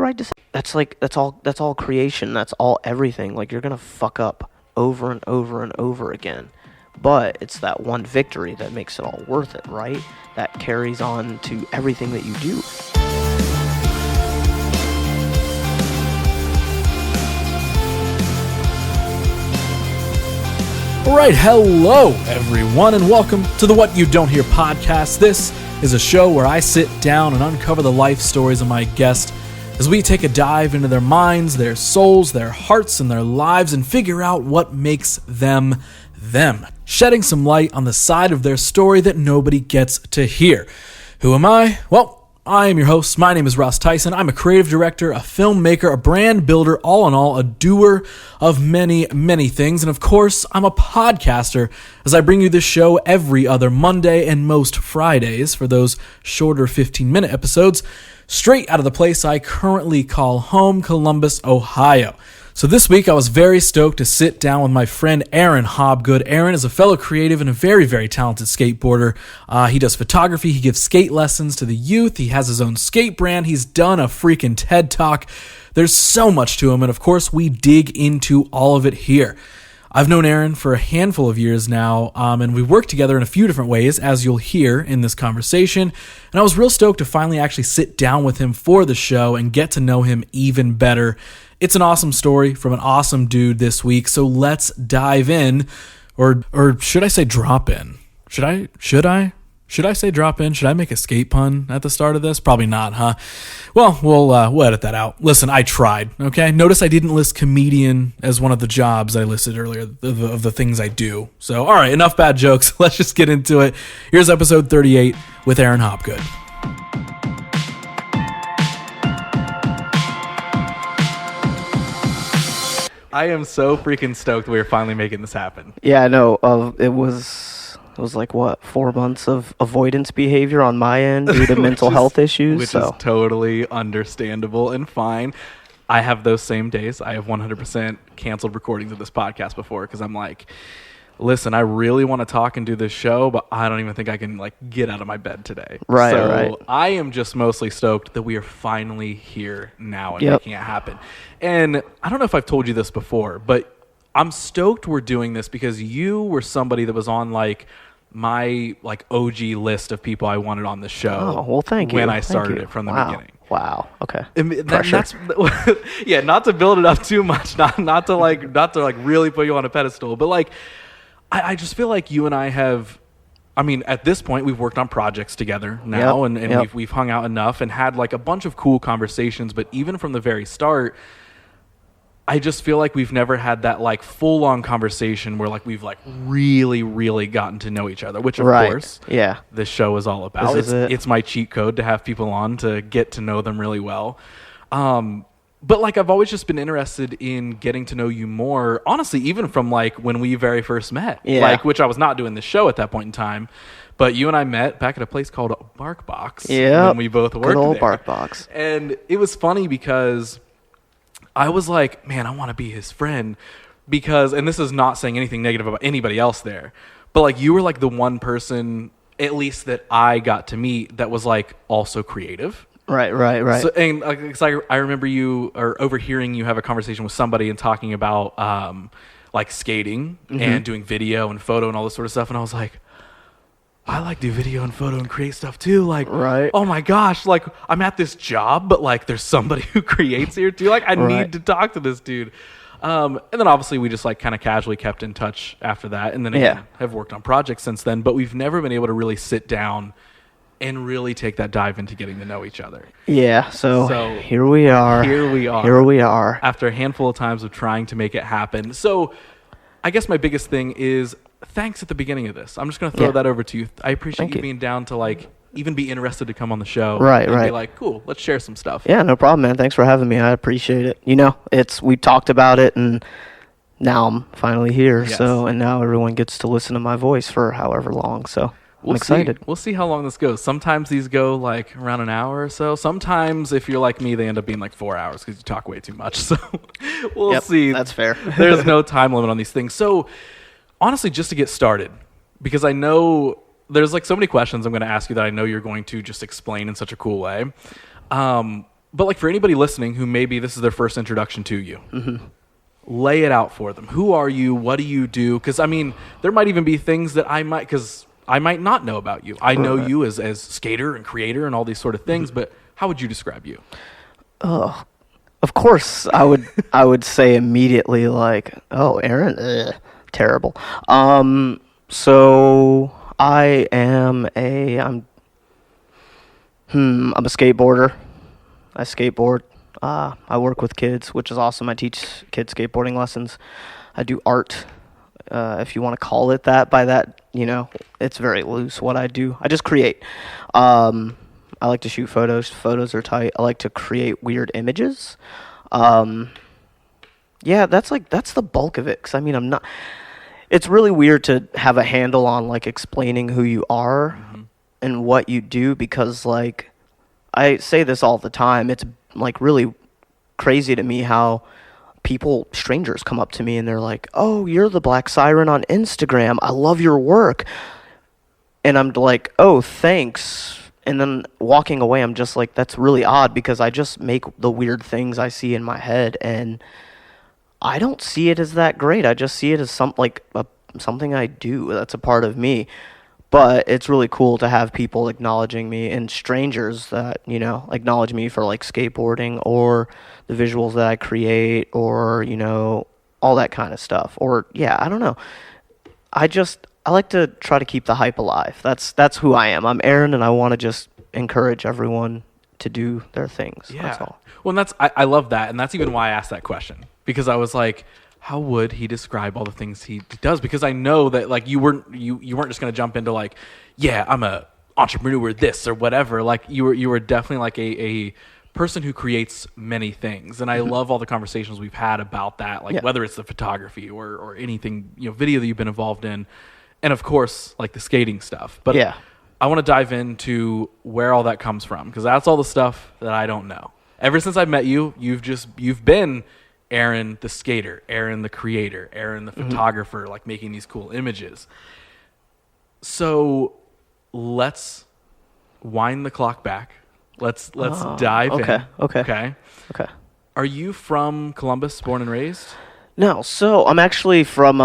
right decision. That's all creation. That's all everything. Like, you're gonna fuck up over and over and over again. But it's that one victory that makes it all worth it, right? That carries on to everything that you do. All right, hello everyone, and welcome to the What You Don't Hear podcast. This is a show where I sit down and uncover the life stories of my guests as we take a dive into their minds, their souls, their hearts, and their lives and figure out what makes them them, shedding some light on the side of their story that nobody gets to hear. Who am I? Well, I am your host. My name is Theisen. I'm a creative director, a filmmaker, a brand builder, all in all, a doer of many, many things. And of course, I'm a podcaster as I bring you this show every other Monday and most Fridays for those shorter 15-minute episodes, straight out of the place I currently call home, Columbus, Ohio. So this week, I was very stoked to sit down with my friend Aaron Hobgood. Aaron is a fellow creative and a very, very talented skateboarder. He does photography. He gives skate lessons to the youth. He has his own skate brand. He's done a freaking TED Talk. There's so much to him, and of course, we dig into all of it here. I've known Aaron for a handful of years now, and we worked together in a few different ways, as you'll hear in this conversation. And I was real stoked to finally actually sit down with him for the show and get to know him even better. It's an awesome story from an awesome dude this week, so let's dive in, or should I say drop in? Should I say drop in? Should I make a skate pun at the start of this? Probably not, huh? Well, we'll edit that out. Listen, I tried, okay? Notice I didn't list comedian as one of the jobs I listed earlier of the things I do. So, all right, enough bad jokes. Let's just get into it. Here's episode 38 with Aaron Hobgood. I am so freaking stoked we're finally making this happen. Yeah, I know. It was like, what, 4 months of avoidance behavior on my end due to mental health issues. Which is totally understandable and fine. I have those same days. I have 100% canceled recordings of this podcast before because I'm like, listen, I really want to talk and do this show, but I don't even think I can get out of my bed today. Right, so right. I am just mostly stoked that we are finally here now and making it happen. And I don't know if I've told you this before, but I'm stoked we're doing this because you were somebody that was on my OG list of people I wanted on the show. Oh, well, thank you. When I started it from the beginning. Wow. Okay. That's yeah, not to build it up too much, not to really put you on a pedestal, but I just feel like you and I have, I mean, at this point, we've worked on projects together now, and we've hung out enough and had a bunch of cool conversations. But even from the very start, I just feel like we've never had that full-on conversation where we've really, really gotten to know each other, which of course, this show is all about. It's my cheat code to have people on to get to know them really well. But I've always just been interested in getting to know you more, honestly, even from when we very first met, which I was not doing the show at that point in time, but you and I met back at a place called Barkbox when we both worked good old there. Barkbox. And it was funny because I was like, man, I want to be his friend because, and this is not saying anything negative about anybody else there, but you were the one person, at least that I got to meet, that was also creative. Right. So, and I remember you or overhearing you have a conversation with somebody and talking about skating and doing video and photo and all this sort of stuff, and I was like, I do video and photo and create stuff too. Right. Oh my gosh, I'm at this job, but there's somebody who creates here too. I need to talk to this dude. And then obviously we just kind of casually kept in touch after that, and then again, have worked on projects since then. But we've never been able to really sit down and really take that dive into getting to know each other. Yeah, so here we are. After a handful of times of trying to make it happen. So I guess my biggest thing is thanks at the beginning of this. I'm just going to throw that over to you. I appreciate you being down to even be interested to come on the show. Right. Be cool, let's share some stuff. Yeah, no problem, man. Thanks for having me. I appreciate it. We talked about it, and now I'm finally here. Yes. So, and now everyone gets to listen to my voice for however long. So I'm excited. We'll see how long this goes. Sometimes these go around an hour or so. Sometimes, if you're like me, they end up being 4 hours because you talk way too much. So we'll see. That's fair. There's no time limit on these things. So honestly, just to get started, because I know there's so many questions I'm going to ask you that I know you're going to just explain in such a cool way. But like for anybody listening who maybe this is their first introduction to you, lay it out for them. Who are you? What do you do? Because I mean, there might even be things that I might not know about you. I know you as skater and creator and all these sort of things, but how would you describe you? Oh, of course, I would say immediately like, oh, Aaron, terrible. So I'm a skateboarder. I skateboard. I work with kids, which is awesome. I teach kids skateboarding lessons. I do art, if you want to call it that. By that, it's very loose what I do. I just create. I like to shoot photos. Photos are tight. I like to create weird images. Yeah, that's the bulk of it. 'Cause I mean, I'm not. It's really weird to have a handle on like explaining who you are and what you do, because like I say this all the time. It's like really crazy to me how strangers come up to me and they're like, "Oh, you're the Black Siren on Instagram. I love your work." And I'm like, "Oh, thanks." And then walking away, I'm just like, that's really odd, because I just make the weird things I see in my head, and I don't see it as that great. I just see it as something I do. That's a part of me. But it's really cool to have people acknowledging me, and strangers that, acknowledge me for like skateboarding or the visuals that I create, or, all that kind of stuff. Or, yeah, I don't know. I like to try to keep the hype alive. That's who I am. I'm Aaron, and I want to just encourage everyone to do their things. Yeah. That's all. Well, and I love that, and that's even why I asked that question, because I was like, how would he describe all the things he does? Because I know that like you weren't just going to jump into like, yeah, I'm a entrepreneur, this or whatever. Like you were definitely like a person who creates many things, and I love all the conversations we've had about that, like whether it's the photography or anything, video that you've been involved in. And of course, like the skating stuff. But I want to dive into where all that comes from, because that's all the stuff that I don't know. Ever since I met you, you've been Aaron the skater, Aaron the creator, Aaron the photographer, like making these cool images. So let's wind the clock back. Let's dive in. Okay. Are you from Columbus, born and raised? No, so I'm actually from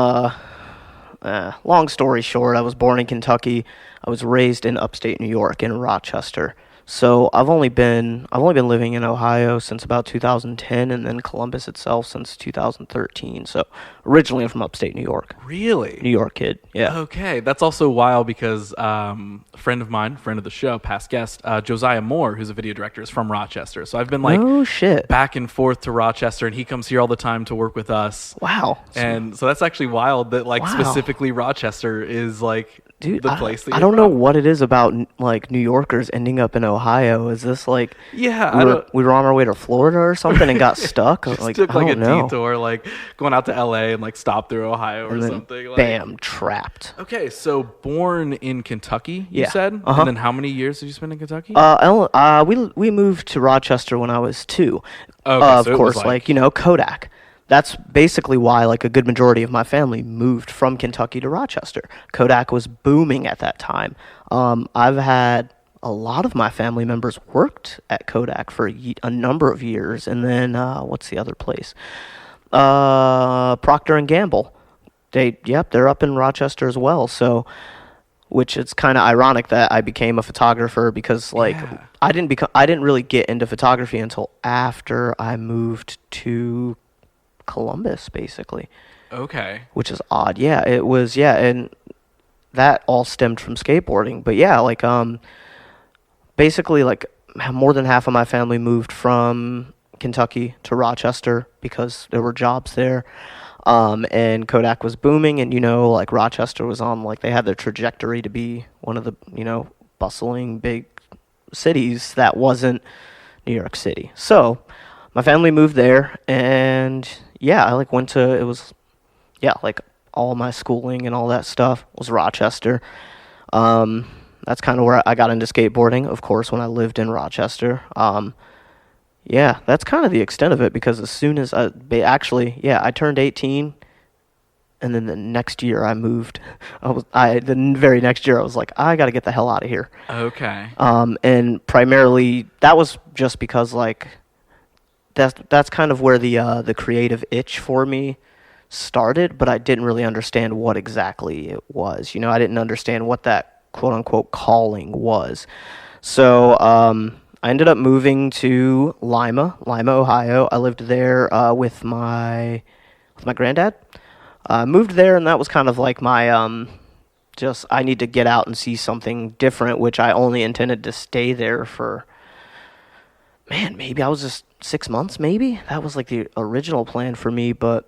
long story short, I was born in Kentucky. I was raised in upstate New York, in Rochester. So I've only been living in Ohio since about 2010, and then Columbus itself since 2013. So originally I'm from upstate New York. Really? New York kid. Yeah. Okay, that's also wild, because a friend of mine, friend of the show, past guest, Josiah Moore, who's a video director, is from Rochester. So I've been like back and forth to Rochester, and he comes here all the time to work with us. Wow. And so that's actually wild that specifically Rochester is like the place that I don't know what it is about like New Yorkers ending up in Ohio. Is this like we were on our way to Florida or something and got stuck? Just like took like a detour, like going out to LA and like stopped through Ohio or something. Like, bam, trapped. Okay, so born in Kentucky, you said, and then how many years did you spend in Kentucky? We moved to Rochester when I was 2. Okay, of course, like Kodak. That's basically why like a good majority of my family moved from Kentucky to Rochester. Kodak was booming at that time. I've had a lot of my family members worked at Kodak for a number of years, and then what's the other place? Procter and Gamble. They're up in Rochester as well. So, which it's kind of ironic that I became a photographer, because like I didn't really get into photography until after I moved to Columbus, basically. Okay. Which is odd. Yeah, it was. Yeah, and that all stemmed from skateboarding. But yeah, like basically like more than half of my family moved from Kentucky to Rochester because there were jobs there. And Kodak was booming, and like Rochester was on, like, they had their trajectory to be one of the bustling big cities that wasn't New York City. So my family moved there, and I like went to, it was like all my schooling and all that stuff was Rochester. That's kind of where I got into skateboarding, of course, when I lived in Rochester. That's kind of the extent of it, because as soon as I turned 18 And then the next year I moved. The very next year I was like, I got to get the hell out of here. Okay. And primarily that was just because like that's kind of where the creative itch for me started, but I didn't really understand what exactly it was. I didn't understand what that quote unquote calling was. So I ended up moving to Lima, Ohio. I lived there with my granddad. Moved there, and that was kind of like my I need to get out and see something different, which I only intended to stay there for, maybe I was just 6 months, maybe. That was like the original plan for me, but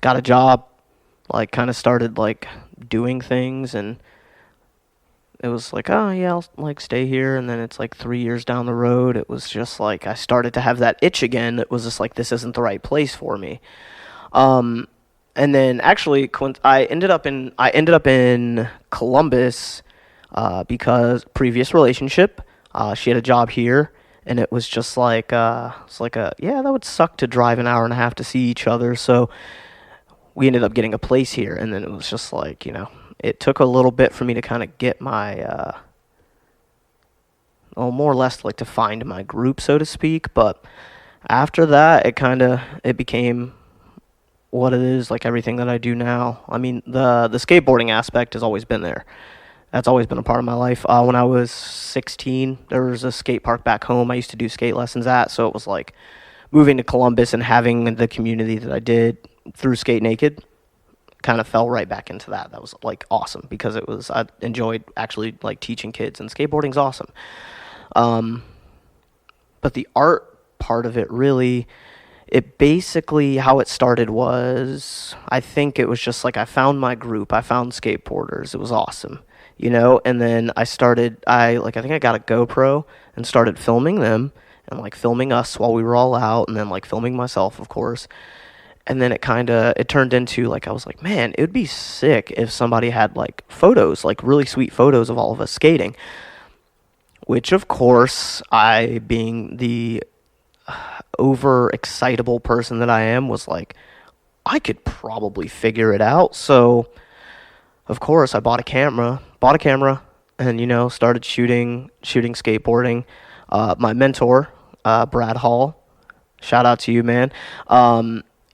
got a job, like kind of started like doing things, and it was like, oh yeah, I'll like stay here. And then it's like 3 years down the road, it was just like I started to have that itch again. It was just like, this isn't the right place for me. And then actually I ended up in Columbus because previous relationship, she had a job here, and it was just like that would suck to drive an hour and a half to see each other. So we ended up getting a place here, and then it was just like, it took a little bit for me to kind of get my, more or less like to find my group, so to speak. But after that, it became what it is, like everything that I do now. I mean, the skateboarding aspect has always been there. That's always been a part of my life. When I was 16, there was a skate park back home I used to do skate lessons at, so it was like moving to Columbus and having the community that I did through Skate Naked kind of fell right back into that. That was like awesome because I enjoyed actually like teaching kids, and skateboarding's awesome. But the art part of it really, it basically, how it started was, I think it was just like I found my group. I found skateboarders. It was awesome, and then I think I got a GoPro and started filming them and like filming us while we were all out, and then like filming myself, of course. And then it turned into like, I was like, man, it would be sick if somebody had like photos, like really sweet photos of all of us skating. Which, of course, I, being the over-excitable person that I am, was like, I could probably figure it out. So, of course, I bought a camera, and, started shooting skateboarding. My mentor, Brad Hall, shout out to you, man.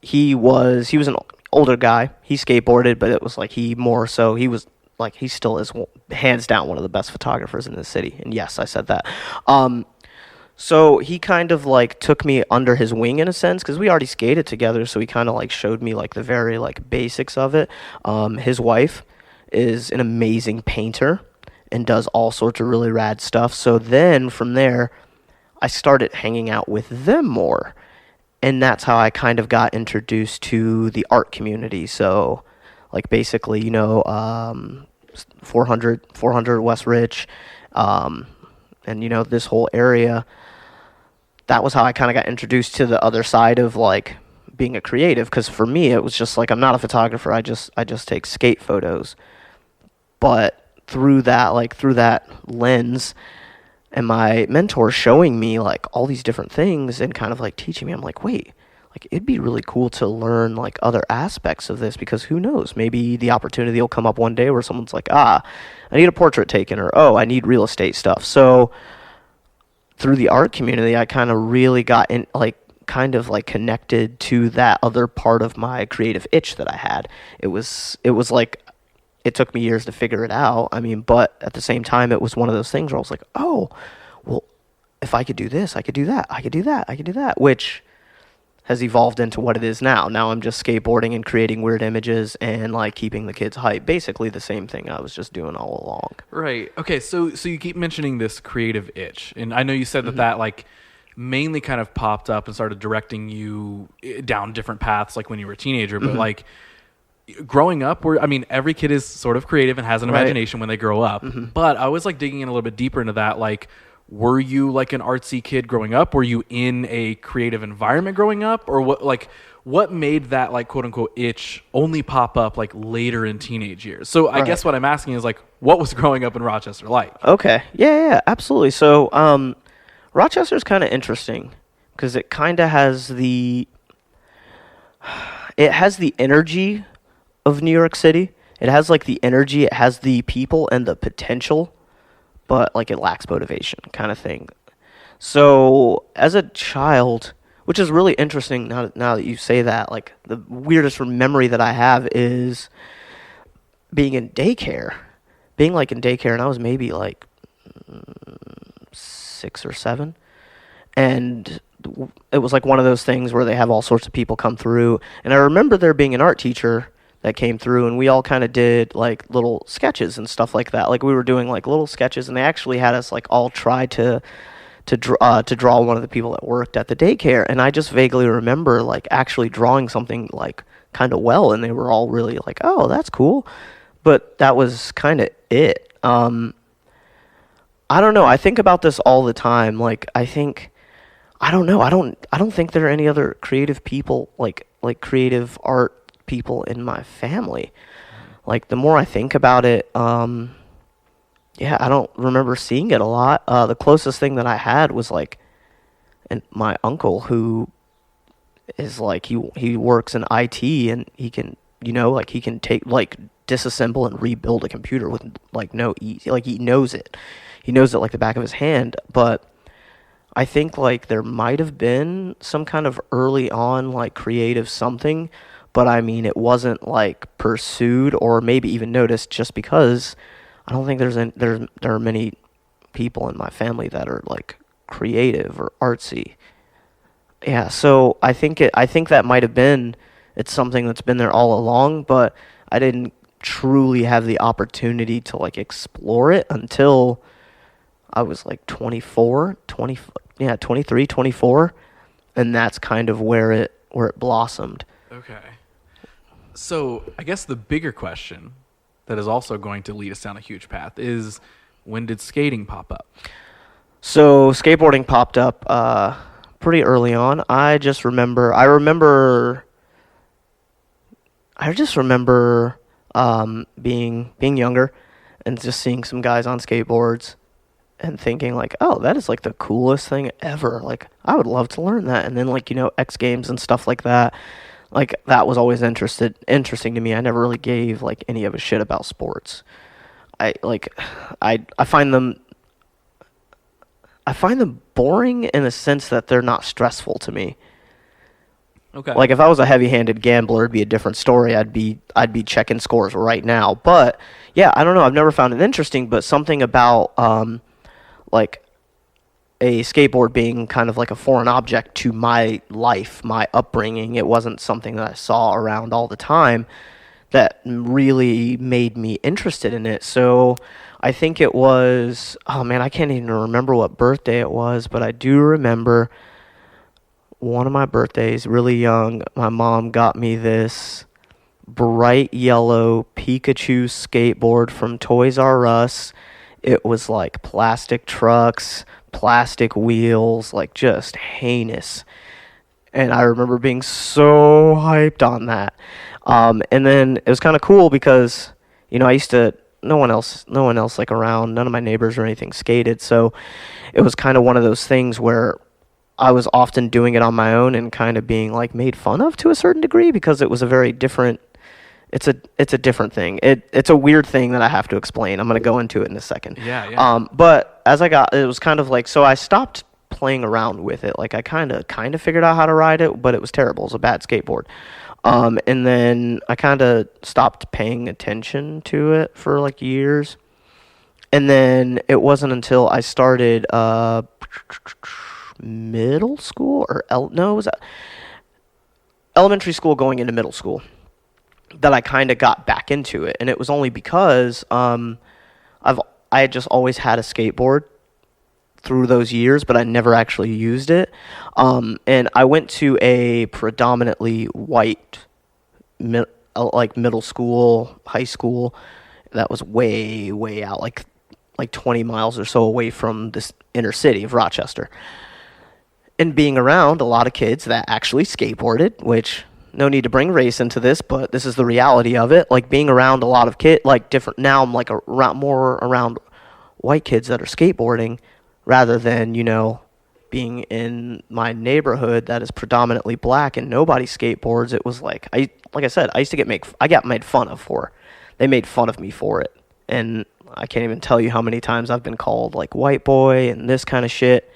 He was an older guy. He skateboarded, but it was like he still is hands down one of the best photographers in the city. And yes, I said that. So he kind of like took me under his wing in a sense, because we already skated together. So he kind of like showed me like the very like basics of it. His wife is an amazing painter and does all sorts of really rad stuff. So then from there, I started hanging out with them more. And that's how I kind of got introduced to the art community. So, like, basically, 400 West Rich, and, this whole area. That was how I kind of got introduced to the other side of, like, being a creative. Because for me, it was just like, I'm not a photographer. I just take skate photos. But through that lens, and my mentor showing me like all these different things and kind of like teaching me, I'm like, wait, like it'd be really cool to learn like other aspects of this, because who knows, maybe the opportunity will come up one day where someone's like, I need a portrait taken, or I need real estate stuff. So through the art community, I kind of really got in, like kind of like connected to that other part of my creative itch that I had. It was like, it took me years to figure it out. I mean, but at the same time, it was one of those things where I was like, oh, well, if I could do this, I could do that, I could do that, which has evolved into what it is now. Now I'm just skateboarding and creating weird images and like keeping the kids hyped. Basically the same thing I was just doing all along. Right. Okay. So you keep mentioning this creative itch, and I know you said that like mainly kind of popped up and started directing you down different paths, like when you were a teenager, but like, growing up, every kid is sort of creative and has an imagination when they grow up. But I was like digging in a little bit deeper into that. Like, were you like an artsy kid growing up? Were you in a creative environment growing up, or what made that like quote unquote itch only pop up like later in teenage years? So I guess what I'm asking is like, what was growing up in Rochester like? Okay, yeah, absolutely. So Rochester's kind of interesting because it kind of has it has the energy of New York City. It has like the energy, it has the people and the potential, but like it lacks motivation kind of thing. So as a child, which is really interesting now that you say that, like the weirdest memory that I have is being in daycare. Being like in daycare, and I was maybe like 6 or 7, and it was like one of those things where they have all sorts of people come through, and I remember there being an art teacher that came through, and we all kind of did like little sketches and stuff like that. Like we were doing like little sketches, and they actually had us like all try to draw one of the people that worked at the daycare, and I just vaguely remember like actually drawing something like kind of well, and they were all really like, "Oh, that's cool," but that was kind of it. I don't know. I think about this all the time. Like I don't know. I don't think there are any other creative people like creative art people in my family. Like the more I think about it, yeah, I don't remember seeing it a lot. The closest thing that I had was like, my uncle, who is like he works in IT, and he can like he can take like disassemble and rebuild a computer with like no easy, like he knows it like the back of his hand. But I think like there might have been some kind of early on like creative something, but I mean it wasn't like pursued or maybe even noticed, just because I don't think there are many people in my family that are like creative or artsy. Yeah, so I think that might have been, it's something that's been there all along, but I didn't truly have the opportunity to like explore it until I was like 23, 24, and that's kind of where it blossomed. Okay. So I guess the bigger question that is also going to lead us down a huge path is, when did skating pop up? So skateboarding popped up pretty early on. I just remember being younger and just seeing some guys on skateboards and thinking like, oh, that is like the coolest thing ever. Like I would love to learn that. And then like, X Games and stuff like that. Like that was always interesting to me. I never really gave like any of a shit about sports. I find them boring in the sense that they're not stressful to me. Okay. Like if I was a heavy-handed gambler, it'd be a different story. I'd be checking scores right now. But yeah, I don't know. I've never found it interesting, but something about like a skateboard being kind of like a foreign object to my life, my upbringing. It wasn't something that I saw around all the time that really made me interested in it. So I think it was, oh man, I can't even remember what birthday it was, but I do remember one of my birthdays, really young, my mom got me this bright yellow Pikachu skateboard from Toys R Us. It was like plastic trucks, plastic wheels, like just heinous. And I remember being so hyped on that. And then it was kind of cool because, I used to, no one else like around, none of my neighbors or anything skated. So it was kind of one of those things where I was often doing it on my own and kind of being like made fun of to a certain degree, because it was a very different, it's a different thing. It's a weird thing that I have to explain. I'm going to go into it in a second. Yeah. But as it was kind of like, so I stopped playing around with it. Like I kind of figured out how to ride it, but it was terrible. It was a bad skateboard. And then I kind of stopped paying attention to it for like years. And then it wasn't until I started middle school was that elementary school going into middle school that I kind of got back into it. And it was only because I had just always had a skateboard through those years, but I never actually used it. And I went to a predominantly white middle school, high school that was way, way out, like 20 miles or so away from this inner city of Rochester. And being around a lot of kids that actually skateboarded, which, no need to bring race into this, but this is the reality of it. Like being around a lot of kids, like different, now I'm like more around white kids that are skateboarding rather than, being in my neighborhood that is predominantly black and nobody skateboards, it was like I said, I used to I got made fun of for. They made fun of me for it. And I can't even tell you how many times I've been called like white boy and this kind of shit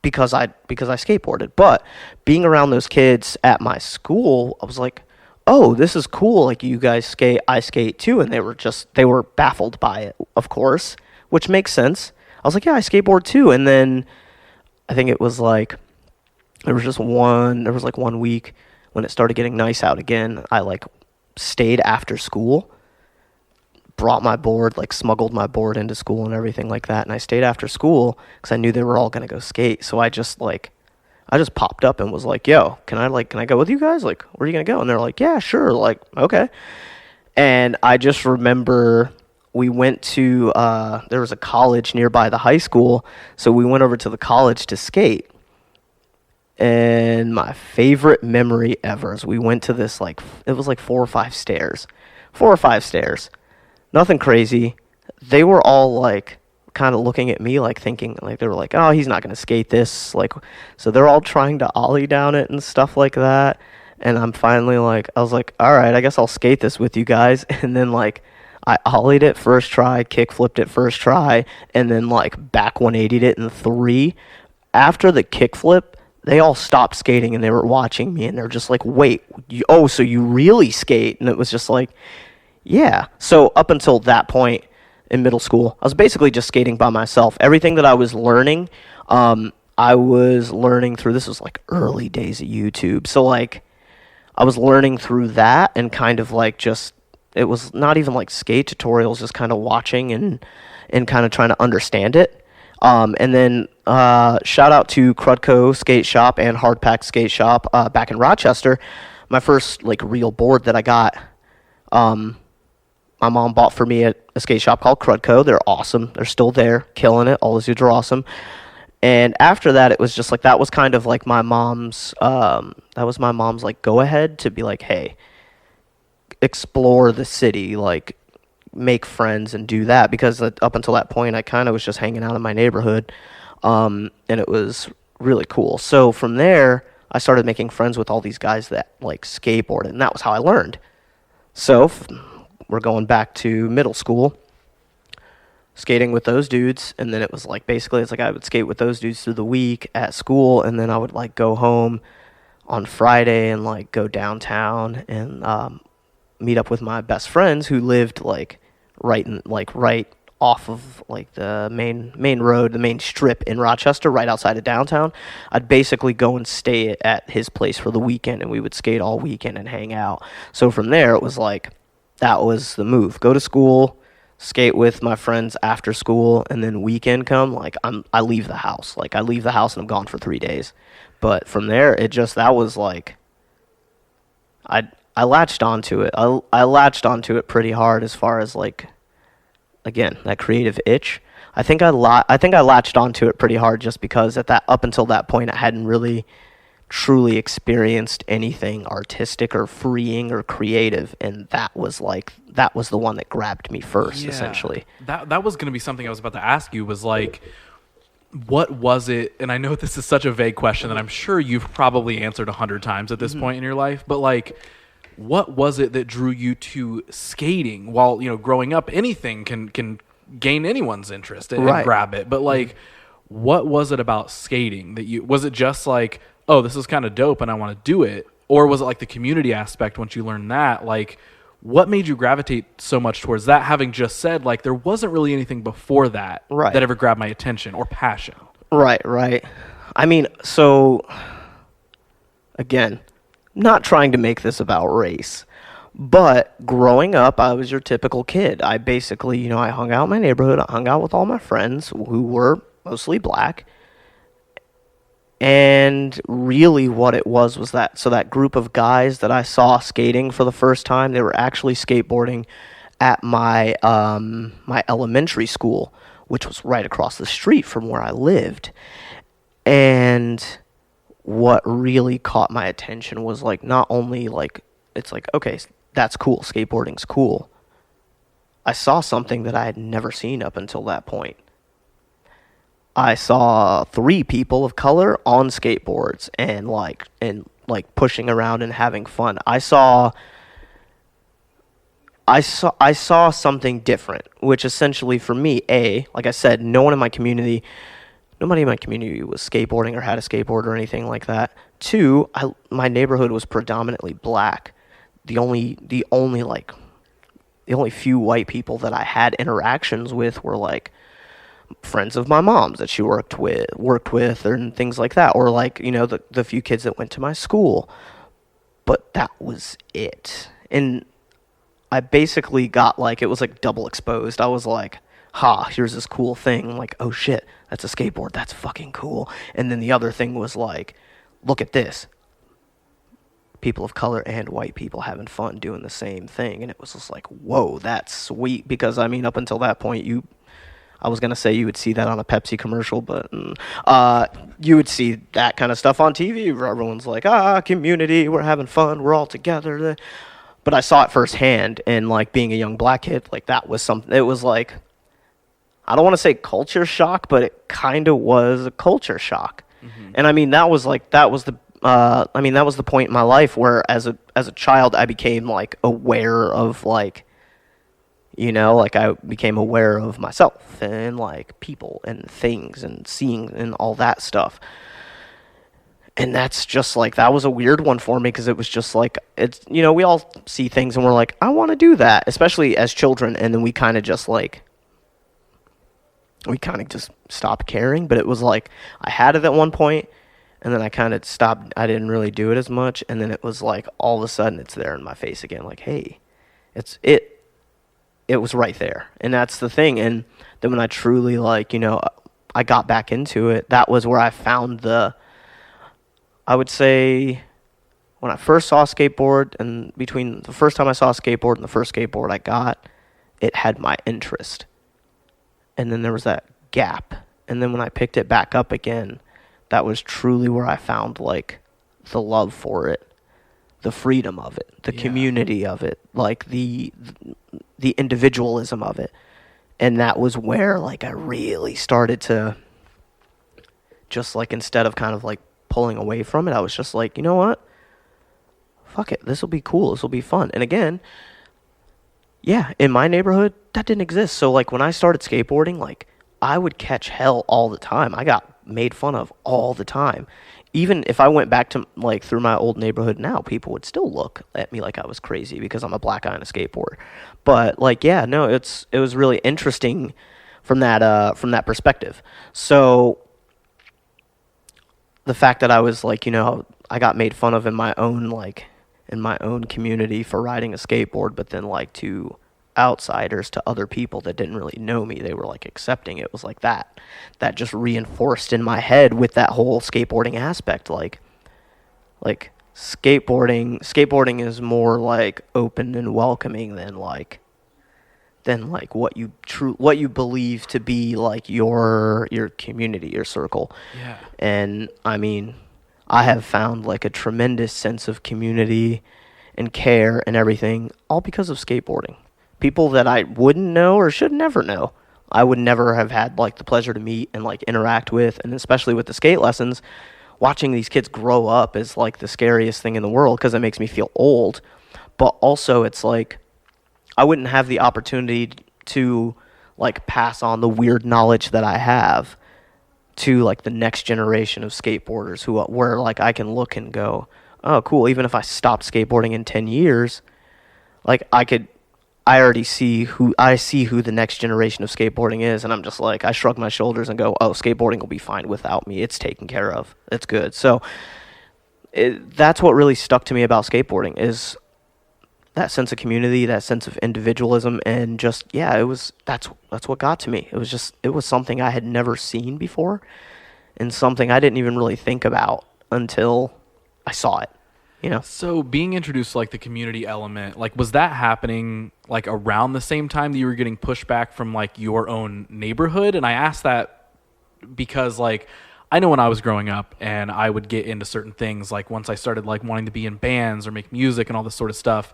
because I skateboarded. But being around those kids at my school, I was like, oh, this is cool. Like, you guys skate, I skate too. And they were baffled by it, of course, which makes sense. I was like, yeah, I skateboard too. And then I think it was like, there was 1 week when it started getting nice out again. I like stayed after school, brought my board, like smuggled my board into school and everything like that. And I stayed after school because I knew they were all going to go skate. So I just popped up and was like, yo, can I go with you guys? Like, where are you going to go? And they're like, yeah, sure. Like, okay. And I just remember we went to, there was a college nearby the high school. So we went over to the college to skate. And my favorite memory ever is we went to this, like, it was like 4 or 5 stairs. Nothing crazy. They were all like kind of looking at me like thinking, like, they were like, oh, he's not going to skate this. Like, so they're all trying to ollie down it and stuff like that. And I'm finally like, I was like, all right, I guess I'll skate this with you guys. And then like I ollied it first try, kick flipped it first try, and then like back 180'd it in 3. After the kick flip, they all stopped skating and they were watching me and they're just like, wait, so you really skate? And it was just like, yeah. So up until that point in middle school, I was basically just skating by myself. Everything that I was learning, I was learning through, this was like early days of YouTube. So like I was learning through that and kind of like just, it was not even like skate tutorials, just kind of watching and kind of trying to understand it. And then shout out to Crudco Skate Shop and Hardpack Skate Shop back in Rochester. My first like real board that I got, my mom bought for me at a skate shop called Crudco. They're awesome. They're still there, killing it. All those dudes are awesome. And after that, it was just like, that was kind of like my mom's, like go ahead to be like, hey, explore the city, like make friends and do that. Because up until that point, I kind of was just hanging out in my neighborhood. And it was really cool. So from there, I started making friends with all these guys that like skateboarded, and that was how I learned. So we're going back to middle school, skating with those dudes, and then it was like, basically it's like I would skate with those dudes through the week at school, and then I would like go home on Friday and like go downtown and meet up with my best friends who lived like right off of like the main road, the main strip in Rochester, right outside of downtown. I'd basically go and stay at his place for the weekend, and we would skate all weekend and hang out. So from there, it was like, that was the move. Go to school, skate with my friends after school, and then weekend come, like I leave the house. Like I leave the house and I'm gone for 3 days. But from there, that was like, I latched onto it. I latched onto it pretty hard as far as like, again, that creative itch. I think I latched onto it pretty hard just because up until that point, I hadn't really truly experienced anything artistic or freeing or creative, and that was the one that grabbed me first. Yeah, essentially. That was going to be something I was about to ask you, was like, what was it? And I know this is such a vague question that I'm sure you've probably answered 100 times at this point in your life, but like, what was it that drew you to skating? While, growing up, anything can gain anyone's interest and grab it, but like, what was it about skating was it just like, oh, this is kind of dope and I want to do it? Or was it like the community aspect once you learned that? Like, what made you gravitate so much towards that, having just said, like, there wasn't really anything before that that ever grabbed my attention or passion? Right. I mean, so, again, not trying to make this about race, but growing up, I was your typical kid. I basically, I hung out in my neighborhood. I hung out with all my friends who were mostly black. And really what it was that group of guys that I saw skating for the first time, they were actually skateboarding at my my elementary school, which was right across the street from where I lived. And what really caught my attention was like, not only like, it's like, okay, that's cool, skateboarding's cool. I saw something that I had never seen up until that point. I saw 3 people of color on skateboards and pushing around and having fun. I saw something different, which essentially for me, like I said, nobody in my community was skateboarding or had a skateboard or anything like that. 2, my neighborhood was predominantly black. The only few white people that I had interactions with were like friends of my mom's that she worked with and things like that, or like, the few kids that went to my school. But that was it. And I basically got it was like double exposed. I was like, here's this cool thing. I'm like, oh shit, that's a skateboard. That's fucking cool. And then the other thing was like, look at this. People of color and white people having fun doing the same thing. And it was just like, whoa, that's sweet. Because I mean, up until that point, I was going to say you would see that on a Pepsi commercial, but you would see that kind of stuff on TV where everyone's like, community, we're having fun, we're all together. But I saw it firsthand, and like being a young black kid, like that was something, it was like, I don't want to say culture shock, but it kind of was a culture shock. Mm-hmm. And I mean, that was the point in my life where as a child, I became like aware of like, I became aware of myself and like people and things and seeing and all that stuff. And that's just like, that was a weird one for me because it was just like, it's, we all see things and we're like, I want to do that, especially as children. And then we kind of just stopped caring. But it was like, I had it at one point and then I kind of stopped. I didn't really do it as much. And then it was like, all of a sudden it's there in my face again. Like, hey, it was right there. And that's the thing. And then when I truly I got back into it, that was where I found I would say when I first saw a skateboard, and between the first time I saw a skateboard and the first skateboard I got, it had my interest. And then there was that gap. And then when I picked it back up again, that was truly where I found like the love for it, the freedom of it, the community of it, like the individualism of it. And that was where like I really started to just like, instead of kind of like pulling away from it, I was just like, you know what? Fuck it. This will be cool. This will be fun. And again, in my neighborhood, that didn't exist. So like when I started skateboarding, like I would catch hell all the time. I got made fun of all the time. Even if I went back to like through my old neighborhood now, people would still look at me like I was crazy because I'm a black guy on a skateboard. But like, it was really interesting from that perspective. So the fact that I was like, I got made fun of in my own community for riding a skateboard, but then like to outsiders, to other people that didn't really know me, they were like accepting it. Was like that just reinforced in my head with that whole skateboarding aspect. Like skateboarding is more like open and welcoming than what you believe to be like your community, your circle. Yeah. And I mean, I have found like a tremendous sense of community and care and everything, all because of skateboarding. People that I wouldn't know or should never know, I would never have had like the pleasure to meet and like interact with. And especially with the skate lessons, watching these kids grow up is like the scariest thing in the world because it makes me feel old. But also it's like, I wouldn't have the opportunity to like pass on the weird knowledge that I have to like the next generation of skateboarders where like I can look and go, oh cool, even if I stopped skateboarding in 10 years, like I already see who the next generation of skateboarding is, and I'm just like, I shrug my shoulders and go, oh, skateboarding will be fine without me. It's taken care of. It's good. So that's what really stuck to me about skateboarding is that sense of community, that sense of individualism, and just, that's what got to me. It was something I had never seen before and something I didn't even really think about until I saw it. So being introduced to like the community element, like was that happening like around the same time that you were getting pushback from like your own neighborhood? And I asked that because like I know when I was growing up and I would get into certain things, like once I started like wanting to be in bands or make music and all this sort of stuff,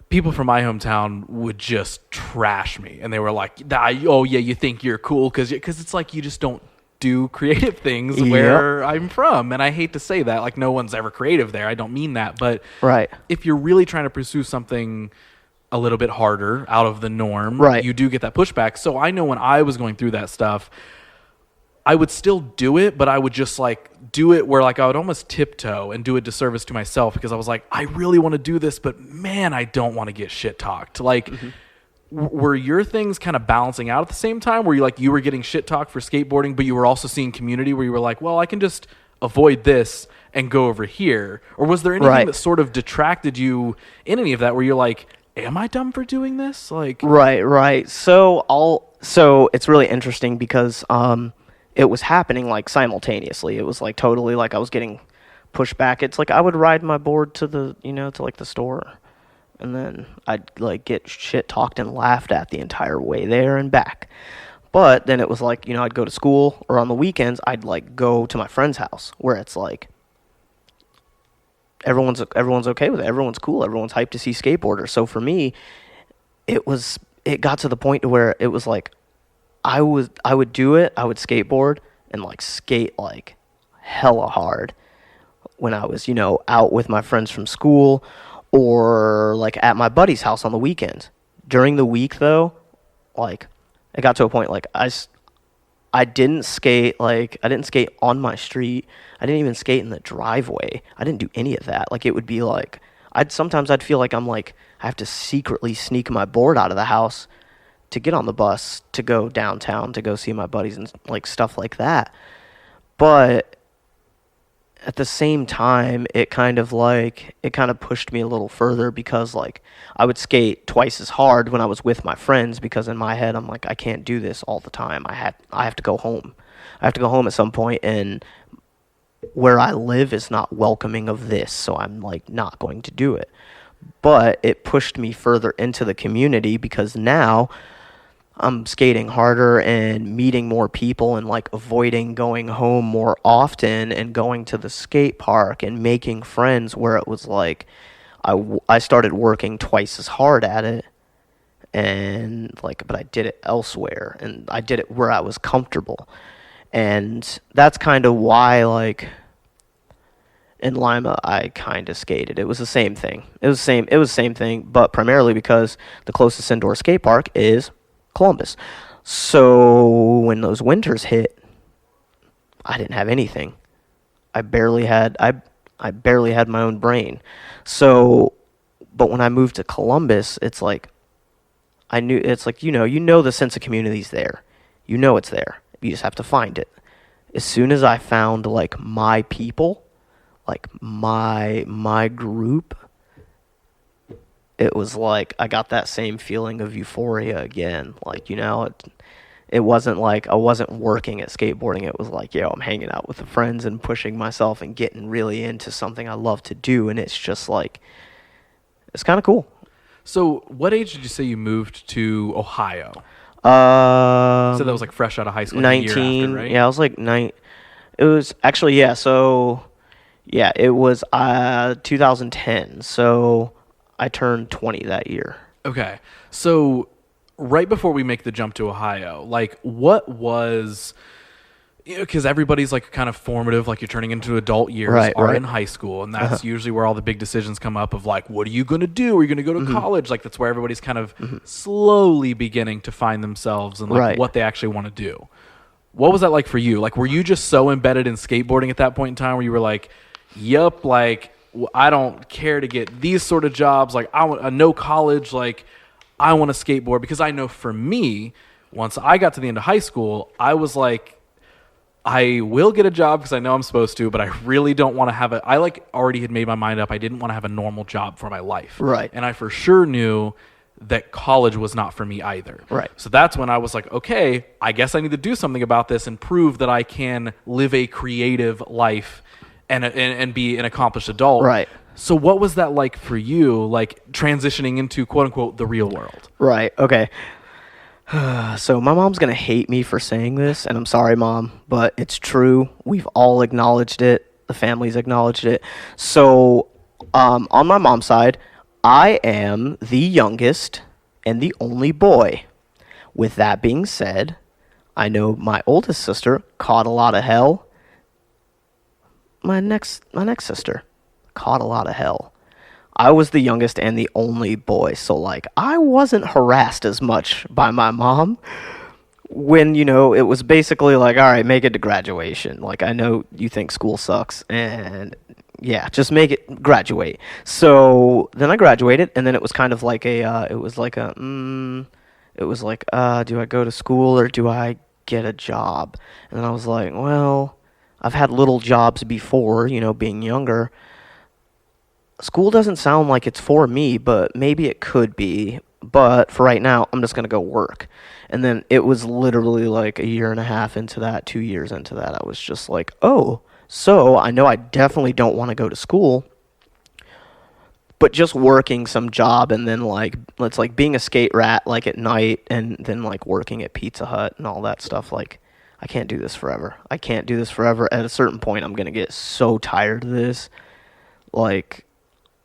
people from my hometown would just trash me. And they were like, oh yeah, you think you're cool because it's like you just don't do creative things where I'm from. And I hate to say that, like, no one's ever creative there. I don't mean that. But Right. if you're really trying to pursue something a little bit harder, out of the norm, Right. you do get that pushback. So I know when I was going through that stuff, I would still do it, but I would just like do it where like I would almost tiptoe and do a disservice to myself, because I was like, I really want to do this, but man, I don't want to get shit talked. Like, were your things kind of balancing out at the same time? Where you were getting shit talk for skateboarding, but you were also seeing community where you were like, well, I can just avoid this and go over here? Or was there anything that sort of detracted you in any of that, where you're like, am I dumb for doing this? Like, Right. So it's really interesting because it was happening like simultaneously. It was like totally like I was getting pushed back. It's like I would ride my board to the to like the store, and then I'd like get shit talked and laughed at the entire way there and back. But then it was like, I'd go to school, or on the weekends I'd like go to my friend's house where it's like everyone's okay with it. Everyone's cool. Everyone's hyped to see Skateboarder. So for me, it got to the point to where it was like I would do it. I would skateboard and like skate like hella hard when I was, out with my friends from school, or like at my buddy's house on the weekends. During the week though, like it got to a point like I didn't skate on my street. I didn't even skate in the driveway. I didn't do any of that. Like it would be like I'd feel like I'm like I have to secretly sneak my board out of the house to get on the bus to go downtown to go see my buddies and like stuff like that. But at the same time, it kind of pushed me a little further, because like I would skate twice as hard when I was with my friends, because in my head I'm like, I can't do this all the time. I have to go home. I have to go home at some point, and where I live is not welcoming of this, so I'm like not going to do it. But it pushed me further into the community, because now I'm skating harder and meeting more people, and like avoiding going home more often and going to the skate park and making friends, where it was like I started working twice as hard at it, and like, but I did it elsewhere, and I did it where I was comfortable. And that's kind of why, like, in Lima, I kind of skated. It was the same thing. It was the same thing, but primarily because the closest indoor skate park is Columbus. So when those winters hit, I didn't have anything. I barely had my own brain. So, but when I moved to Columbus, it's like the sense of community's there. It's there. You just have to find it. As soon as I found like my people, like my group, it was like I got that same feeling of euphoria again. Like, it wasn't like I wasn't working at skateboarding. It was like, I'm hanging out with the friends and pushing myself and getting really into something I love to do, and it's just like, it's kind of cool. So what age did you say you moved to Ohio? So that was like fresh out of high school. 19. A year after, right? Yeah, I was like 9. It was actually, yeah. So yeah, it was 2010. So I turned 20 that year. Okay. So right before we make the jump to Ohio, like what was, because everybody's like kind of formative, like you're turning into adult years are in high school. And that's usually where all the big decisions come up of like, what are you going to do? Are you going to go to college? Like that's where everybody's kind of slowly beginning to find themselves and like what they actually want to do. What was that like for you? Like, were you just so embedded in skateboarding at that point in time where you were like, yup, like I don't care to get these sort of jobs. Like I want no college. Like I want to skateboard. Because I know for me, once I got to the end of high school, I was like, I will get a job because I know I'm supposed to, but I really don't want to have I like already had made my mind up. I didn't want to have a normal job for my life. Right. And I for sure knew that college was not for me either. Right. So that's when I was like, okay, I guess I need to do something about this and prove that I can live a creative life and be an accomplished adult. Right. So what was that like for you, like transitioning into quote unquote the real world? Right. Okay. So my mom's going to hate me for saying this, and I'm sorry, Mom, but it's true. We've all acknowledged it. The family's acknowledged it. So on my mom's side, I am the youngest and the only boy. With that being said, I know my oldest sister caught a lot of hell. My next sister caught a lot of hell. I was the youngest and the only boy, so like I wasn't harassed as much by my mom when, you know, it was basically like, all right, make it to graduation. Like, I know you think school sucks, and yeah, just make it, graduate. So then I graduated, and then it was kind of like do I go to school or do I get a job? And then I was like, well, I've had little jobs before, you know, being younger. School doesn't sound like it's for me, but maybe it could be. But for right now, I'm just going to go work. And then it was literally like a year and a half into that, 2 years into that, I was just like, oh, so I know I definitely don't want to go to school, but just working some job and then like, it's like being a skate rat like at night and then like working at Pizza Hut and all that stuff. Like, I can't do this forever. I can't do this forever. At a certain point, I'm going to get so tired of this. Like,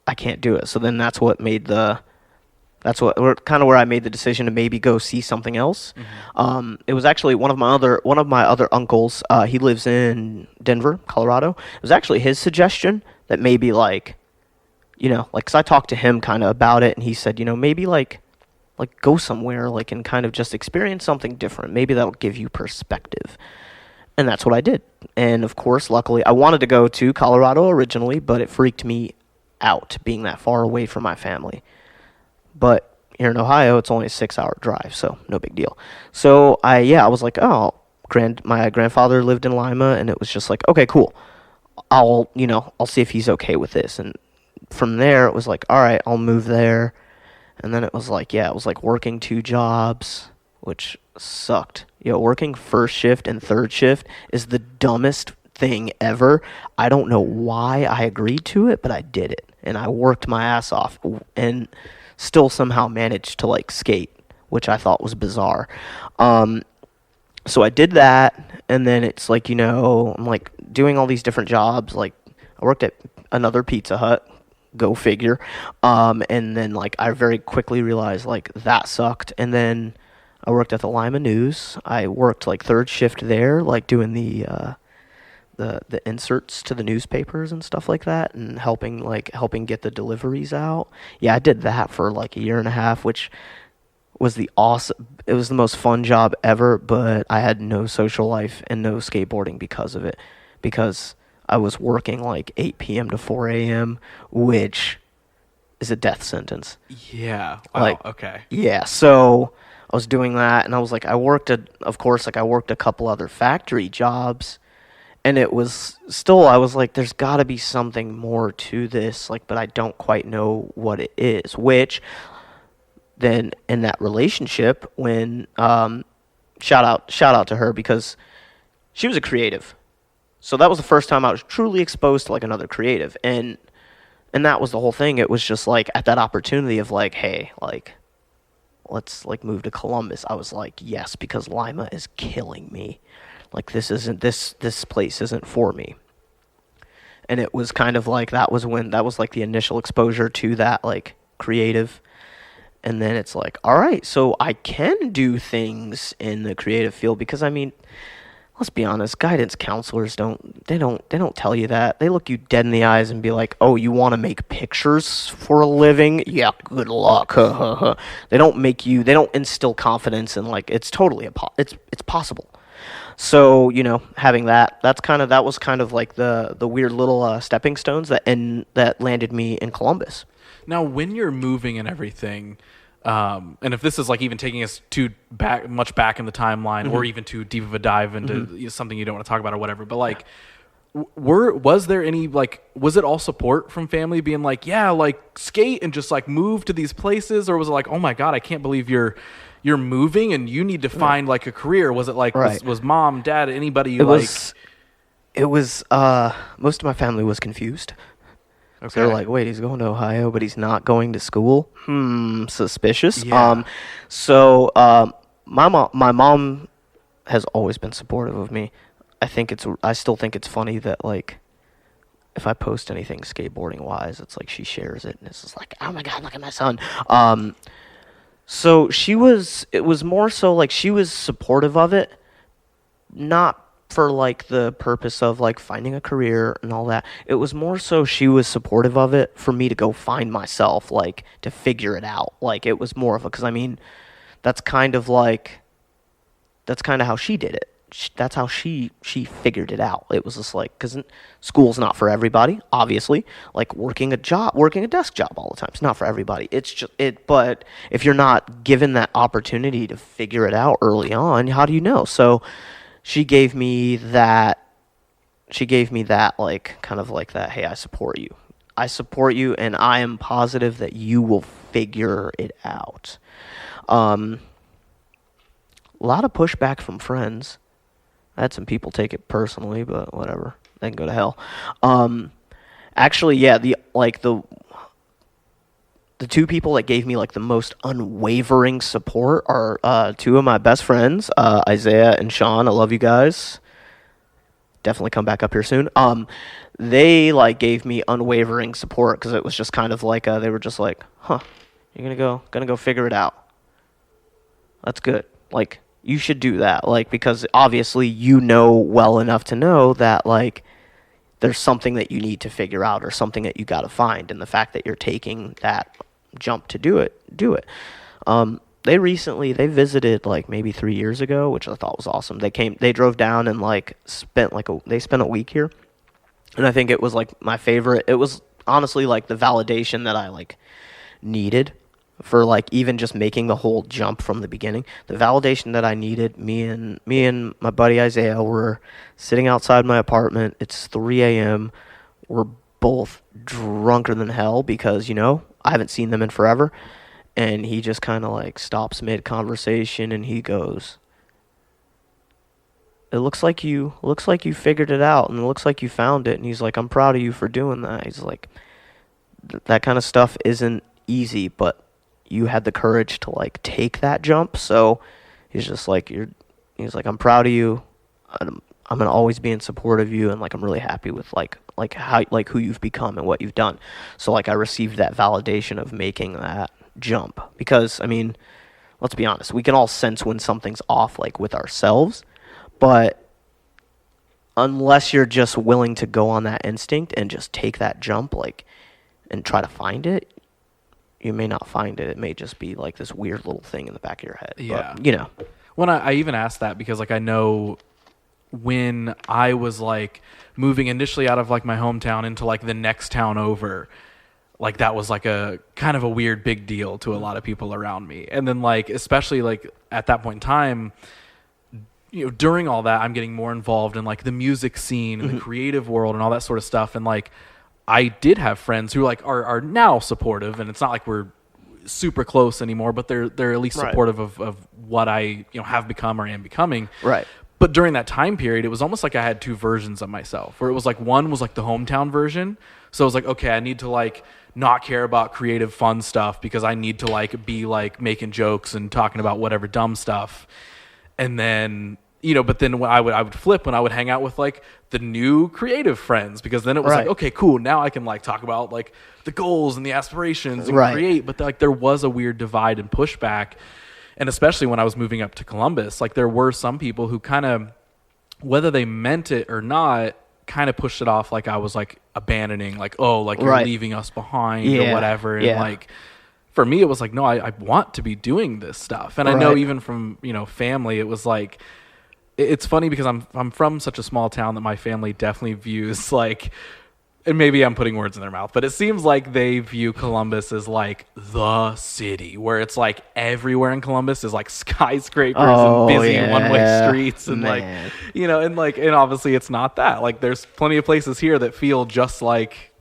I can't do it. So then that's what where I made the decision to maybe go see something else. Mm-hmm. It was actually one of my other uncles. He lives in Denver, Colorado. It was actually his suggestion that maybe like, you know, like, 'cause I talked to him kind of about it, and he said, you know, maybe like go somewhere like and kind of just experience something different. Maybe that'll give you perspective. And that's what I did. And of course, luckily, I wanted to go to Colorado originally, but it freaked me out being that far away from my family. But here in Ohio, it's only a 6-hour drive, so no big deal. So I was like, oh, my grandfather lived in Lima, and it was just like, okay, cool. I'll see if he's okay with this. And from there, it was like, all right, I'll move there. And then it was like, it was like working 2 jobs, which sucked. Working first shift and third shift is the dumbest thing ever. I don't know why I agreed to it, but I did it. And I worked my ass off and still somehow managed to like skate, which I thought was bizarre. So I did that, and then it's like, you know, I'm like doing all these different jobs. Like, I worked at another Pizza Hut, go figure. And then like I very quickly realized like that sucked. And then I worked at the Lima News. I worked like third shift there, like doing the inserts to the newspapers and stuff like that, and helping get the deliveries out. Yeah, I did that for like a year and a half, which was it was the most fun job ever, but I had no social life and no skateboarding because of it, because I was working like 8 p.m. to 4 a.m., which is a death sentence. Yeah. Wow. Like, okay. Yeah, so I was doing that, and I was like, I worked a couple other factory jobs. And it was still, I was like, there's got to be something more to this, like, but I don't quite know what it is. Which, then in that relationship, when shout out to her, because she was a creative, so that was the first time I was truly exposed to like another creative, and that was the whole thing. It was just like at that opportunity of like, hey, like, let's like move to Columbus. I was like, yes, because Lima is killing me. Like, this place isn't for me. And it was kind of like, that was like the initial exposure to that, like, creative. And then it's like, all right, so I can do things in the creative field, because I mean, let's be honest, guidance counselors don't tell you that. They look you dead in the eyes and be like, oh, you want to make pictures for a living? Yeah, good luck. They don't instill confidence in, like, it's totally it's possible. So, you know, having that was kind of like the weird little stepping stones that landed me in Columbus. Now, when you're moving and everything, and if this is like even taking us much back in the timeline, mm-hmm. or even too deep of a dive into mm-hmm. something you don't want to talk about or whatever, but like, was there any, like, was it all support from family being like, yeah, like, skate and just like move to these places? Or was it like, oh my God, I can't believe you're moving and you need to find like a career? Was it like, right. was mom, dad, anybody most of my family was confused. Okay. So they're like, wait, he's going to Ohio, but he's not going to school? Suspicious. Yeah. My mom has always been supportive of me. I still think it's funny that, like, if I post anything skateboarding wise, it's like she shares it and it's just like, oh my God, look at my son. So it was more so like she was supportive of it, not for like the purpose of like finding a career and all that. It was more so she was supportive of it for me to go find myself, like to figure it out. Like it was more of a, because I mean, that's kind of like, that's kind of how she did it. That's how she figured it out. It was just like, because school's not for everybody, obviously. Like working a desk job all the time, it's not for everybody. It's just it. But if you're not given that opportunity to figure it out early on, how do you know? So she gave me that. She gave me that, like, kind of like that. Hey, I support you. I support you, and I am positive that you will figure it out. A lot of pushback from friends. I had some people take it personally, but whatever. They can go to hell. Actually, yeah, the two people that gave me like the most unwavering support are two of my best friends, Isaiah and Sean. I love you guys. Definitely come back up here soon. They like gave me unwavering support because it was just kind of like they were just like, "Huh, you're gonna go figure it out. That's good. Like, you should do that." Like, because obviously you know well enough to know that like there's something that you need to figure out or something that you got to find, and the fact that you're taking that jump to do it. They visited like maybe 3 years ago, which I thought was awesome. They drove down and like spent a week here. And I think it was like my favorite. It was honestly like the validation that I like needed for like even just making the whole jump from the beginning. The validation that I needed. Me and my buddy Isaiah were sitting outside my apartment. It's 3 a.m. We're both drunker than hell because, you know, I haven't seen them in forever. And he just kind of like stops mid-conversation and he goes, "It looks like you figured it out, and it looks like you found it." And he's like, "I'm proud of you for doing that." He's like, "That kind of stuff isn't easy, but you had the courage to like take that jump." So he's just like, he's like, "I'm proud of you. I'm gonna always be in support of you, and like I'm really happy with like how like who you've become and what you've done." So like I received that validation of making that jump, because I mean, let's be honest, we can all sense when something's off, like with ourselves, but unless you're just willing to go on that instinct and just take that jump, like, and try to find it, you may not find it. It may just be like this weird little thing in the back of your head. Yeah. But, you know. When I even asked that because like I know when I was like moving initially out of like my hometown into like the next town over, like that was like a kind of a weird big deal to a lot of people around me. And then like, especially like at that point in time, you know, during all that, I'm getting more involved in like the music scene and the creative world and all that sort of stuff. And like, I did have friends who like are now supportive, and it's not like we're super close anymore, but they're at least supportive of what I, you know, have become or am becoming. Right. But during that time period, it was almost like I had two versions of myself, where it was like one was like the hometown version. So it was like, okay, I need to like not care about creative fun stuff because I need to like be like making jokes and talking about whatever dumb stuff. And then, you know, but then when I would flip when I would hang out with like the new creative friends, because then it was like, okay, cool. Now I can like talk about like the goals and the aspirations and create. But like there was a weird divide and pushback. And especially when I was moving up to Columbus, like there were some people who kind of, whether they meant it or not, kind of pushed it off like I was like abandoning, like, oh, like you're leaving us behind or whatever. And like, for me, it was like, no, I want to be doing this stuff. And I know even from, you know, family, it was like, it's funny because I'm from such a small town that my family definitely views like, and maybe I'm putting words in their mouth, but it seems like they view Columbus as like the city, where it's like everywhere in Columbus is like skyscrapers and busy one-way streets and like, you know, and obviously it's not that. Like there's plenty of places here that feel just like,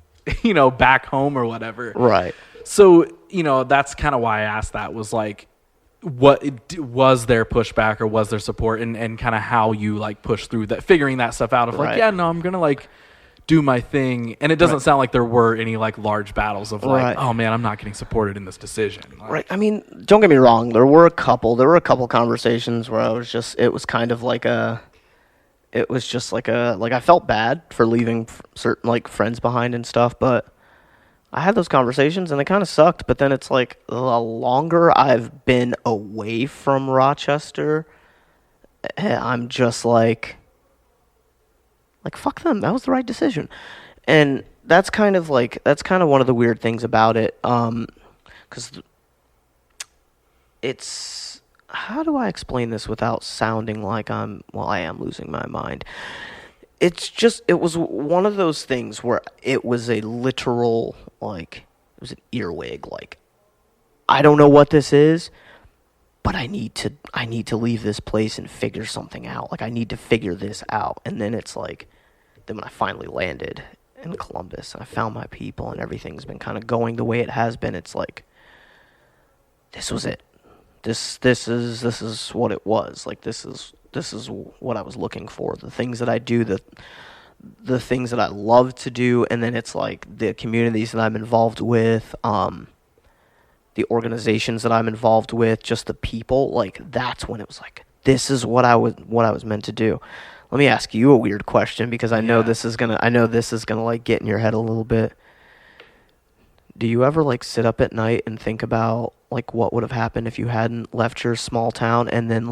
you know, back home or whatever. Right. So, you know, that's kind of why I asked that, was like, what was their pushback or was there support, and kind of how you like push through that, figuring that stuff out of like, yeah, no, I'm going to like do my thing. And it doesn't sound like there were any like large battles of like, oh man, I'm not getting supported in this decision. Like, I mean, don't get me wrong. There were a couple conversations where it was just like I felt bad for leaving certain like friends behind and stuff, but I had those conversations and they kind of sucked. But then it's like the longer I've been away from Rochester, I'm just like fuck them. That was the right decision. And that's kind of one of the weird things about it. 'Cause it's, how do I explain this without sounding like I am losing my mind. It was one of those things where it was a literal, it was an earwig. I don't know what this is, but I need to leave this place and figure something out. I need to figure this out. And then then when I finally landed in Columbus and I found my people and everything's been kind of going the way it has been, it's this was it. This is what it was. This is what I was looking for. The things that I do, the things that I love to do, and then it's the communities that I'm involved with, the organizations that I'm involved with, just the people. That's when it was this is what I was meant to do. Let me ask you a weird question, because I know this is gonna get in your head a little bit. Do you ever sit up at night and think about what would have happened if you hadn't left your small town, and then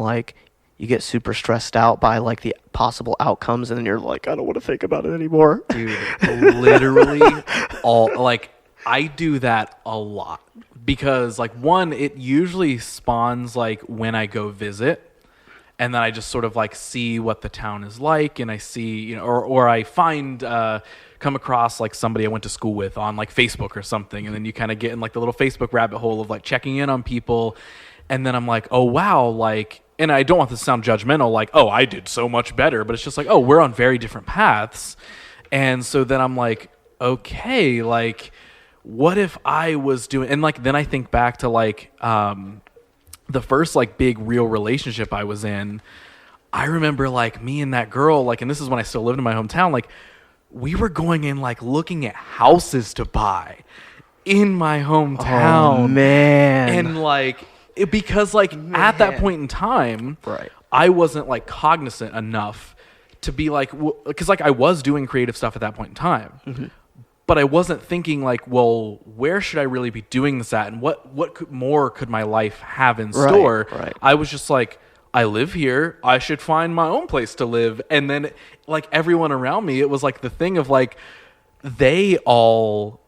you get super stressed out by the possible outcomes, and then you're I don't want to think about it anymore? Dude, literally I do that a lot, because one, it usually spawns when I go visit, and then I just sort of see what the town is like, and I see, or I find come across somebody I went to school with on Facebook or something, and then you kind of get in the little Facebook rabbit hole of checking in on people, and then I'm oh wow, and I don't want this to sound judgmental, oh, I did so much better, but it's just oh, we're on very different paths. And so then I'm okay, what if I was doing, and then I think back to the first big real relationship I was in. I remember me and that girl, and this is when I still lived in my hometown, we were going in looking at houses to buy in my hometown. Oh man. And because at that point in time, right, I wasn't cognizant enough to be because I was doing creative stuff at that point in time. Mm-hmm. But I wasn't thinking well, where should I really be doing this at, and what more could my life have in store? Right. I was just I live here, I should find my own place to live. And then everyone around me, it was the thing of they all,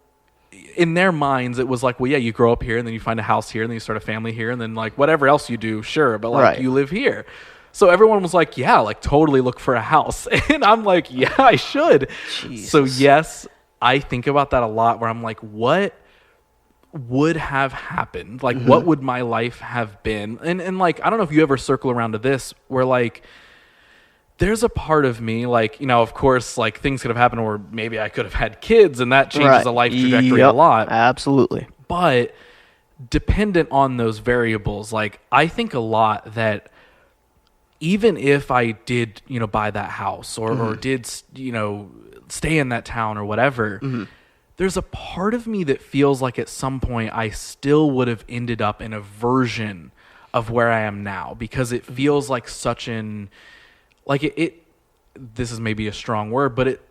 in their minds, it was well, yeah, you grow up here, and then you find a house here, and then you start a family here, and then whatever else you do, sure, but right, you live here. So everyone was yeah, totally look for a house. And I'm yeah, I should. Jesus. So yes, I think about that a lot, where I'm what would have happened? Mm-hmm. What would my life have been? And I don't know if you ever circle around to this, where there's a part of me, of course, things could have happened, or maybe I could have had kids, and that changes a life trajectory a lot. Absolutely. But dependent on those variables, I think a lot that even if I did, buy that house, or did, stay in that town or whatever, mm-hmm, there's a part of me that feels at some point I still would have ended up in a version of where I am now, because it feels such an, this is maybe a strong word, but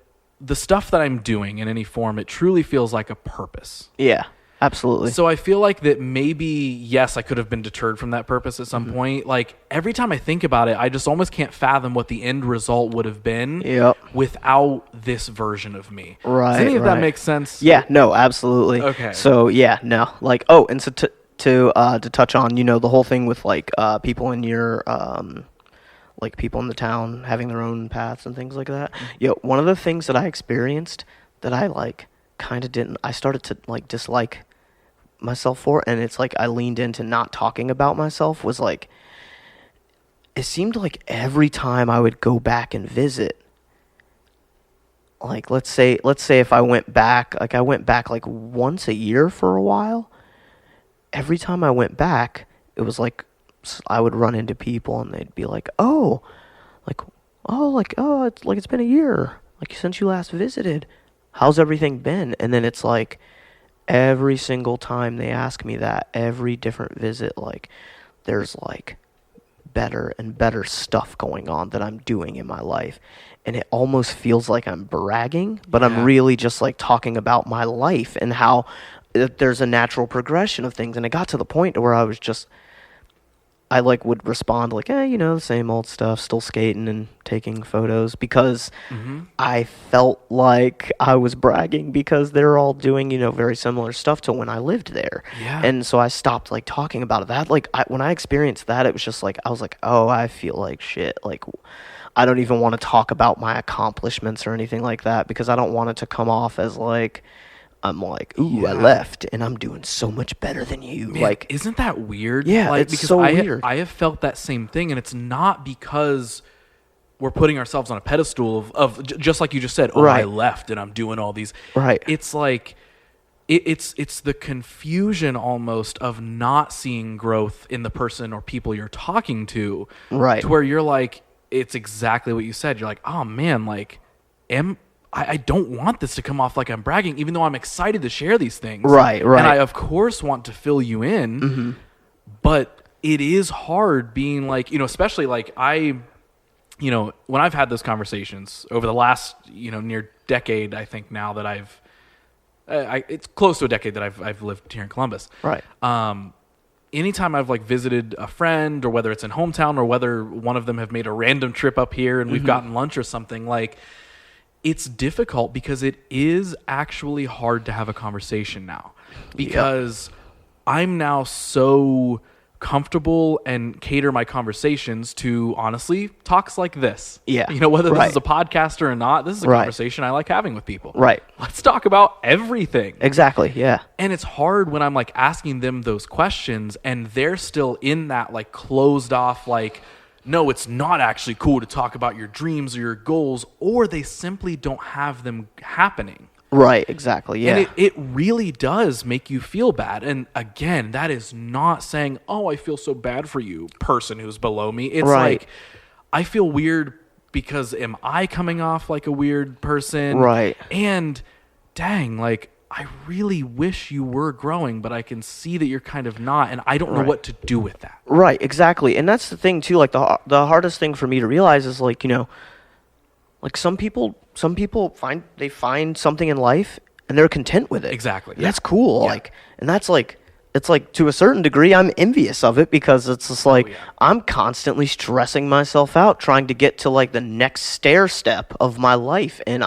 the stuff that I'm doing in any form, it truly feels like a purpose. Yeah, absolutely. So I feel that maybe, yes, I could have been deterred from that purpose at some point. Every time I think about it, I just almost can't fathom what the end result would have been without this version of me. Right. Does any of that make sense? Yeah, no, absolutely. Okay. So yeah, no, and so to touch on, the whole thing with people in your people in the town having their own paths and things like that. One of the things that I experienced that I kind of didn't, I started to dislike myself for, and it's I leaned into not talking about myself, was it seemed every time I would go back and visit, let's say if I went back, I went back once a year for a while. Every time I went back, it was I would run into people, and they'd be oh, it's been a year, since you last visited. How's everything been? And then it's every single time they ask me that, every different visit, there's better and better stuff going on that I'm doing in my life. And it almost feels like I'm bragging, but I'm really just talking about my life and how there's a natural progression of things. And it got to the point where I was just, I like would respond like, the same old stuff, still skating and taking photos, because I felt like I was bragging because they're all doing, very similar stuff to when I lived there. Yeah. And so I stopped like talking about that. Like when I experienced that, it was just like, I was like, oh, I feel like shit. Like I don't even want to talk about my accomplishments or anything like that, because I don't want it to come off as like, I'm like, ooh, I left, and I'm doing so much better than you. Man, like, isn't that weird? Yeah, like, it's because so weird. I have felt that same thing, and it's not because we're putting ourselves on a pedestal of just like you just said. Oh, I left, and I'm doing all these. Right. It's like it's the confusion almost of not seeing growth in the person or people you're talking to. Right. To where you're like, it's exactly what you said. You're like, oh man, like, I don't want this to come off like I'm bragging, even though I'm excited to share these things. Right. And I, of course, want to fill you in, but it is hard being like, especially like when I've had those conversations over the last, near decade, I think now that it's close to a decade that I've lived here in Columbus. Right. Anytime I've like visited a friend, or whether it's in hometown or whether one of them have made a random trip up here and we've gotten lunch or something, like, it's difficult because it is actually hard to have a conversation now, because I'm now so comfortable and cater my conversations to, honestly, talks like this. Yeah. Whether this is a podcast or not, this is a conversation I like having with people. Right. Let's talk about everything. Exactly. Yeah. And it's hard when I'm like asking them those questions and they're still in that like closed off, like, no, it's not actually cool to talk about your dreams or your goals, or they simply don't have them happening. Right, exactly, yeah. And it really does make you feel bad. And again, that is not saying, oh, I feel so bad for you, person who's below me. It's like, I feel weird because am I coming off like a weird person? Right. And dang, like, I really wish you were growing, but I can see that you're kind of not, and I don't know what to do with that. Right, exactly. And that's the thing too, like the hardest thing for me to realize is like, like some people find something in life and they're content with it. Exactly. That's cool. Yeah. Like, and that's like, it's like to a certain degree I'm envious of it, because it's just like I'm constantly stressing myself out trying to get to like the next stair step of my life, and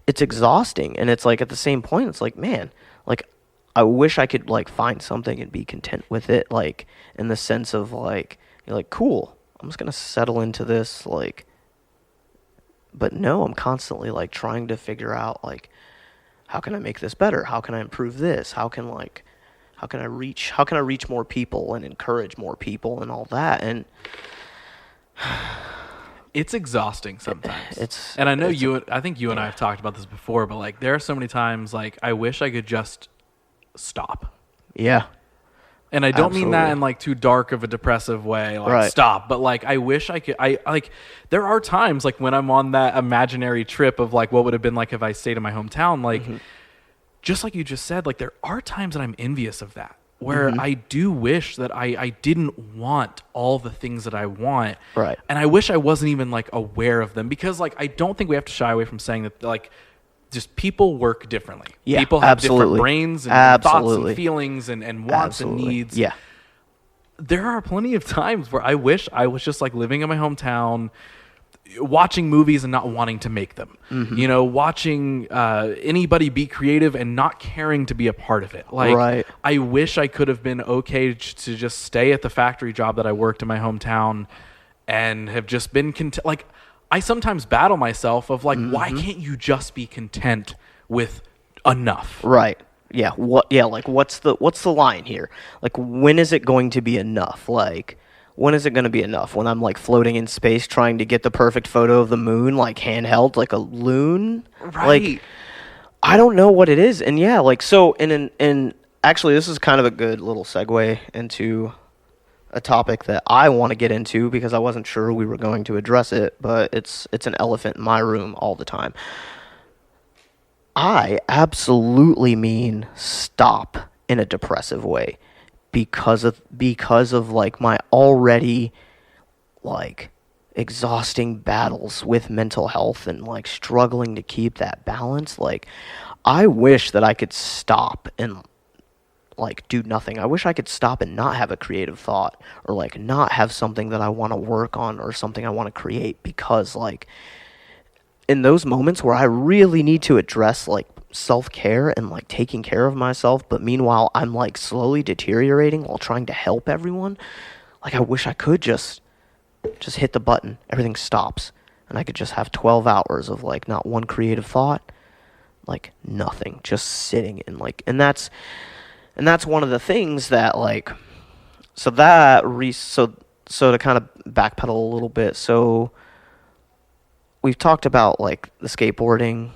it's exhausting. And it's like at the same point, it's like, man, like I wish I could like find something and be content with it, like in the sense of like, you're like, cool, I'm just gonna settle into this, like, but no, I'm constantly like trying to figure out like, how can I make this better? How can I improve this? How can I reach more people and encourage more people and all that? And it's exhausting sometimes. And I know I think you and I have talked about this before, but like there are so many times like I wish I could just stop. Yeah. And I don't mean that in like too dark of a depressive way, like stop, but like I wish I could. I like there are times like when I'm on that imaginary trip of like what would have been like if I stayed in my hometown, like just like you just said, like there are times that I'm envious of that, where I do wish that I didn't want all the things that I want. Right. And I wish I wasn't even like aware of them, because like I don't think we have to shy away from saying that like just people work differently. Yeah, people have different brains and thoughts and feelings and wants and needs. Yeah. There are plenty of times where I wish I was just like living in my hometown, watching movies and not wanting to make them, watching anybody be creative and not caring to be a part of it. Like, I wish I could have been okay to just stay at the factory job that I worked in my hometown and have just been content. Like, I sometimes battle myself of like, why can't you just be content with enough? Right. Yeah. Like what's the line here? Like, when is it going to be enough? Like, when is it going to be enough? When I'm like floating in space trying to get the perfect photo of the moon, like handheld, like a loon? Right. Like, I don't know what it is. And yeah, like, so, and actually this is kind of a good little segue into a topic that I want to get into, because I wasn't sure we were going to address it, but it's an elephant in my room all the time. I absolutely mean stop in a depressive way, because of like my already like exhausting battles with mental health and like struggling to keep that balance. Like, I wish that I could stop and like do nothing. I wish I could stop and not have a creative thought, or like not have something that I want to work on or something I want to create, because like in those moments where I really need to address like self-care and like taking care of myself, but meanwhile I'm like slowly deteriorating while trying to help everyone, like I wish I could just hit the button, everything stops, and I could just have 12 hours of like not one creative thought, like nothing, just sitting in like, and that's one of the things that like, so to kind of backpedal a little bit, so we've talked about like the skateboarding,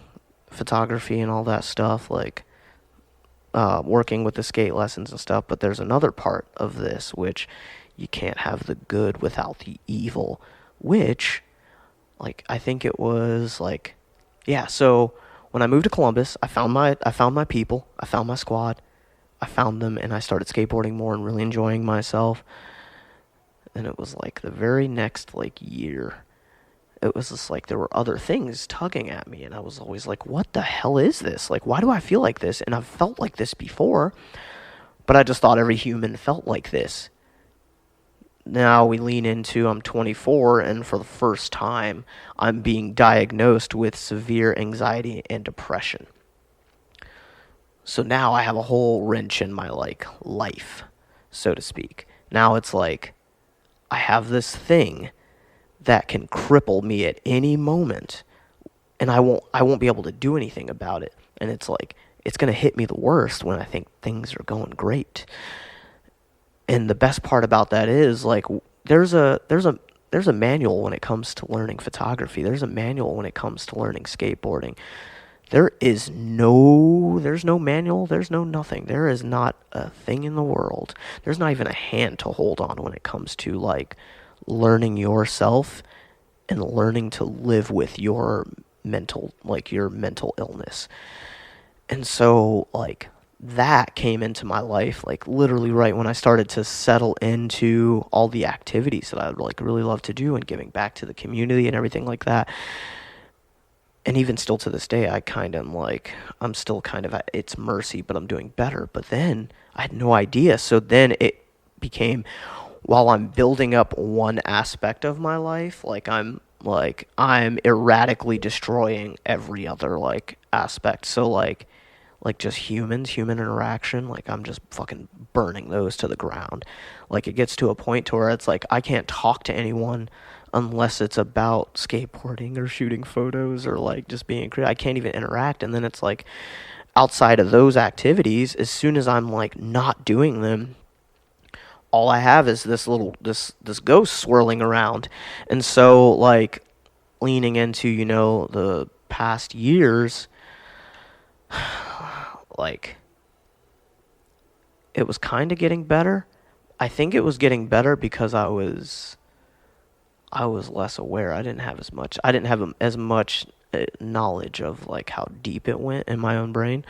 photography and all that stuff, like working with the skate lessons and stuff, but there's another part of this which you can't have the good without the evil, which like I think it was like, yeah, so when I moved to Columbus, I found my people, I found my squad, I found them, and I started skateboarding more and really enjoying myself. And it was like the very next like year, it was just like there were other things tugging at me, and I was always like, what the hell is this? Like, why do I feel like this? And I've felt like this before, but I just thought every human felt like this. Now we lean into, I'm 24, and for the first time, I'm being diagnosed with severe anxiety and depression. So now I have a whole wrench in my like life, so to speak. Now it's like I have this thing that can cripple me at any moment, and I won't be able to do anything about it. And it's like it's going to hit me the worst when I think things are going great. And the best part about that is like there's a manual when it comes to learning photography. There's a manual when it comes to learning skateboarding. There's no manual, there's no nothing. There is not a thing in the world. There's not even a hand to hold on when it comes to like learning yourself and learning to live with your mental illness. And so like that came into my life like literally right when I started to settle into all the activities that I would like really love to do and giving back to the community and everything like that. And even still to this day, I'm still kind of at its mercy, but I'm doing better. But then I had no idea. So then it became, while I'm building up one aspect of my life, I'm erratically destroying every other like aspect. So like just human interaction, like I'm just fucking burning those to the ground. Like it gets to a point to where it's like I can't talk to anyone unless it's about skateboarding or shooting photos or like just being creative. I can't even interact. And then it's like outside of those activities, as soon as I'm like not doing them, all I have is this ghost swirling around. And so like leaning into, the past years, like it was kind of getting better. I think it was getting better because I was less aware. I didn't have as much knowledge of like how deep it went in my own brain.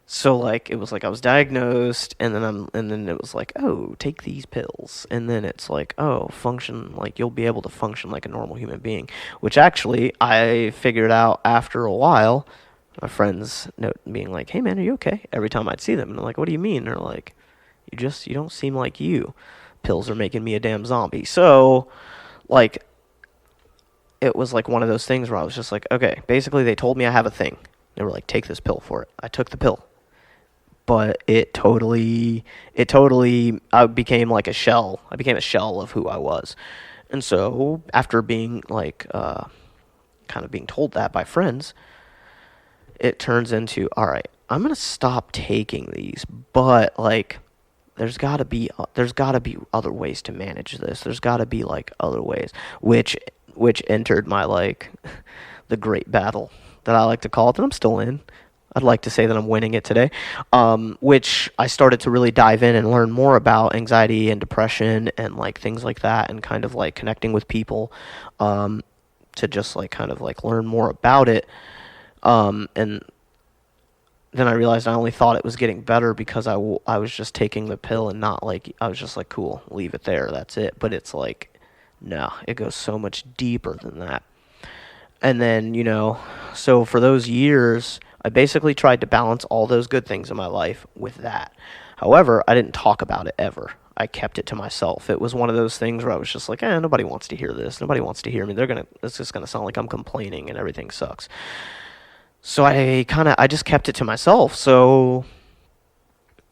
So like it was like I was diagnosed, and then it was like, oh, take these pills, and then it's like, oh, function, like you'll be able to function like a normal human being, which actually I figured out after a while. My friends being like, hey man, are you okay? Every time I'd see them, and I'm like, what do you mean? They're like, you don't seem like you. Pills are making me a damn zombie. So like it was like one of those things where I was just like, okay, basically they told me I have a thing. They were like, take this pill for it. I took the pill. But it totally, I became like a shell. I became a shell of who I was. And so after being like, kind of being told that by friends, it turns into, all right, I'm going to stop taking these, but like, there's got to be other ways to manage this. There's got to be like other ways, which entered my like the great battle that I like to call it, that I'm still in. I'd like to say that I'm winning it today, which I started to really dive in and learn more about anxiety and depression and like things like that, and kind of like connecting with people to just like kind of like learn more about it. And then I realized I only thought it was getting better because I was just taking the pill and not like, I was just like, cool, leave it there, that's it. But it's like, no, it goes so much deeper than that. And then, so for those years, I basically tried to balance all those good things in my life with that. However, I didn't talk about it ever. I kept it to myself. It was one of those things where I was just like, nobody wants to hear this. Nobody wants to hear me. It's just gonna sound like I'm complaining and everything sucks. So I just kept it to myself. So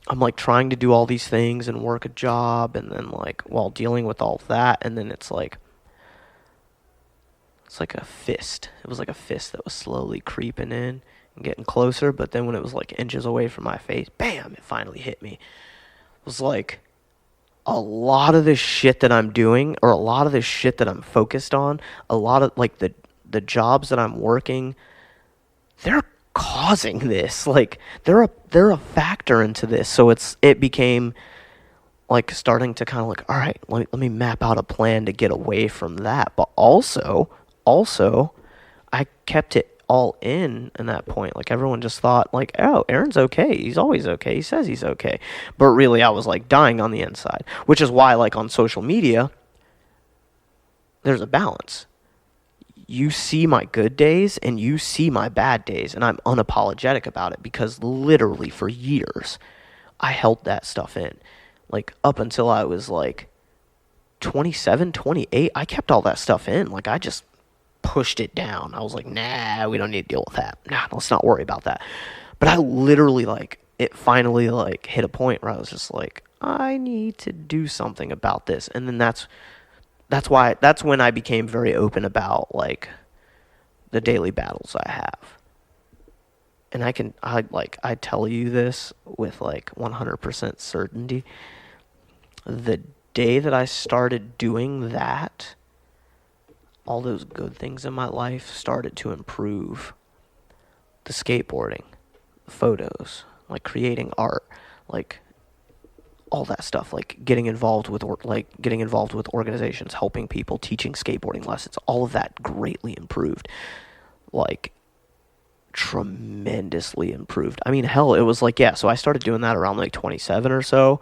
I'm like trying to do all these things and work a job, and then like while dealing with all that, and then it's like a fist. It was like a fist that was slowly creeping in and getting closer, but then when it was like inches away from my face, bam, it finally hit me. It was like a lot of this shit that I'm doing, or a lot of this shit that I'm focused on, a lot of like the jobs that I'm working, they're causing this. Like they're a factor into this. So it became like starting to kind of like, all right, let me map out a plan to get away from that. But also I kept it all in that point. Like everyone just thought like, oh, Aaron's okay. He's always okay. He says he's okay. But really I was like dying on the inside, which is why like on social media, there's a balance. You see my good days and you see my bad days, and I'm unapologetic about it, because literally for years I held that stuff in. Like up until I was like 27, 28, I kept all that stuff in. Like I just pushed it down. I was like, nah, we don't need to deal with that. Nah, let's not worry about that. But I literally like, it finally like hit a point where I was just like, I need to do something about this. And then that's when I became very open about like the daily battles I have. And I tell you this with like 100% certainty. The day that I started doing that, all those good things in my life started to improve. The skateboarding, photos, like creating art, like all that stuff, like getting involved with organizations, helping people, teaching skateboarding lessons, all of that greatly improved. Like tremendously improved. I mean, hell, it was like, so I started doing that around like 27 or so.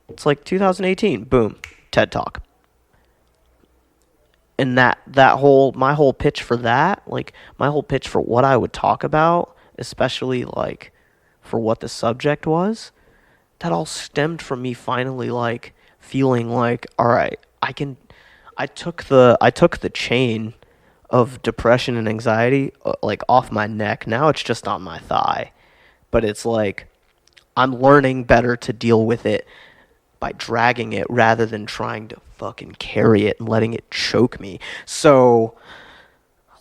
It's like 2018, boom, TED Talk. And my whole pitch for that, like my whole pitch for what I would talk about, especially like for what the subject was, that all stemmed from me finally like feeling like, all right, I took the chain of depression and anxiety like off my neck. Now it's just on my thigh. But it's like I'm learning better to deal with it by dragging it rather than trying to fucking carry it and letting it choke me. So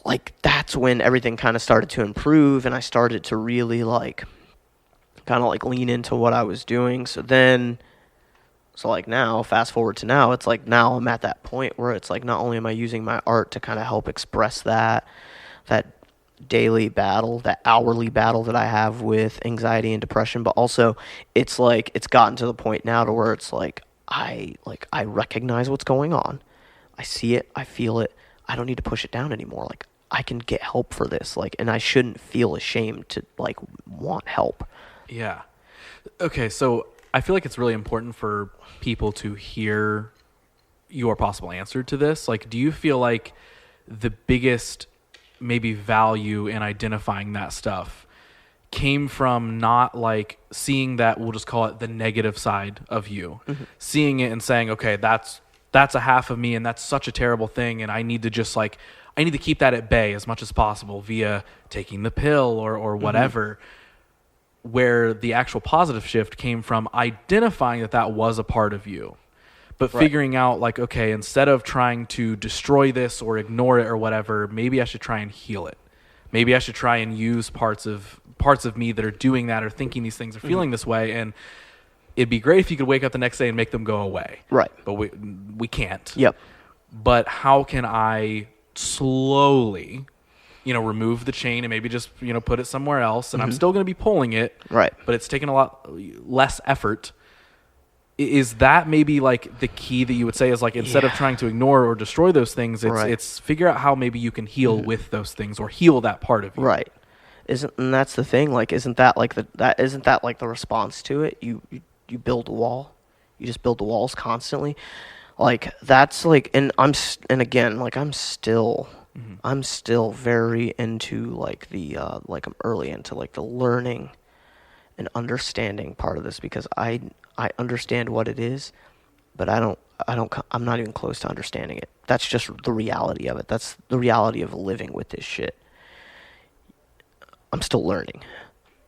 like that's when everything kind of started to improve, and I started to really like kind of like lean into what I was doing. So like now, fast forward to now, it's like now I'm at that point where it's like not only am I using my art to kind of help express that daily battle, that hourly battle that I have with anxiety and depression, but also it's like it's gotten to the point now to where it's like I recognize what's going on. I see it, I feel it. I don't need to push it down anymore. Like I can get help for this, like, and I shouldn't feel ashamed to like want help. Yeah. Okay, so I feel like it's really important for people to hear your possible answer to this. Like, do you feel like the biggest maybe value in identifying that stuff came from not like seeing that, we'll just call it the negative side of you, seeing it and saying, okay, that's a half of me and that's such a terrible thing, and I need to keep that at bay as much as possible via taking the pill or whatever, where the actual positive shift came from identifying that was a part of you, but figuring out like, okay, instead of trying to destroy this or ignore it or whatever, maybe I should try and heal it. Maybe I should try and use parts of me that are doing that or thinking these things or feeling this way. And it'd be great if you could wake up the next day and make them go away. Right. But we can't. Yep. But how can I slowly, remove the chain and maybe just, put it somewhere else, and I'm still going to be pulling it. Right. But it's taking a lot less effort. Is that maybe like the key that you would say is like, instead of trying to ignore or destroy those things, it's figure out how maybe you can heal with those things or heal that part of you. Right. And that's the thing. Like, isn't that like the response to it? You build a wall. You just build the walls constantly. Like that's like, and I'm still very into like the like I'm early into like the learning an understanding part of this, because I understand what it is, but I'm not even close to understanding it. That's just the reality of it. That's the reality of living with this shit. I'm still learning.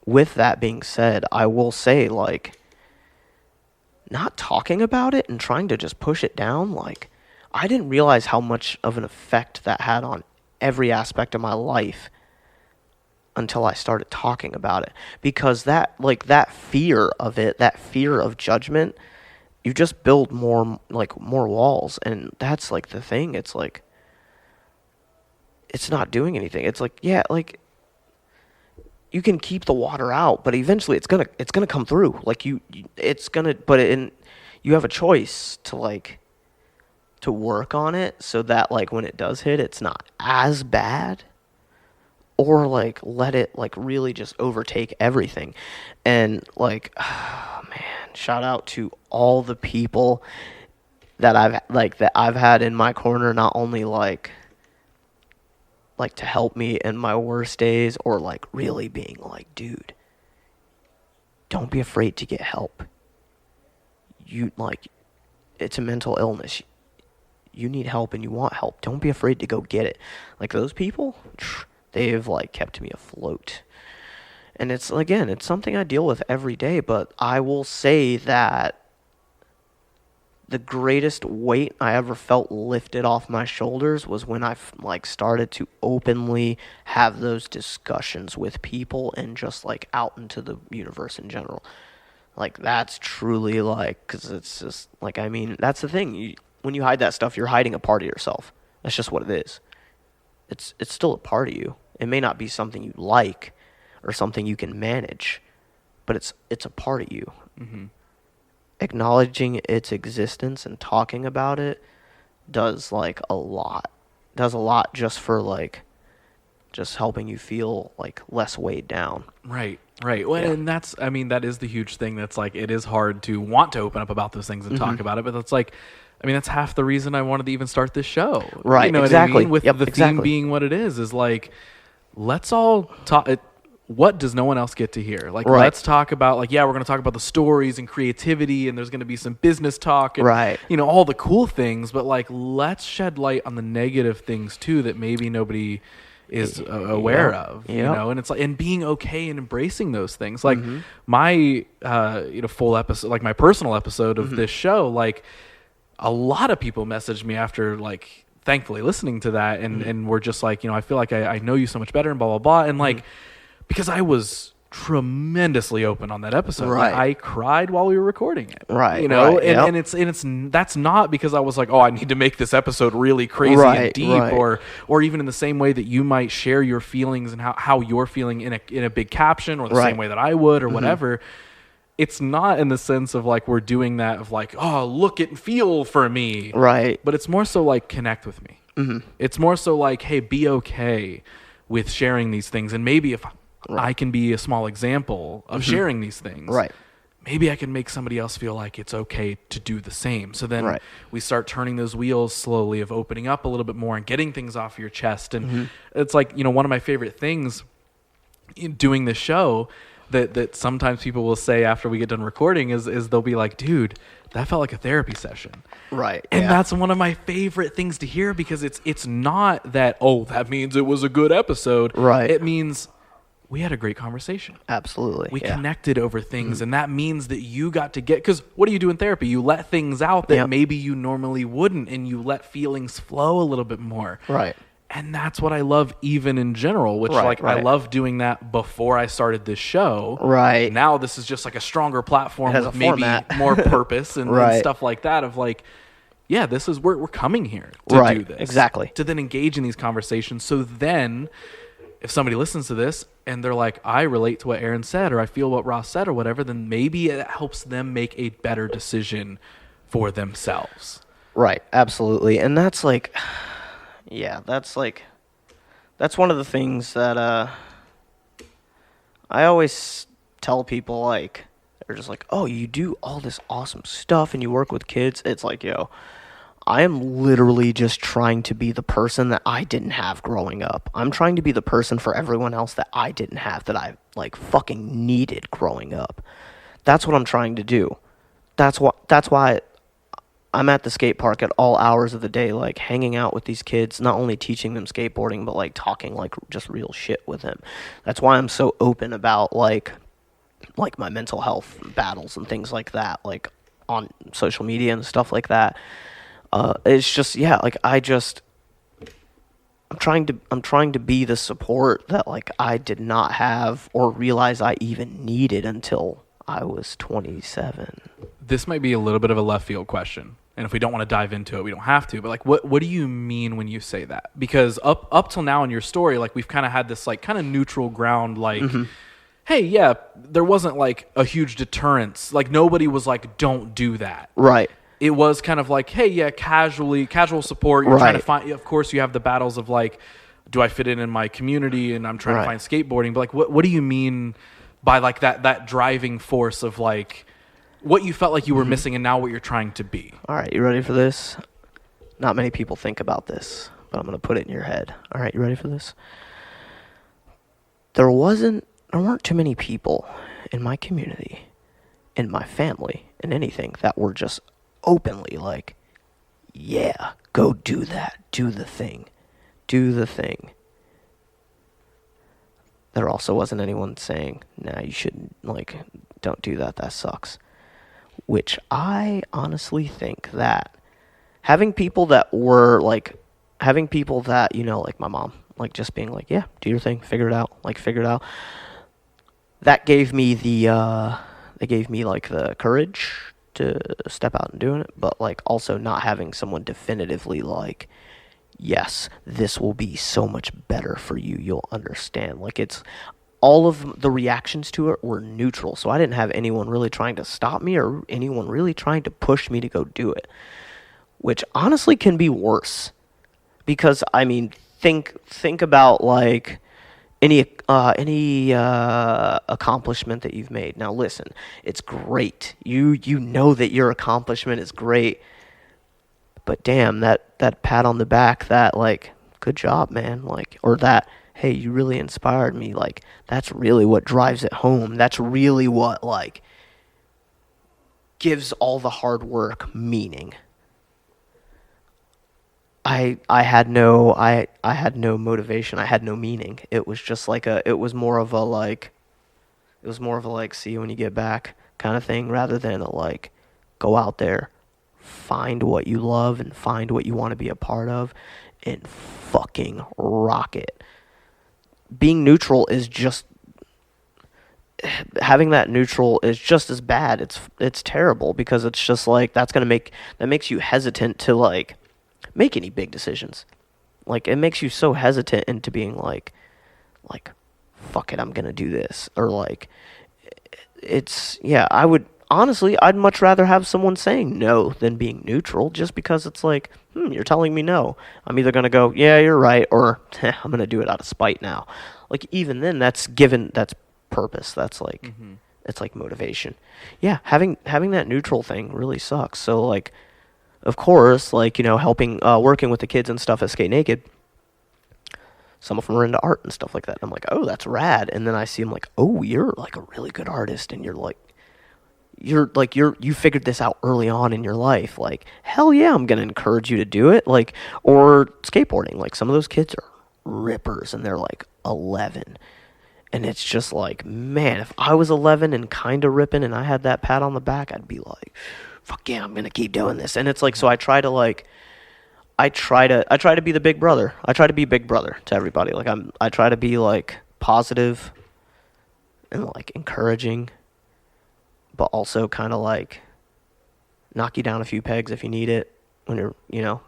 With that being said, I will say, like, not talking about it and trying to just push it down, like, I didn't realize how much of an effect that had on every aspect of my life until I started talking about it. Because that fear of it, that fear of judgment, you just build more walls. And that's, like, the thing. It's like, it's not doing anything. It's like, yeah, like, you can keep the water out, but eventually it's gonna come through. Like, you have a choice to work on it so that, like, when it does hit, it's not as bad, or, like, let it, like, really just overtake everything. And, like, oh, man, shout out to all the people that I've had in my corner, not only like to help me in my worst days, or, like, really being like, dude, don't be afraid to get help. It's a mental illness. You need help and you want help. Don't be afraid to go get it. Like, those people, they've, like, kept me afloat. And it's something I deal with every day, but I will say that the greatest weight I ever felt lifted off my shoulders was when I, like, started to openly have those discussions with people, and just, like, out into the universe in general. Like, that's truly, like, because it's just, like, I mean, that's the thing. When you hide that stuff, you're hiding a part of yourself. That's just what it is. It's still a part of you. It may not be something you like or something you can manage, but it's a part of you. Mm-hmm. Acknowledging its existence and talking about it does, like, a lot. Does a lot just for, like, just helping you feel, like, less weighed down. Right. Well, yeah. And that is the huge thing. That's, like, it is hard to want to open up about those things and talk about it, but that's, like, that's half the reason I wanted to even start this show. Right, you know exactly. What I mean? With the exactly. theme being what it is like, let's all talk. What does no one else get to hear? Like, right. Let's talk about, like, yeah, we're going to talk about the stories and creativity, and there's going to be some business talk and, right. All the cool things, but, like, let's shed light on the negative things too that maybe nobody is aware of, and it's like, and being okay and embracing those things. Like, my, full episode, like, my personal episode of this show, like, a lot of people messaged me after, like, thankfully listening to that, and were just like, I feel like I know you so much better, and blah, blah, blah. And, like, because I was tremendously open on that episode. Right. Like, I cried while we were recording it. Right. Right, and it's that's not because I was like, oh, I need to make this episode really crazy and deep, or even in the same way that you might share your feelings and how you're feeling in a big caption, or the same way that I would, or whatever. It's not in the sense of, like, we're doing that of, like, oh, look and feel for me. Right. But it's more so, like, connect with me. It's more so, like, hey, be okay with sharing these things. And maybe if I can be a small example of sharing these things, maybe I can make somebody else feel like it's okay to do the same. So then we start turning those wheels slowly of opening up a little bit more and getting things off your chest. And it's like, one of my favorite things in doing this show that sometimes people will say after we get done recording is they'll be like, dude, that felt like a therapy session. Right. And that's one of my favorite things to hear, because it's not that, oh, that means it was a good episode. Right. It means we had a great conversation. Absolutely. We connected over things, and that means that you got to get, because what do you do in therapy? You let things out that maybe you normally wouldn't, and you let feelings flow a little bit more. Right. And that's what I love even in general, which I love doing that before I started this show. Right. Now this is just like a stronger platform with maybe more purpose and stuff like that of, like, yeah, this is we're coming here to do this. Exactly. To then engage in these conversations. So then if somebody listens to this and they're like, I relate to what Aaron said, or I feel what Ross said, or whatever, then maybe it helps them make a better decision for themselves. Right. Absolutely. And that's like... Yeah, that's one of the things that I always tell people, like, they're just like, oh, you do all this awesome stuff and you work with kids. It's like, yo, I am literally just trying to be the person that I didn't have growing up. I'm trying to be the person for everyone else that I didn't have, that I like fucking needed growing up. That's what I'm trying to do. That's why I'm at the skate park at all hours of the day, like hanging out with these kids, not only teaching them skateboarding, but like talking like just real shit with them. That's why I'm so open about like my mental health battles and things like that, like on social media and stuff like that. It's just, yeah, like I'm trying to be the support that like I did not have or realize I even needed until I was 27. This might be a little bit of a left field question, and if we don't want to dive into it, we don't have to. But like, what do you mean when you say that? Because up till now in your story, like we've kind of had this like kind of neutral ground, like, hey, yeah, there wasn't like a huge deterrence. Like nobody was like, don't do that. Right. It was kind of like, hey, yeah, casual support. You're trying to find, of course, you have the battles of like, do I fit in my community? And I'm trying to find skateboarding. But like, what do you mean by like that driving force of like what you felt like you were missing and now what you're trying to be? All right, you ready for this? Not many people think about this, but I'm going to put it in your head. All right, you ready for this? There weren't too many people in my community, in my family, in anything that were just openly like, yeah, go do that. Do the thing. There also wasn't anyone saying, nah, you shouldn't, like, don't do that. That sucks. Which I honestly think that having people that, you know, like my mom, like just being like, yeah, do your thing, figure it out. That gave me like the courage to step out and doing it, but like also not having someone definitively like, yes, this will be so much better for you. You'll understand. Like it's all of the reactions to it were neutral. So I didn't have anyone really trying to stop me or anyone really trying to push me to go do it, which honestly can be worse because I mean, think about like any accomplishment that you've made. Now listen, it's great. You know that your accomplishment is great. But damn, that pat on the back, that like, good job, man, like, or that, hey, you really inspired me, like, that's really what drives it home. That's really what like gives all the hard work meaning. I had no motivation. I had no meaning. It was just like it was more of a like see you when you get back kind of thing, rather than a like go out there, find what you love and find what you want to be a part of and fucking rock it. Being neutral is just, having that neutral is just as bad. It's terrible because it's just like that makes you hesitant to like make any big decisions. Like it makes you so hesitant into being like fuck it, I'm gonna do this, or like it's, yeah, I'd much rather have someone saying no than being neutral, just because it's like, you're telling me no. I'm either going to go, yeah, you're right, or I'm going to do it out of spite now. Like, even then, that's purpose. That's like, it's like motivation. Yeah, having that neutral thing really sucks. So, like, of course, like, you know, working with the kids and stuff at Skate Naked, some of them are into art and stuff like that. And I'm like, oh, that's rad. And then I see them like, oh, you're like a really good artist, and you figured this out early on in your life. Like, hell yeah, I'm going to encourage you to do it. Like, or skateboarding. Like, some of those kids are rippers and they're like 11. And it's just like, man, if I was 11 and kind of ripping and I had that pat on the back, I'd be like, fuck yeah, I'm going to keep doing this. And it's like, so I try to be the big brother. I try to be big brother to everybody. Like, I try to be like positive and like encouraging, but also kind of like knock you down a few pegs if you need it when you're, you know,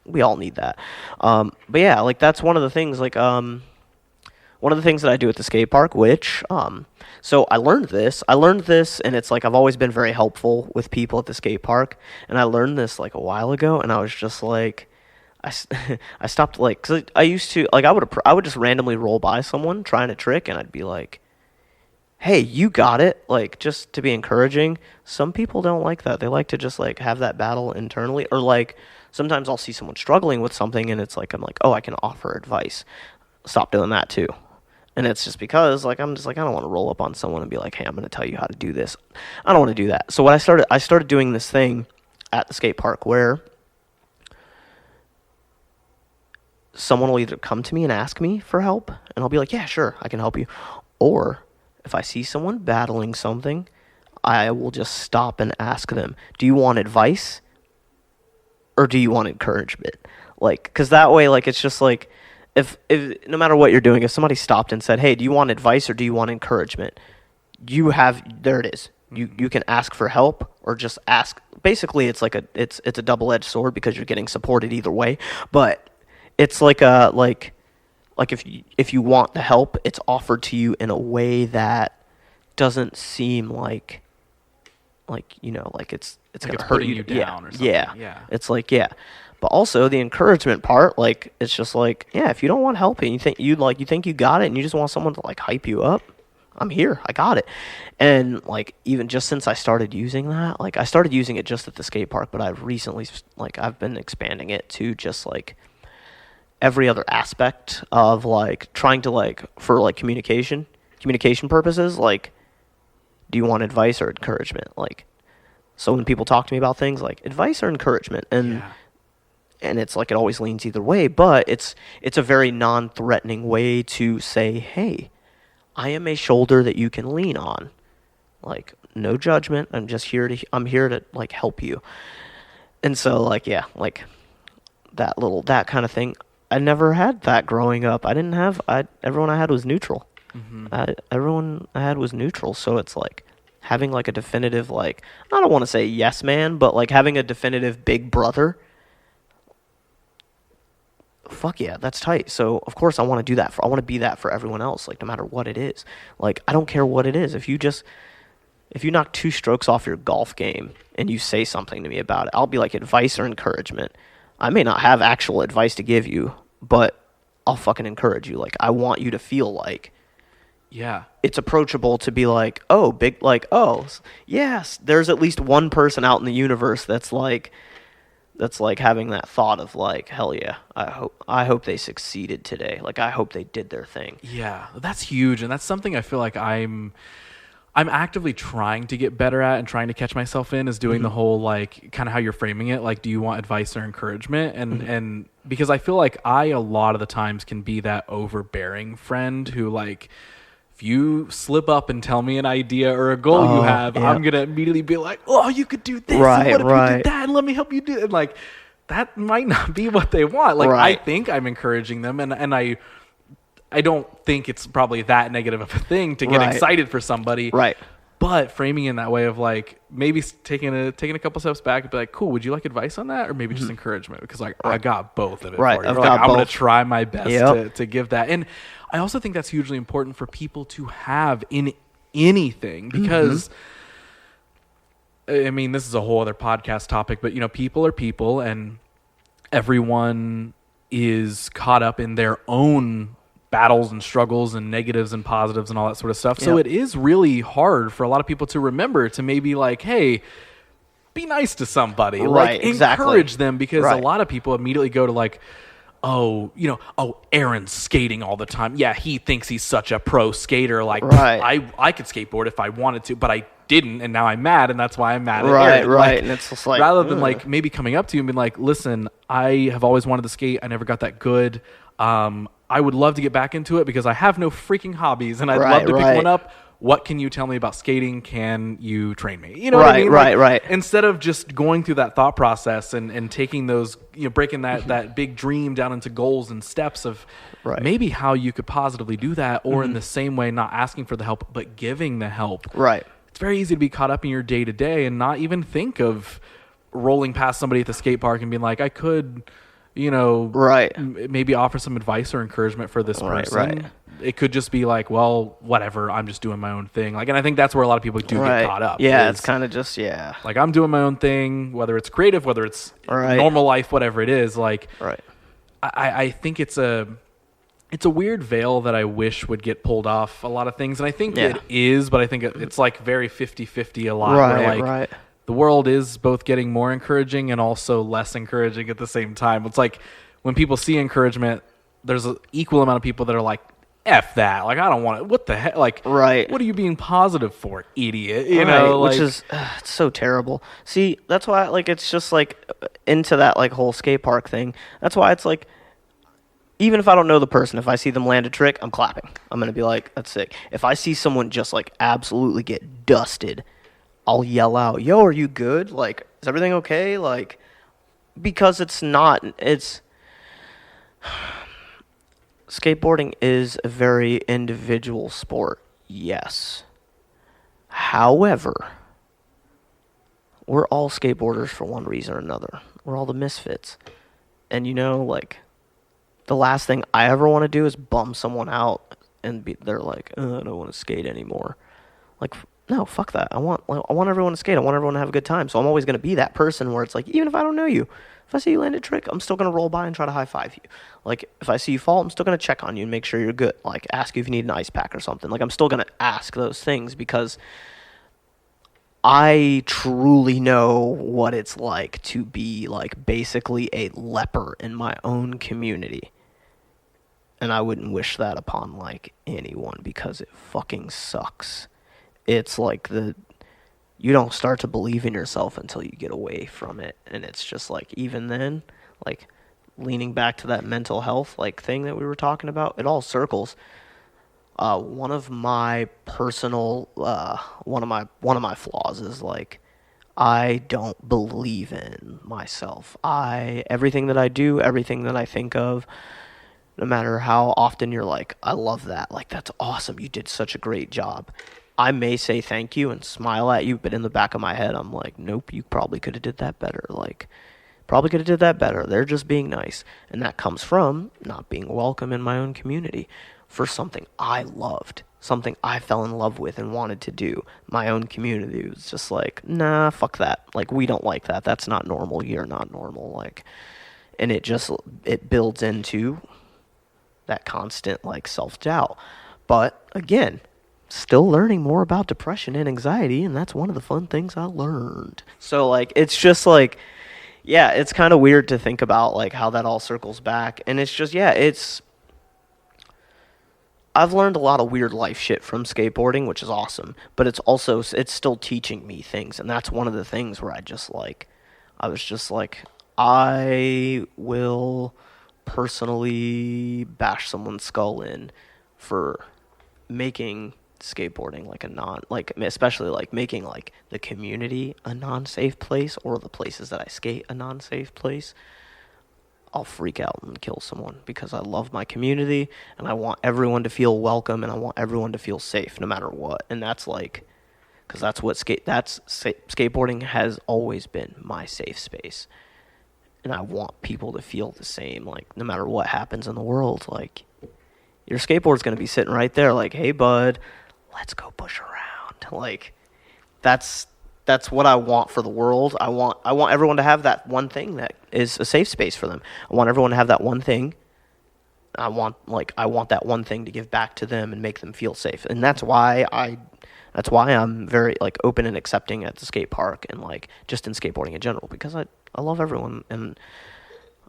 we all need that. But yeah, like that's one of the things, like, one of the things that I do at the skate park, which, so I learned this, and it's like, I've always been very helpful with people at the skate park, and I learned this like a while ago, and I was just like, I stopped, like, cause I used to, like, I would just randomly roll by someone trying a trick, and I'd be like, hey, you got it, like, just to be encouraging. Some people don't like that. They like to just, like, have that battle internally. Or, like, sometimes I'll see someone struggling with something, and it's like, I'm like, oh, I can offer advice. Stop doing that, too. And it's just because, like, I'm just like, I don't want to roll up on someone and be like, hey, I'm going to tell you how to do this. I don't want to do that. So what I started doing this thing at the skate park where someone will either come to me and ask me for help, and I'll be like, yeah, sure, I can help you. Or if I see someone battling something, I will just stop and ask them, do you want advice or do you want encouragement? Like, because that way, like, it's just like, if no matter what you're doing, if somebody stopped and said, hey, do you want advice or do you want encouragement? There it is. You can ask for help or just ask. Basically, it's like it's a double-edged sword because you're getting supported either way. But it's like if you want the help, it's offered to you in a way that doesn't seem like like it's gonna hurt you down or something. Yeah. It's like, yeah. But also the encouragement part, like, it's just like, yeah, if you don't want help and you think you got it and you just want someone to like hype you up, I'm here. I got it. And like, even just since I started using that, like, I started using it just at the skate park, but I've recently, like, I've been expanding it to just like every other aspect of like trying to, like, for like communication purposes, like, do you want advice or encouragement? Like, so when people talk to me about things, like, advice or encouragement, and it's like, it always leans either way, but it's a very non-threatening way to say, hey, I am a shoulder that you can lean on. Like, no judgment. I'm here to like help you. And so, like, yeah, like that kind of thing. I never had that growing up. Everyone I had was neutral. Mm-hmm. Everyone I had was neutral. So it's like having like a definitive, like, I don't want to say yes man, but like having a definitive big brother. Fuck yeah, that's tight. So of course I want to do that. I want to be that for everyone else. Like, no matter what it is. Like, I don't care what it is. If you knock 2 strokes off your golf game and you say something to me about it, I'll be like, advice or encouragement. I may not have actual advice to give you, but I'll fucking encourage you. Like, I want you to feel like, yeah, it's approachable to be like, oh, big, like, oh, yes, there's at least one person out in the universe that's like having that thought of like, hell yeah, I hope they succeeded today. Like, I hope they did their thing. Yeah, that's huge, and that's something I feel like I'm actively trying to get better at and trying to catch myself in, is doing the whole, like, kind of how you're framing it, like, do you want advice or encouragement? And because I feel like I a lot of the times can be that overbearing friend who, like, if you slip up and tell me an idea or a goal you have, yeah, I'm gonna immediately be like, oh, you could do this, right, and what if right. you did that, and let me help you do it. And like, that might not be what they want. Like, right. I think I'm encouraging them, and I don't think it's probably that negative of a thing to get excited for somebody. Right. But framing in that way of like, maybe taking a couple steps back and be like, cool, would you like advice on that? Or maybe just encouragement? Because like, I got both of it. Right. For you. Like, I'm going to try my best to give that. And I also think that's hugely important for people to have in anything, because I mean, this is a whole other podcast topic, but, you know, people are people, and everyone is caught up in their own battles and struggles and negatives and positives and all that sort of stuff. So it is really hard for a lot of people to remember to maybe like, hey, be nice to somebody. Right, like, exactly. Encourage them, because a lot of people immediately go to like, oh, you know, oh, Aaron's skating all the time. Yeah, he thinks he's such a pro skater. Like, I could skateboard if I wanted to, but I didn't, and now I'm mad, and that's why I'm mad at Aaron. Right, like, and it's just like, rather than like maybe coming up to you and being like, listen, I have always wanted to skate. I never got that good. I would love to get back into it because I have no freaking hobbies, and I'd love to pick one up. What can you tell me about skating? Can you train me? You know what I mean? Right. Instead of just going through that thought process and taking those, you know, breaking that big dream down into goals and steps of maybe how you could positively do that, or in the same way, not asking for the help, but giving the help. Right. It's very easy to be caught up in your day to day and not even think of rolling past somebody at the skate park and being like, I could, you know, maybe offer some advice or encouragement for this person. Right. It could just be like, well, whatever, I'm just doing my own thing. Like, and I think that's where a lot of people do get caught up. Yeah, it's kind of just, like, I'm doing my own thing, whether it's creative, whether it's normal life, whatever it is. Like, I think it's it's a weird veil that I wish would get pulled off a lot of things. And I think Yeah. it is, but I think it's like very 50-50 a lot. Right, where like right. the world is both getting more encouraging and also less encouraging at the same time. It's like when people see encouragement, there's an equal amount of people that are like, F that. Like, I don't want it. What the heck? Like, Right. what are you being positive for, idiot? You Right, know, which like, is it's so terrible. See, that's why like it's just like into that like whole skate park thing. That's why it's like even if I don't know the person, if I see them land a trick, I'm clapping. I'm gonna be like, that's sick. If I see someone just like absolutely get dusted, I'll yell out, "Yo, are you good? Like, is everything okay?" Like, because it's not. It's skateboarding is a very individual sport. Yes. However, we're all skateboarders for one reason or another. We're all the misfits. And you know, like, the last thing I ever want to do is bum someone out and they're like, I don't want to skate anymore. Like, no, fuck that. I want everyone to skate. I want everyone to have a good time. So I'm always going to be that person where it's like, even if I don't know you, if I see you land a trick, I'm still going to roll by and try to high five you. Like, if I see you fall, I'm still going to check on you and make sure you're good. Like, ask you if you need an ice pack or something. Like, I'm still going to ask those things because I truly know what it's like to be, like, basically a leper in my own community. And I wouldn't wish that upon, like, anyone because it fucking sucks. It's like you don't start to believe in yourself until you get away from it. And it's just like, even then, like, leaning back to that mental health, like, thing that we were talking about, it all circles. One of my personal, one of my flaws is, like, I don't believe in myself. Everything that I do, everything that I think of, no matter how often you're like, I love that. Like, that's awesome. You did such a great job. I may say thank you and smile at you, but in the back of my head, I'm like, nope, you probably could have did that better. Like, probably could have did that better. They're just being nice. And that comes from not being welcome in my own community for something I loved, something I fell in love with and wanted to do. My own community was just like, nah, fuck that. Like, we don't like that. That's not normal. You're not normal. Like, and it builds into that constant, like, self-doubt. But again, still learning more about depression and anxiety, and that's one of the fun things I learned. So, like, it's just like, yeah, it's kind of weird to think about, like, how that all circles back. And it's just, yeah, I've learned a lot of weird life shit from skateboarding, which is awesome. But it's still teaching me things. And that's one of the things where I was just like, I will personally bash someone's skull in for making skateboarding especially like making like the community a non-safe place, or the places that I skate a non-safe place. I'll freak out and kill someone because I love my community and I want everyone to feel welcome and I want everyone to feel safe no matter what. And that's like, because that's what skateboarding has always been, my safe space. And I want people to feel the same, like, no matter what happens in the world, like, your skateboard's going to be sitting right there, like, hey, bud, let's go push around. Like, that's what I want for the world. I want everyone to have that one thing that is a safe space for them. I want everyone to have that one thing. I want that one thing to give back to them and make them feel safe. And that's why I'm very, like, open and accepting at the skate park and, like, just in skateboarding in general, because I love everyone, and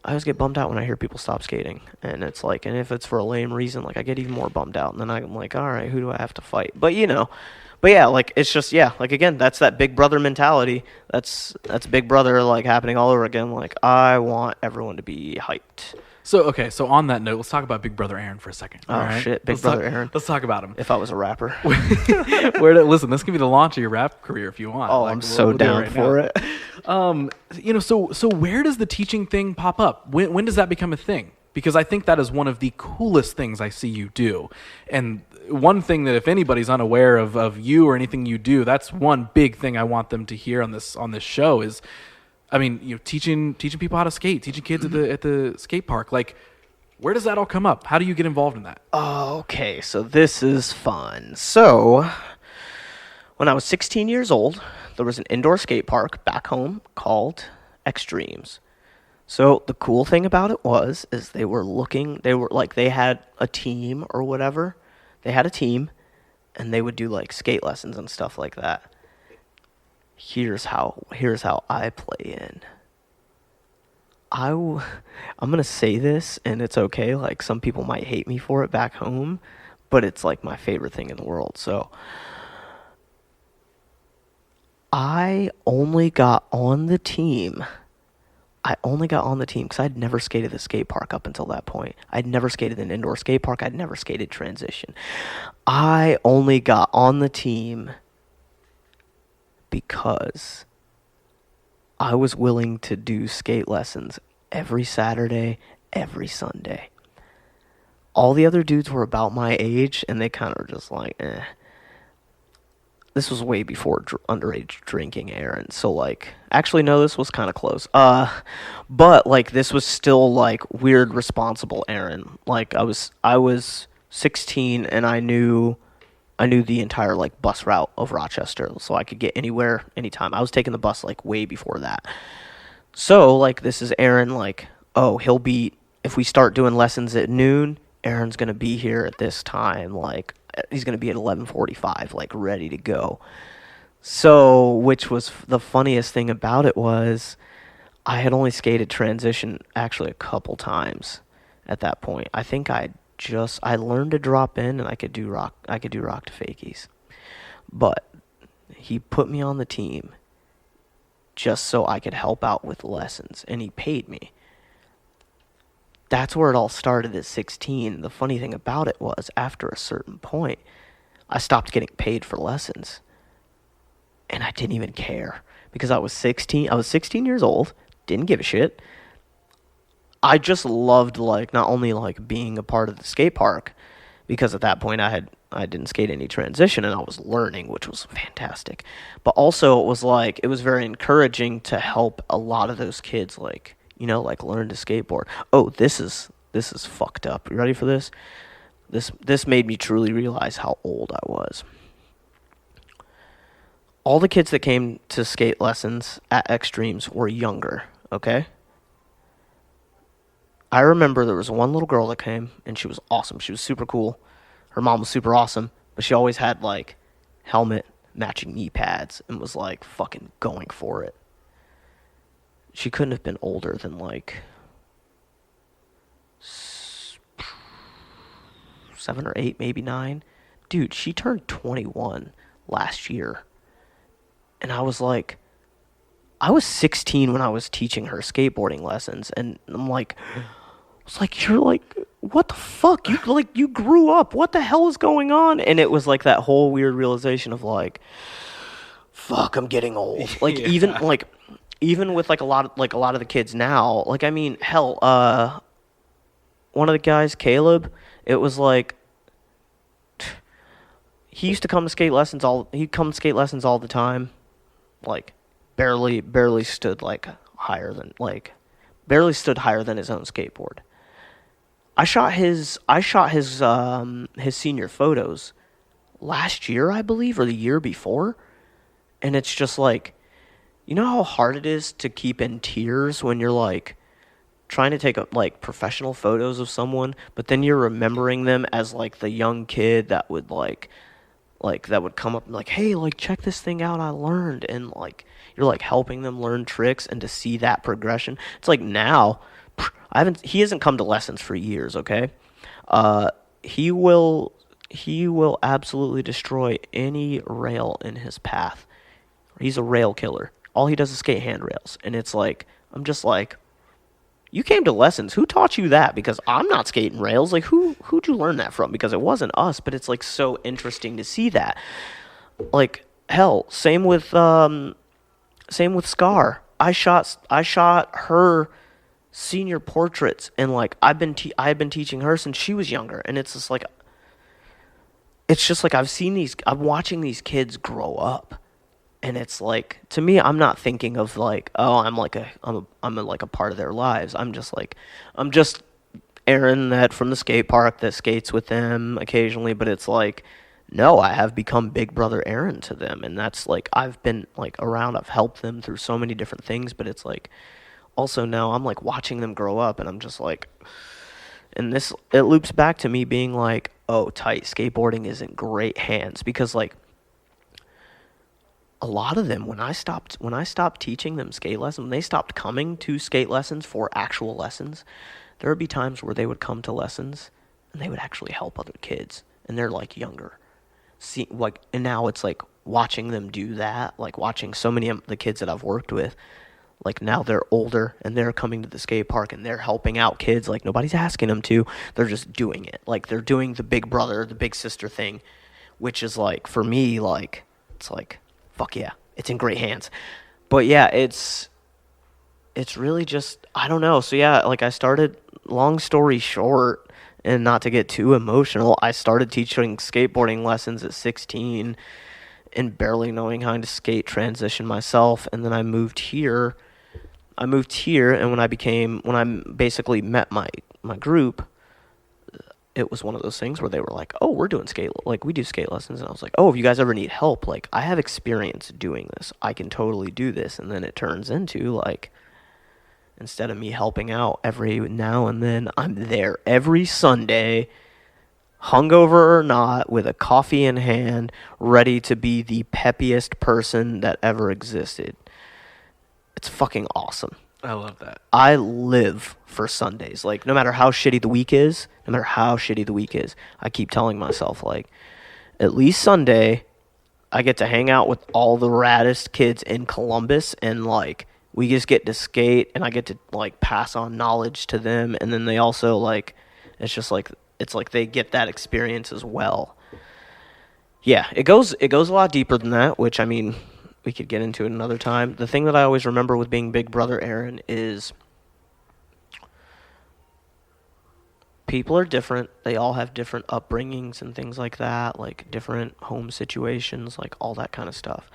I always get bummed out when I hear people stop skating. And it's like, and if it's for a lame reason, like, I get even more bummed out, and then I'm like, all right, who do I have to fight? But yeah, like, it's just, yeah, like, again, that's that big brother mentality. That's big brother, like, happening all over again. Like, I want everyone to be hyped. So on that note, let's talk about Big Brother Aaron for a second. Oh, right? Shit, Big Brother Aaron. Let's talk about him. If I was a rapper. Listen, this can be the launch of your rap career if you want. Oh, like, I'm so down for it. So where does the teaching thing pop up? When does that become a thing? Because I think that is one of the coolest things I see you do. And one thing that if anybody's unaware of you or anything you do, that's one big thing I want them to hear on this show is, I mean, teaching people how to skate, teaching kids at the skate park. Like, where does that all come up? How do you get involved in that? Okay, so this is fun. So, when I was 16 years old, there was an indoor skate park back home called Extremes. So the cool thing about it is they had a team or whatever. They had a team, and they would do like skate lessons and stuff like that. Here's how I play in. I'm gonna say this, and it's okay. Like, some people might hate me for it back home, but it's like my favorite thing in the world. So I only got on the team. Because I'd never skated the skate park up until that point. I'd never skated an indoor skate park. I'd never skated transition. I only got on the team because I was willing to do skate lessons every Saturday, every Sunday. All the other dudes were about my age, and they kind of were just like, eh. This was way before underage drinking, Aaron. So, like, actually, no, this was kind of close. But, like, this was still, like, weird, responsible Aaron. Like, I was 16, and I knew the entire, like, bus route of Rochester, so I could get anywhere, anytime. I was taking the bus, like, way before that. So, like, this is Aaron, like, oh, if we start doing lessons at noon, Aaron's going to be here at this time, like, he's going to be at 11:45, like, ready to go. So, which was the funniest thing about it was I had only skated transition actually a couple times at that point. I think I learned to drop in, and I could do rock to fakies. But he put me on the team just so I could help out with lessons, and he paid me. That's where it all started at 16. The funny thing about it was, after a certain point, I stopped getting paid for lessons. And I didn't even care. Because I was 16. I was 16 years old. Didn't give a shit. I just loved, like, not only, like, being a part of the skate park, because at that point I didn't skate any transition, and I was learning, which was fantastic. But also, it was very encouraging to help a lot of those kids, like, like, learn to skateboard. Oh, this is fucked up. You ready for this? This made me truly realize how old I was. All the kids that came to skate lessons at Extremes were younger, okay? I remember there was one little girl that came, and she was awesome. She was super cool. Her mom was super awesome, but she always had, like, helmet, matching knee pads, and was, like, fucking going for it. She couldn't have been older than, like, 7 or 8, maybe 9. Dude, she turned 21 last year. And I was 16 when I was teaching her skateboarding lessons. And I'm like, you're like, what the fuck? You grew up. What the hell is going on? And it was like that whole weird realization of, like, fuck, I'm getting old. Like, yeah. Even with, like, a lot of the kids now, like, I mean, hell, one of the guys, Caleb, it was like, he used to come to skate lessons he'd come to skate lessons all the time, like, barely stood higher than his own skateboard. I shot his senior photos last year, I believe, or the year before, and it's just like, you know how hard it is to keep in tears when you're, like, trying to take like, professional photos of someone, but then you're remembering them as, like, the young kid that would that would come up and, like, hey, like, check this thing out I learned, and, like, you're, like, helping them learn tricks, and to see that progression. It's like, now he hasn't come to lessons for years, okay? He will absolutely destroy any rail in his path. He's a rail killer. All he does is skate handrails. And it's like, I'm just like, you came to lessons. Who taught you that? Because I'm not skating rails. Like, who'd you learn that from? Because it wasn't us, but it's, like, so interesting to see that. Like, hell, same with Scar. I shot her senior portraits, and, like, I've been teaching her since she was younger, and it's just like I'm watching these kids grow up. And it's like, to me, I'm not thinking of, like, oh, I'm a part of their lives. I'm just Aaron that from the skate park that skates with them occasionally. But it's like, no, I have become Big Brother Aaron to them, and that's like, I've been, like, around. I've helped them through so many different things. But it's like, also now I'm like watching them grow up, and I'm just like, and it loops back to me being like, oh, tight, skateboarding is in great hands, because like a lot of them, when I stopped teaching them skate lessons, when they stopped coming to skate lessons for actual lessons, there would be times where they would come to lessons and they would actually help other kids, and they're like younger. See, like, and now it's like watching them do that, like watching so many of the kids that I've worked with, like now they're older and they're coming to the skate park and they're helping out kids. Like nobody's asking them to, they're just doing it. Like they're doing the big brother, the big sister thing, which is like, for me, like, it's like, fuck yeah, it's in great hands. But yeah, it's really just, I don't know. So yeah, like I started, long story short, and not to get too emotional, I started teaching skateboarding lessons at 16 and barely knowing how to skate transition myself. And then I moved here, and when I basically met my group, it was one of those things where they were like, oh, we do skate lessons. And I was like, oh, if you guys ever need help, like I have experience doing this. I can totally do this. And then it turns into like, instead of me helping out every now and then, I'm there every Sunday, hungover or not, with a coffee in hand, ready to be the peppiest person that ever existed. It's fucking awesome. I love that. I live for Sundays. Like, no matter how shitty the week is, I keep telling myself, like, at least Sunday, I get to hang out with all the raddest kids in Columbus, and, like, we just get to skate, and I get to, like, pass on knowledge to them, and then they also, like, it's like they get that experience as well. Yeah, it goes a lot deeper than that, which, I mean, we could get into it another time. The thing that I always remember with being Big Brother Aaron is people are different. They all have different upbringings and things like that, like different home situations, like all that kind of stuff.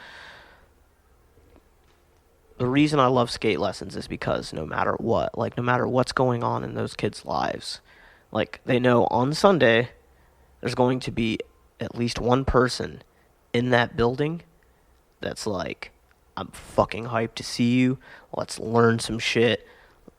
The reason I love skate lessons is because no matter what, like no matter what's going on in those kids' lives, like they know on Sunday there's going to be at least one person in that building that's like, I'm fucking hyped to see you. Let's learn some shit.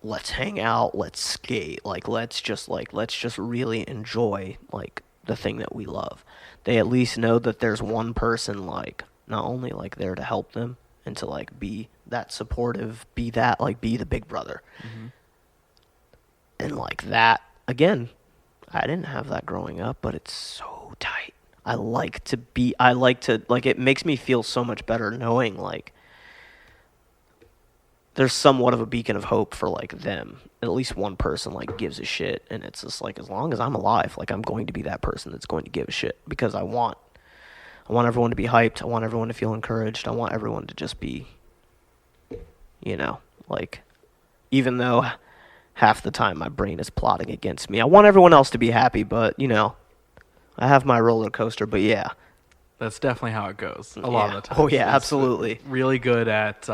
Let's hang out. Let's skate. Let's just really enjoy like the thing that we love. They at least know that there's one person like not only like there to help them and to like be that supportive, be the big brother. Mm-hmm. And like that, again, I didn't have that growing up, but it's so tight. It makes me feel so much better knowing, like, there's somewhat of a beacon of hope for, like, them. At least one person, like, gives a shit, and it's just, like, as long as I'm alive, like, I'm going to be that person that's going to give a shit, because I want everyone to be hyped, I want everyone to feel encouraged, I want everyone to just be, you know, like, even though half the time my brain is plotting against me, I want everyone else to be happy, but, you know, I have my roller coaster, but yeah. That's definitely how it goes a lot of the time. Oh, yeah, absolutely. Really good at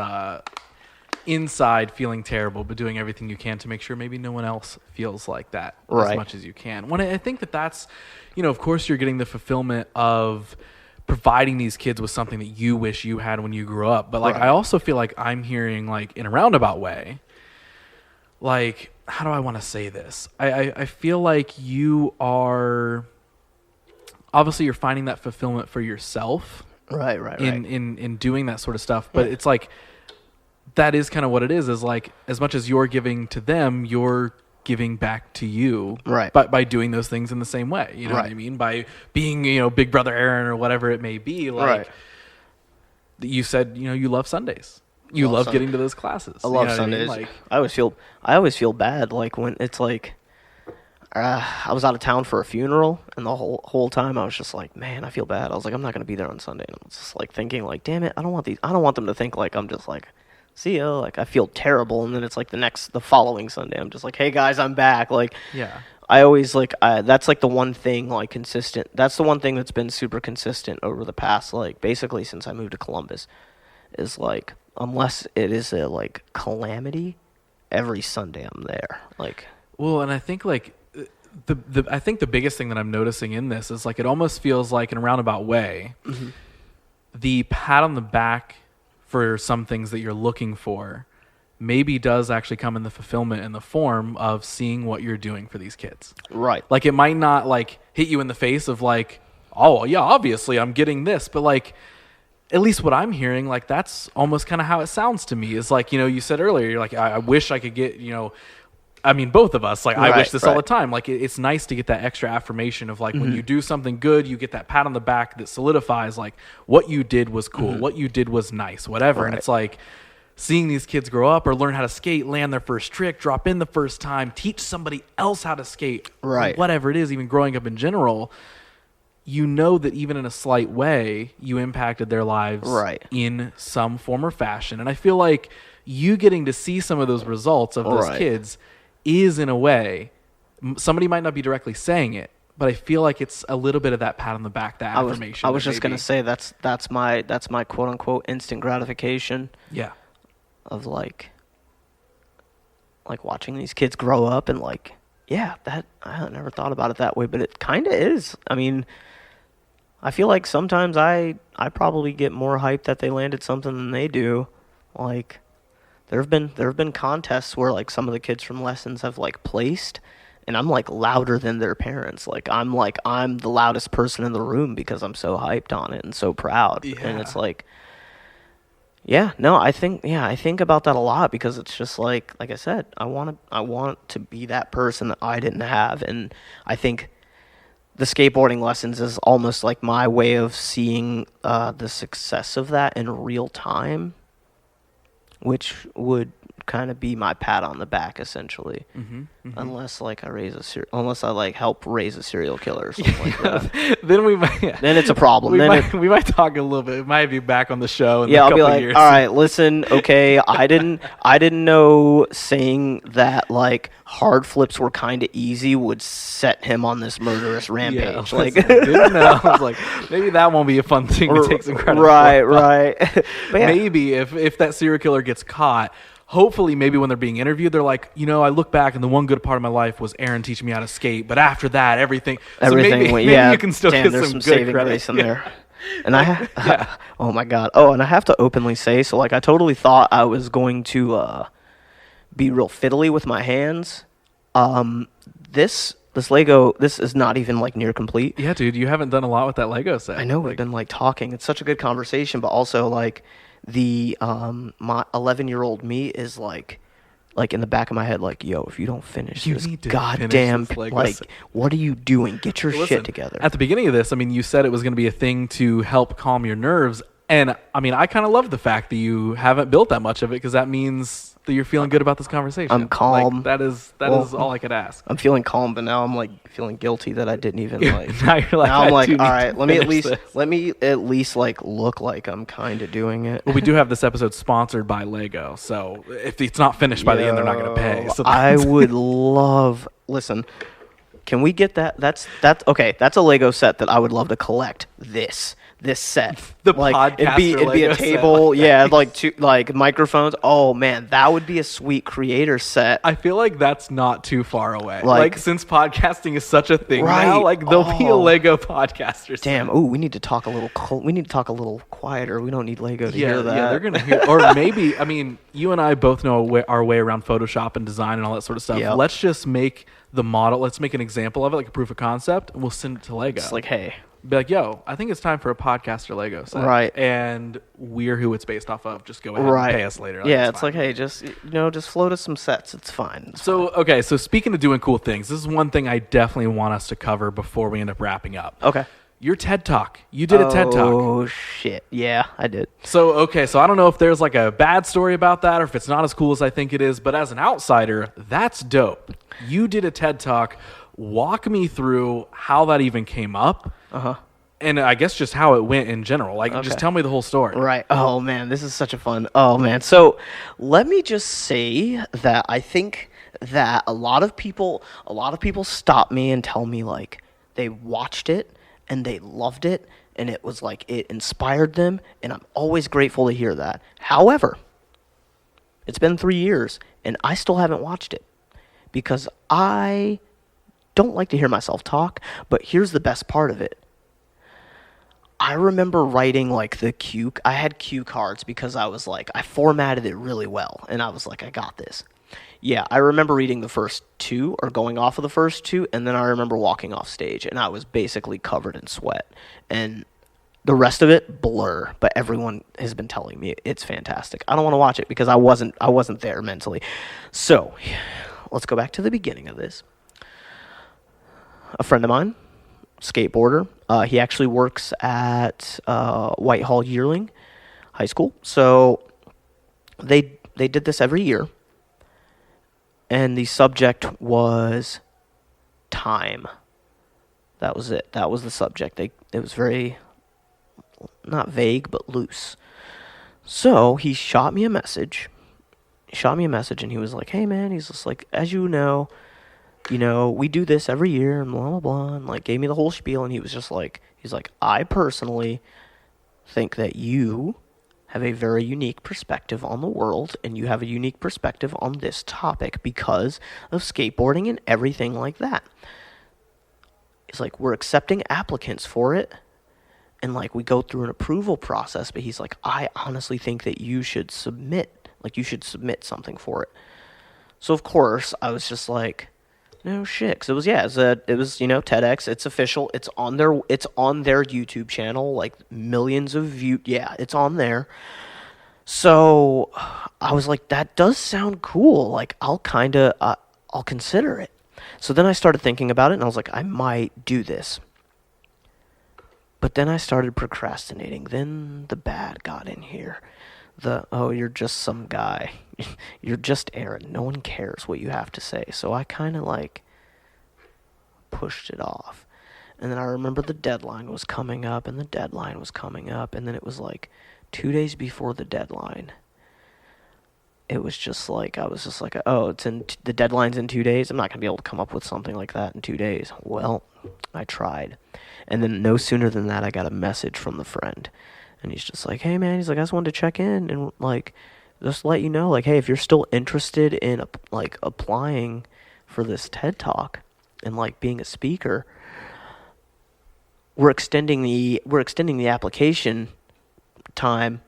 inside feeling terrible, but doing everything you can to make sure maybe no one else feels like that as much as you can. When I think that's, you know, of course you're getting the fulfillment of providing these kids with something that you wish you had when you grew up. But, like, I also feel like I'm hearing, like, in a roundabout way, like, how do I want to say this? I feel like you are... Obviously, you're finding that fulfillment for yourself, right. In doing that sort of stuff. But it's like that is kind of what it is. Is like as much as you're giving to them, you're giving back to you, right? By doing those things in the same way. You know what I mean? By being, you know, Big Brother Aaron or whatever it may be. Like you said, you know, you love Sundays. You love getting to those classes. I love Sundays. I mean? Like I always feel bad. Like when it's like. I was out of town for a funeral, and the whole time I was just like, man, I feel bad. I was like, I'm not gonna be there on Sunday, and I was just like thinking, like, damn it, I don't want them to think like I'm just like, see ya, like I feel terrible, and then it's like the following Sunday, I'm just like, hey guys, I'm back, like, yeah. I always like that's like the one thing like consistent. That's the one thing that's been super consistent over the past like basically since I moved to Columbus, is like unless it is a like calamity, every Sunday I'm there, like. Well, and I think like. I think the biggest thing that I'm noticing in this is like it almost feels like in a roundabout way, the pat on the back for some things that you're looking for maybe does actually come in the fulfillment in the form of seeing what you're doing for these kids. Right. Like, it might not like hit you in the face of like, oh yeah, obviously I'm getting this, but like, at least what I'm hearing, like, that's almost kind of how it sounds to me. Is like, you know, you said earlier, you're like, I wish I could get, you know, I mean, both of us, like, I wish this all the time. Like, it's nice to get that extra affirmation of like, when you do something good, you get that pat on the back that solidifies like what you did was cool, what you did was nice, whatever. And it's like seeing these kids grow up or learn how to skate, land their first trick, drop in the first time, teach somebody else how to skate, whatever it is, even growing up in general. You know that even in a slight way, you impacted their lives in some form or fashion. And I feel like you getting to see some of those results of those kids is, in a way, somebody might not be directly saying it, but I feel like it's a little bit of that pat on the back, that affirmation. I was just going to say that's my quote unquote instant gratification. Yeah. Of like watching these kids grow up and like, yeah, that I never thought about it that way, but it kind of is. I mean, I feel like sometimes I probably get more hyped that they landed something than they do. Like, there have been contests where like some of the kids from lessons have like placed, and I'm like louder than their parents. Like I'm the loudest person in the room because I'm so hyped on it and so proud. Yeah. And it's like, I think about that a lot because it's just like I said, I want to be that person that I didn't have, and I think the skateboarding lessons is almost like my way of seeing the success of that in real time, which would kind of be my pat on the back, essentially. Unless like unless I like help raise a serial killer or something like that. Then it's a problem. We might talk a little bit. It might be back on the show in a I'll couple be like, years. all right, listen, okay, I didn't know saying that like hard flips were kind of easy would set him on this murderous rampage. Yeah, like, didn't know. I was like, maybe that won't be a fun thing to take some credit for. Right. But yeah. Maybe if that serial killer gets caught, hopefully maybe when they're being interviewed, they're like, you know, I look back and the one good part of my life was Aaron teaching me how to skate, but after that, everything maybe you can still get some good credit in there. And oh my God. Oh, and I have to openly say, so like I totally thought I was going to be real fiddly with my hands. This Lego, this is not even like near complete. Yeah, dude, you haven't done a lot with that Lego set. I know, we've been like talking. It's such a good conversation, but also like the my 11-year-old me is like in the back of my head, like, yo, if you don't finish this goddamn, like, what are you doing? Get your shit together. At the beginning of this, I mean, you said it was going to be a thing to help calm your nerves. And I mean, I kind of love the fact that you haven't built that much of it, because that means that you're feeling good about this conversation. I'm calm. Like, that is all I could ask. I'm feeling calm, but now I'm like feeling guilty that I didn't even like. Now you're like, now I'm like, all right, let me at least like look like I'm kind of doing it. Well, we do have this episode sponsored by Lego, so if it's not finished by the end, they're not going to pay. So I would love. Listen, can we get that? That's okay. That's a Lego set that I would love to collect. This set, the like podcaster it'd be a table, like two like microphones. Oh man, that would be a sweet creator set. I feel like that's not too far away. Like since podcasting is such a thing now, like there'll be a Lego podcaster set. Damn. Oh, we need to talk a little. We need to talk a little quieter. We don't need Lego to hear that. Yeah, they're gonna hear. Or maybe, I mean, you and I both know our way around Photoshop and design and all that sort of stuff. Yep. Let's just make the model. Let's make an example of it, like a proof of concept, and we'll send it to Lego. It's like, hey. Be like, yo, I think it's time for a podcaster Lego set. Right. And we're who it's based off of. Just go ahead and pay us later. Yeah, it's like, hey, just float us some sets. It's fine. Okay, so speaking of doing cool things, this is one thing I definitely want us to cover before we end up wrapping up. Okay. Your TED Talk. You did a TED Talk. Oh, shit. Yeah, I did. So I don't know if there's like a bad story about that or if it's not as cool as I think it is, but as an outsider, that's dope. You did a TED Talk. Walk me through how that even came up. And I guess just how it went in general. Like, just tell me the whole story. Right. Oh, man, this is such a fun. Oh, man. So let me just say that I think that a lot of people stop me and tell me, like, they watched it and they loved it and it was like it inspired them. And I'm always grateful to hear that. However, it's been 3 years and I still haven't watched it because I don't like to hear myself talk, but here's the best part of it. I remember writing like I had cue cards because I was like, I formatted it really well, and I was like, I got this. Yeah, I remember reading the first two or going off of the first two, and then I remember walking off stage, and I was basically covered in sweat. And the rest of it, blur, but everyone has been telling me it's fantastic. I don't want to watch it because I wasn't there mentally. So, let's go back to the beginning of this. A friend of mine, skateboarder, he actually works at Whitehall Yearling High School. So, they did this every year. And the subject was time. That was it. That was the subject. It was very, not vague, but loose. So he shot me a message. And he was like, hey, man, he's just like, as you know, we do this every year, and blah, blah, blah. And like gave me the whole spiel. And he was just like, I personally think that you have a very unique perspective on the world, and you have a unique perspective on this topic because of skateboarding and everything like that. It's like, we're accepting applicants for it, and like we go through an approval process, but he's like, I honestly think that you should submit something for it. So of course I was just like, no shit, because it was TEDx. It's official. It's on their YouTube channel, like millions of views. Yeah, it's on there. So I was like, that does sound cool. Like I'll consider it. So then I started thinking about it, and I was like, I might do this. But then I started procrastinating. Then the bad got in here. You're just some guy. You're just Aaron. No one cares what you have to say. So I kind of like pushed it off. And then I remember the deadline was coming up, and then it was like 2 days before the deadline. It was just like, I was just like, the deadline's in 2 days. I'm not going to be able to come up with something like that in 2 days. Well, I tried. And then no sooner than that, I got a message from the friend. And he's just like, hey, man, he's like, I just wanted to check in and, like, just let you know, like, hey, if you're still interested in, like, applying for this TED Talk and, like, being a speaker, we're extending the application time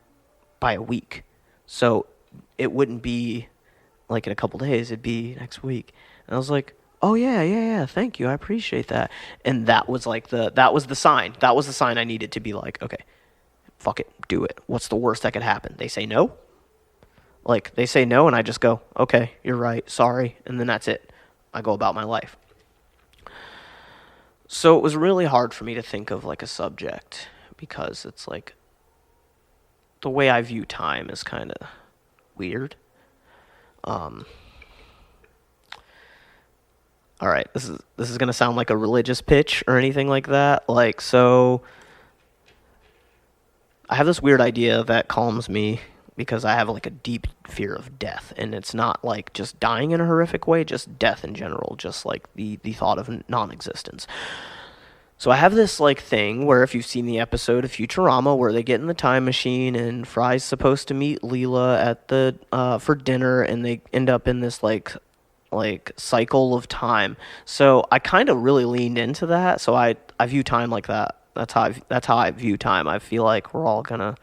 by a week. So it wouldn't be, like, in a couple days. It'd be next week. And I was like, oh, yeah, thank you. I appreciate that. And that was, like, that was the sign. That was the sign I needed to be like, okay, fuck it, do it. What's the worst that could happen? They say no? Like, they say no, and I just go, okay, you're right, sorry, and then that's it. I go about my life. So it was really hard for me to think of, like, a subject, because it's, like, the way I view time is kind of weird. All right, this is going to sound like a religious pitch or anything like that. Like, so I have this weird idea that calms me because I have like a deep fear of death, and it's not like just dying in a horrific way, just death in general, just like the thought of non-existence. So I have this like thing where, if you've seen the episode of Futurama where they get in the time machine and Fry's supposed to meet Leela at the for dinner, and they end up in this like cycle of time. So I kind of really leaned into that. So I view time like that. That's how I view time. I feel like we're all gonna,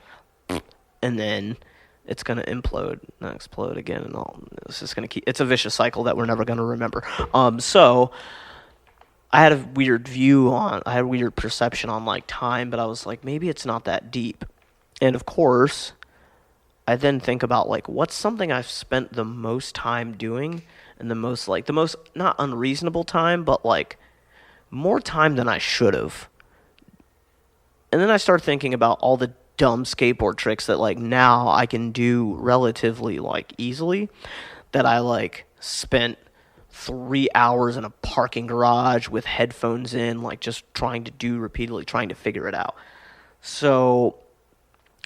and then it's gonna implode and explode again, and all. It's just gonna keep. It's a vicious cycle that we're never gonna remember. So I had a weird perception on like time, but I was like, maybe it's not that deep. And of course, I then think about like, what's something I've spent the most time doing, and the most not unreasonable time, but like more time than I should have. And then I started thinking about all the dumb skateboard tricks that like now I can do relatively like easily, that I like spent 3 hours in a parking garage with headphones in, like just trying to figure it out. So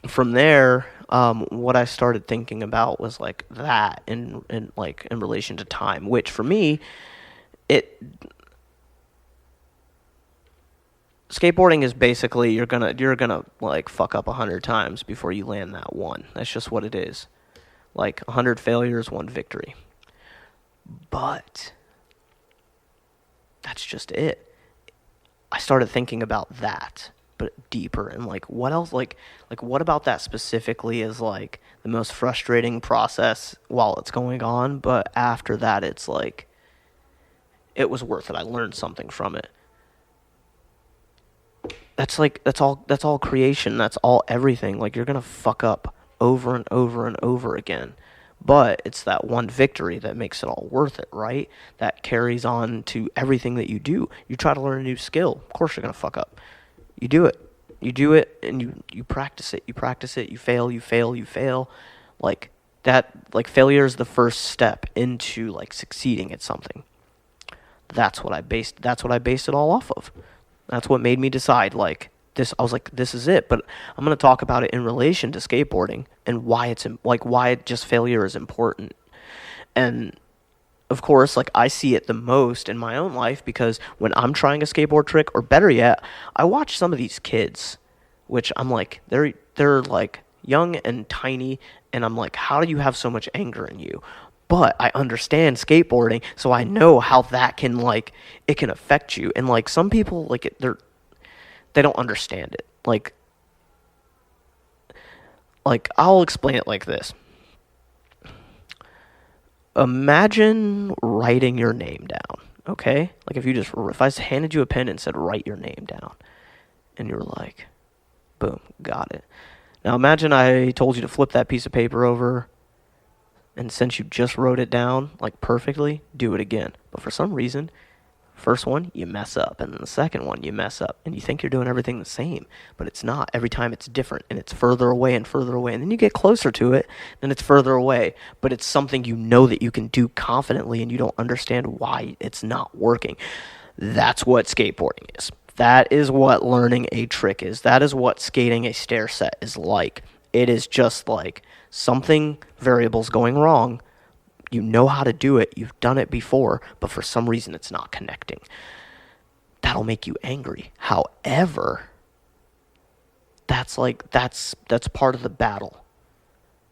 from there, what I started thinking about was like that in relation to time, which for me, skateboarding is basically you're gonna like fuck up 100 times before you land that one. That's just what it is. Like 100 failures, 1 victory. But that's just it. I started thinking about that. but deeper. And like what else, like what about that specifically is like the most frustrating process while it's going on, but after that it's like it was worth it. I learned something from it. That's all creation. That's all everything. Like you're gonna fuck up over and over and over again. But it's that one victory that makes it all worth it, right? That carries on to everything that you do. You try to learn a new skill. Of course you're gonna fuck up. You do it. You do it and you practice it. You practice it. You fail. Like that, like failure is the first step into like succeeding at something. That's what I based it all off of. That's what made me decide like this. I was like, this is it. But I'm going to talk about it in relation to skateboarding and why it's like why just failure is important. And of course, like I see it the most in my own life because when I'm trying a skateboard trick, or better yet, I watch some of these kids, which I'm like, they're like young and tiny, and I'm like, how do you have so much anger in you? But I understand skateboarding, so I know how that can like it can affect you. And like some people like they don't understand it. Like I'll explain it like this. Imagine writing your name down, okay? Like if I handed you a pen and said write your name down, and you were like, boom, got it. Now imagine I told you to flip that piece of paper over, and since you just wrote it down like perfectly, do it again. But for some reason, first one you mess up, and then the second one you mess up, and you think you're doing everything the same, but it's not. Every time it's different, and it's further away and further away, and then you get closer to it, then it's further away, but it's something you know that you can do confidently, and you don't understand why it's not working. That's what skateboarding is. That is what learning a trick is. That is what skating a stair set is like. It is just like something variable's going wrong. You know how to do it. You've done it before, but for some reason it's not connecting. That'll make you angry. However, that's part of the battle.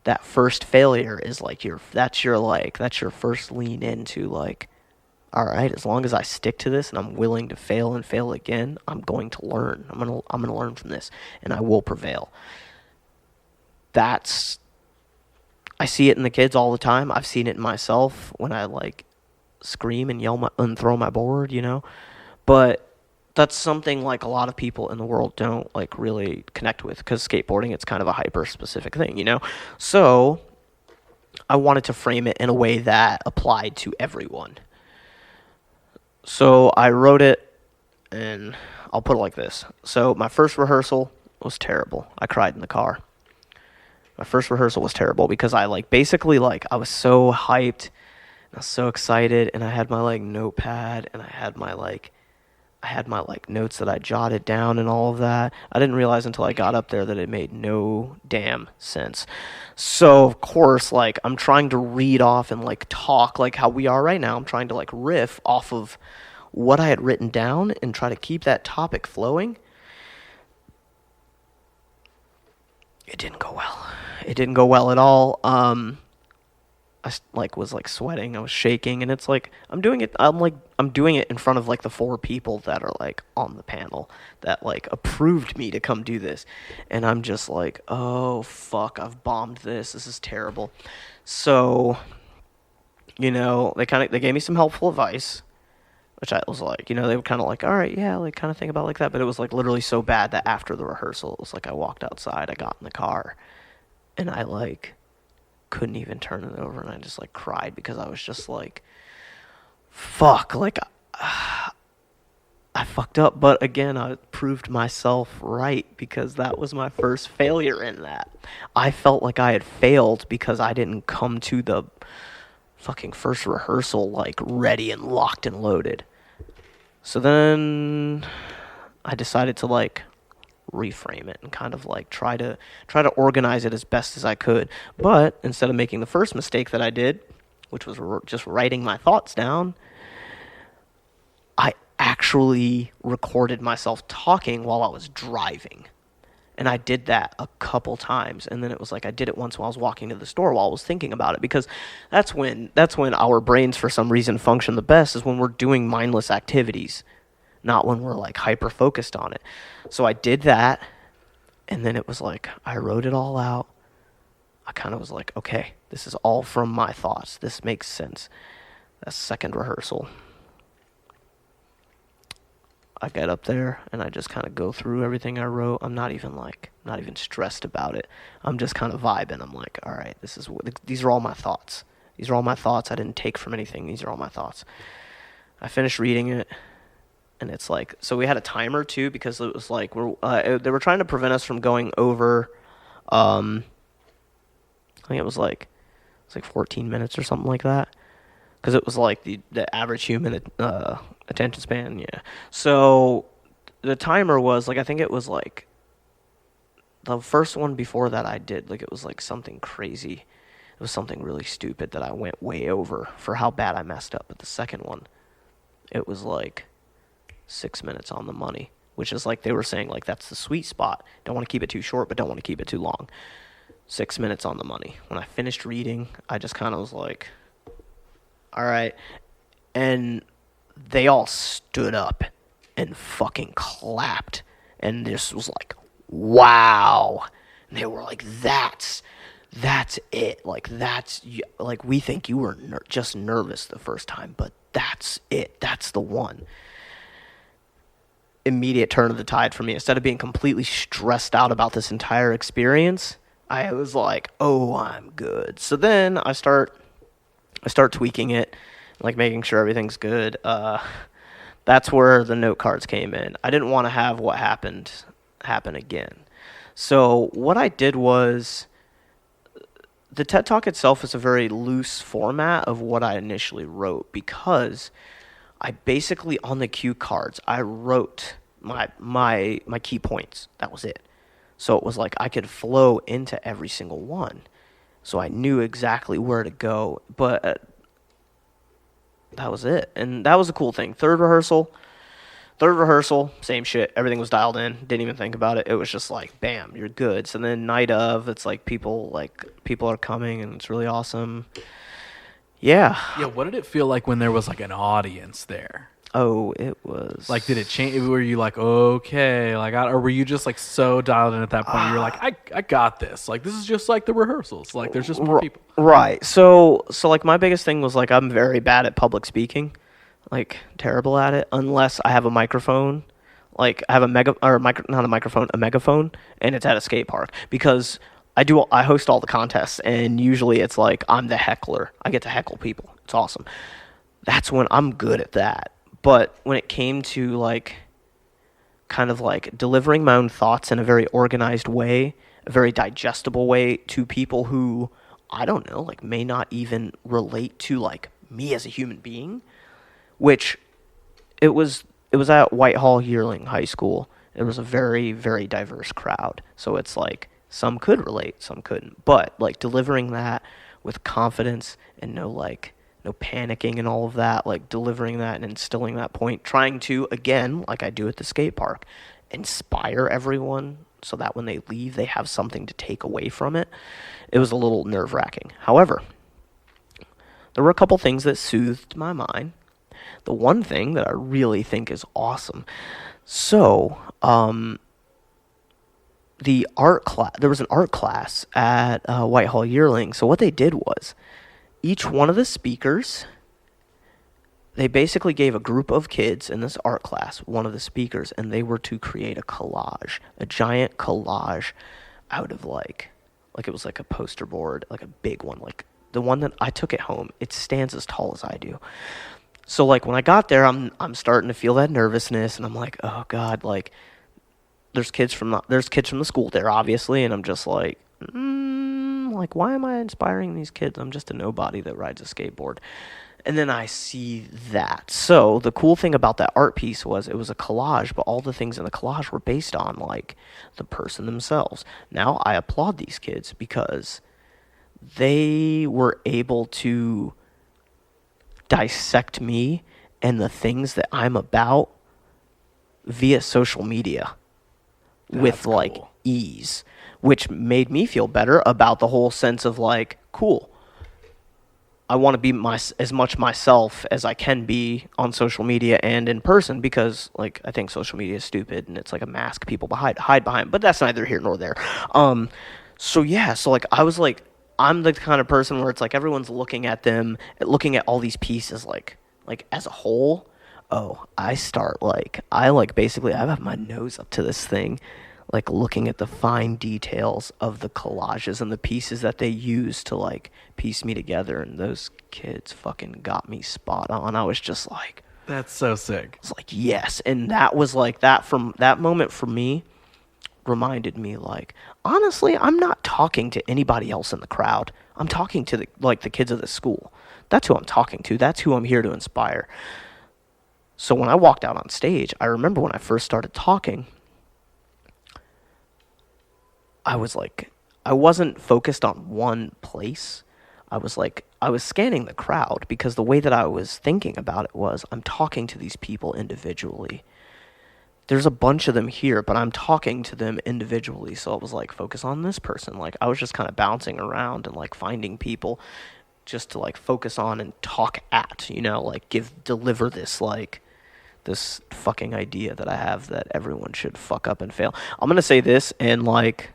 That first failure is like that's your first lean into like, all right, as long as I stick to this and I'm willing to fail and fail again, I'm going to learn. I'm going to learn from this and I will prevail. I see it in the kids all the time. I've seen it in myself when I like scream and yell and throw my board, you know. But that's something like a lot of people in the world don't like really connect with, because skateboarding, it's kind of a hyper specific thing, you know. So I wanted to frame it in a way that applied to everyone. So I wrote it, and I'll put it like this. So my first rehearsal was terrible. I cried in the car. My first rehearsal was terrible because I I was so hyped, and I was so excited, and I had my like notepad, and I had my notes that I jotted down and all of that. I didn't realize until I got up there that it made no damn sense. So of course, like I'm trying to read off and like talk like how we are right now. I'm trying to like riff off of what I had written down and try to keep that topic flowing. It didn't go well. It didn't go well at all. I was like sweating. I was shaking, and it's like I'm doing it in front of like the 4 people that are like on the panel that like approved me to come do this, and I'm just like, oh fuck, I've bombed this. This is terrible. So, you know, they gave me some helpful advice, which I was like, you know, they were kind of like, all right, yeah, like kind of think about it like that. But it was like literally so bad that after the rehearsal, it was like I walked outside, I got in the car, and I like couldn't even turn it over, and I just like cried because I was just like, fuck, like I fucked up. But again, I proved myself right, because that was my first failure in that. I felt like I had failed because I didn't come to the fucking first rehearsal like ready and locked and loaded. So then I decided to like reframe it and kind of like try to organize it as best as I could. But instead of making the first mistake that I did, which was just writing my thoughts down, I actually recorded myself talking while I was driving. And I did that a couple times, and then it was like I did it once while I was walking to the store while I was thinking about it, because that's when our brains for some reason function the best, is when we're doing mindless activities. not when we're like hyper focused on it. So I did that, and then it was like I wrote it all out. I kind of was like, okay, this is all from my thoughts. This makes sense. That's second rehearsal. I get up there and I just kind of go through everything I wrote. I'm not even stressed about it. I'm just kind of vibing. I'm like, all right, these are all my thoughts. These are all my thoughts. I didn't take from anything. These are all my thoughts. I finished reading it, and it's like, so we had a timer too, because it was like they were trying to prevent us from going over. I think it was like 14 minutes or something like that, because it was like the average human attention span. Yeah. So the timer was like, I think it was like the first one before that I did, like, it was like something crazy. It was something really stupid that I went way over for how bad I messed up. But the second one, it was like 6 minutes on the money, which is like they were saying, like, that's the sweet spot. Don't want to keep it too short, but don't want to keep it too long. 6 minutes on the money. When I finished reading, I just kind of was like, all right. And they all stood up and fucking clapped. And this was like, wow. And they were like, that's it. Like, we think you were just nervous the first time, but that's it. That's the one. Immediate turn of the tide for me. Instead of being completely stressed out about this entire experience, I was like, oh, I'm good. So then I start tweaking it, like making sure everything's good. That's where the note cards came in. I didn't want to have what happened happen again. So what I did was, the TED Talk itself is a very loose format of what I initially wrote, because I basically, on the cue cards, I wrote my key points. That was it. So it was like I could flow into every single one. So I knew exactly where to go, but that was it. And that was a cool thing. Third rehearsal, same shit. Everything was dialed in. Didn't even think about it. It was just like, bam, you're good. So then night of, it's like people are coming, and it's really awesome. Yeah. Yeah, what did it feel like when there was like an audience there? Oh, it was... Like, did it change? Were you like, okay, like, or were you just like so dialed in at that point? You were like, I got this. Like, this is just like the rehearsals. Like, there's just more people. Right. So like, my biggest thing was like, I'm very bad at public speaking. Like, terrible at it, unless I have a microphone. Like, I have a megaphone, and it's at a skate park, because I host all the contests, and usually it's like I'm the heckler. I get to heckle people. It's awesome. That's when I'm good at that. But when it came to like, kind of like delivering my own thoughts in a very organized way, a very digestible way to people who, I don't know, like, may not even relate to like me as a human being, which it was at Whitehall Yearling High School. It was a very, very diverse crowd. So it's like, some could relate, some couldn't. But like, delivering that with confidence and no panicking and all of that, like delivering that and instilling that point, trying to, again, like I do at the skate park, inspire everyone so that when they leave, they have something to take away from it. It was a little nerve-wracking. However, there were a couple things that soothed my mind. The one thing that I really think is awesome. So, the art class, there was an art class at Whitehall Yearling. So what they did was, each one of the speakers, they basically gave a group of kids in this art class one of the speakers, and they were to create a collage, a giant collage out of like it was like a poster board, like a big one, like the one that I took at home. It stands as tall as I do. So like, when I got there, I'm starting to feel that nervousness, and I'm like, oh God, like there's kids from the school there, obviously, and I'm just like, like, why am I inspiring these kids? I'm just a nobody that rides a skateboard. And then I see that. So the cool thing about that art piece was, it was a collage, but all the things in the collage were based on like the person themselves. Now I applaud these kids, because they were able to dissect me and the things that I'm about via social media. That's with like cool. Ease, which made me feel better about the whole sense of like, cool, I want to be as much myself as I can be on social media and in person, because like I think social media is stupid and it's like a mask people hide behind, but that's neither here nor there. So yeah, so like I was like, I'm the kind of person where it's like everyone's looking at all these pieces like as a whole. Oh, I have my nose up to this thing, like looking at the fine details of the collages and the pieces that they use to like piece me together, and those kids fucking got me spot on. I was just like, that's so sick. It's like, yes. And that was like from that moment for me reminded me, like, honestly, I'm not talking to anybody else in the crowd. I'm talking to the kids of the school. That's who I'm talking to. That's who I'm here to inspire. So when I walked out on stage, I remember when I first started talking, I wasn't focused on one place. I was scanning the crowd, because the way that I was thinking about it was, I'm talking to these people individually. There's a bunch of them here, but I'm talking to them individually. So I was like, focus on this person. Like, I was just kind of bouncing around and like finding people just to like focus on and talk at, like deliver this fucking idea that I have that everyone should fuck up and fail. I'm going to say this, and like,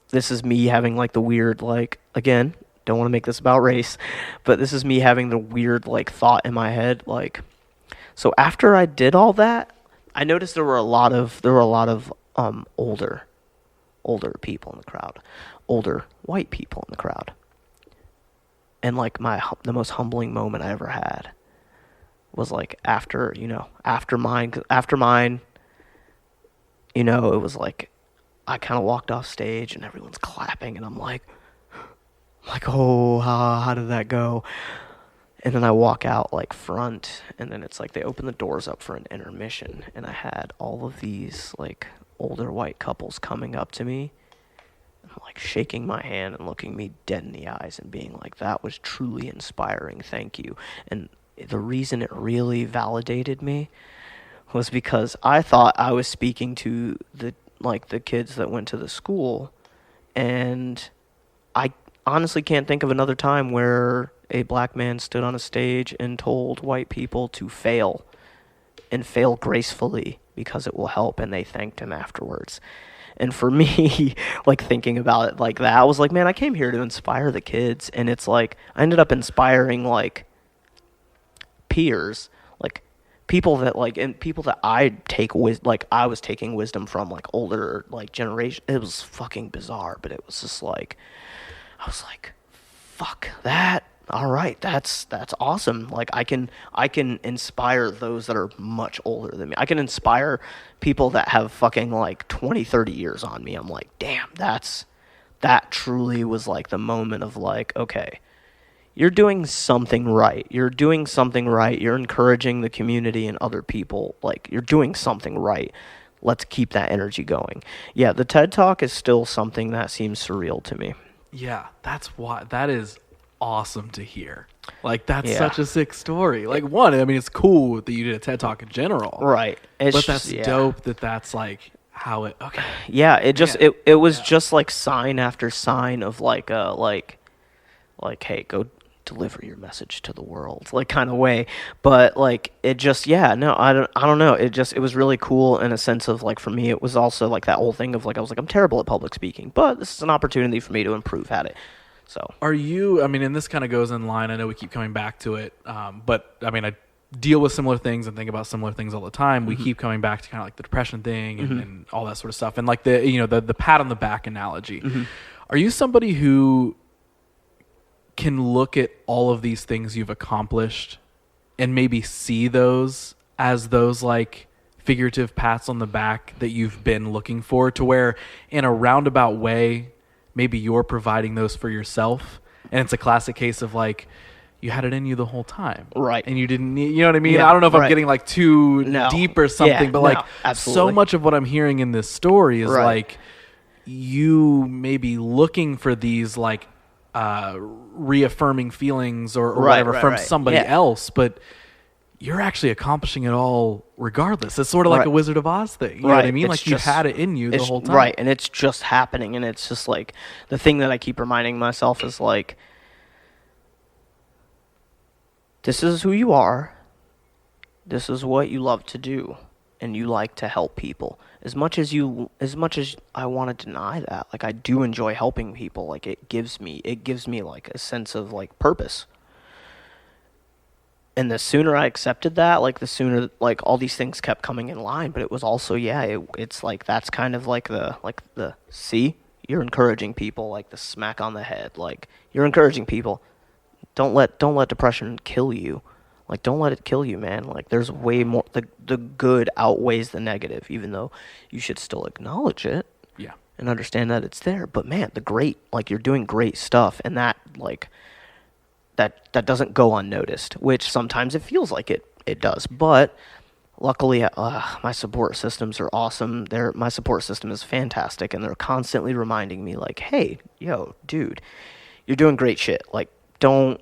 this is me having like the weird, like, again, don't want to make this about race, but this is me having the weird like thought in my head. Like, so after I did all that, I noticed there were a lot of older people in the crowd, older white people in the crowd. And like the most humbling moment I ever had was like after mine, it was like, I kind of walked off stage and everyone's clapping, and I'm like, oh, how did that go? And then I walk out like front, and then it's like they open the doors up for an intermission, and I had all of these like older white couples coming up to me and like shaking my hand and looking me dead in the eyes and being like, that was truly inspiring, thank you. And the reason it really validated me was because I thought I was speaking to the kids that went to the school, and I honestly can't think of another time where a black man stood on a stage and told white people to fail, and fail gracefully, because it will help, and they thanked him afterwards. And for me, like thinking about it like that, I was like, man, I came here to inspire the kids, and it's like I ended up inspiring like peers, like people that I I was taking wisdom from, like older like generation. It was fucking bizarre, but it was just like, I was like, fuck that. All right, that's awesome. Like I can inspire those that are much older than me. I can inspire people that have fucking like 20, 30 years on me. I'm like, damn, that truly was like the moment of like, okay, you're doing something right. You're doing something right. You're encouraging the community and other people. Like, you're doing something right. Let's keep that energy going. Yeah, the TED Talk is still something that seems surreal to me. Yeah, that is awesome to hear. Like, that's such a sick story. Like, one, I mean, it's cool that you did a TED Talk in general. Right. But that's dope that's like how it, okay. Yeah, it was just like sign after sign of like, hey, go deliver your message to the world, like kind of way. But like, it just, I don't know. It was really cool in a sense of like, for me, it was also like that whole thing of like, I was like, I'm terrible at public speaking, but this is an opportunity for me to improve at it. So are you, I mean, and this kind of goes in line, I know we keep coming back to it, but I mean, I deal with similar things and think about similar things all the time. We keep coming back to kind of like the depression thing and all that sort of stuff. And like the pat on the back analogy. Are you somebody who can look at all of these things you've accomplished and maybe see those as those like figurative pats on the back that you've been looking for, to where in a roundabout way, maybe you're providing those for yourself? And it's a classic case of like, you had it in you the whole time. Right. And you didn't need, you know what I mean? Yeah, I don't know if I'm getting like too deep or something, but like so much of what I'm hearing in this story is like you may be looking for these like reaffirming feelings or whatever from somebody else, but you're actually accomplishing it all regardless. It's sort of like a Wizard of Oz thing. You know what I mean? It's like you had it in you the whole time. Right, and it's just happening, and it's just like the thing that I keep reminding myself is like, this is who you are. This is what you love to do, and you like to help people. As much as I want to deny that, like, I do enjoy helping people. Like, it gives me like a sense of like purpose. And the sooner I accepted that, like, the sooner, like, all these things kept coming in line. But it was also, it's like, that's kind of like the see, you're encouraging people, like the smack on the head. Like, you're encouraging people. Don't let depression kill you. Like, don't let it kill you, man. Like, there's way more, the good outweighs the negative, even though you should still acknowledge it. Yeah. And understand that it's there. But man, you're doing great stuff, and that, like, that doesn't go unnoticed, which sometimes it feels like it does. But luckily, my support systems are awesome. My support system is fantastic, and they're constantly reminding me, like, hey, yo, dude, you're doing great shit. Like, don't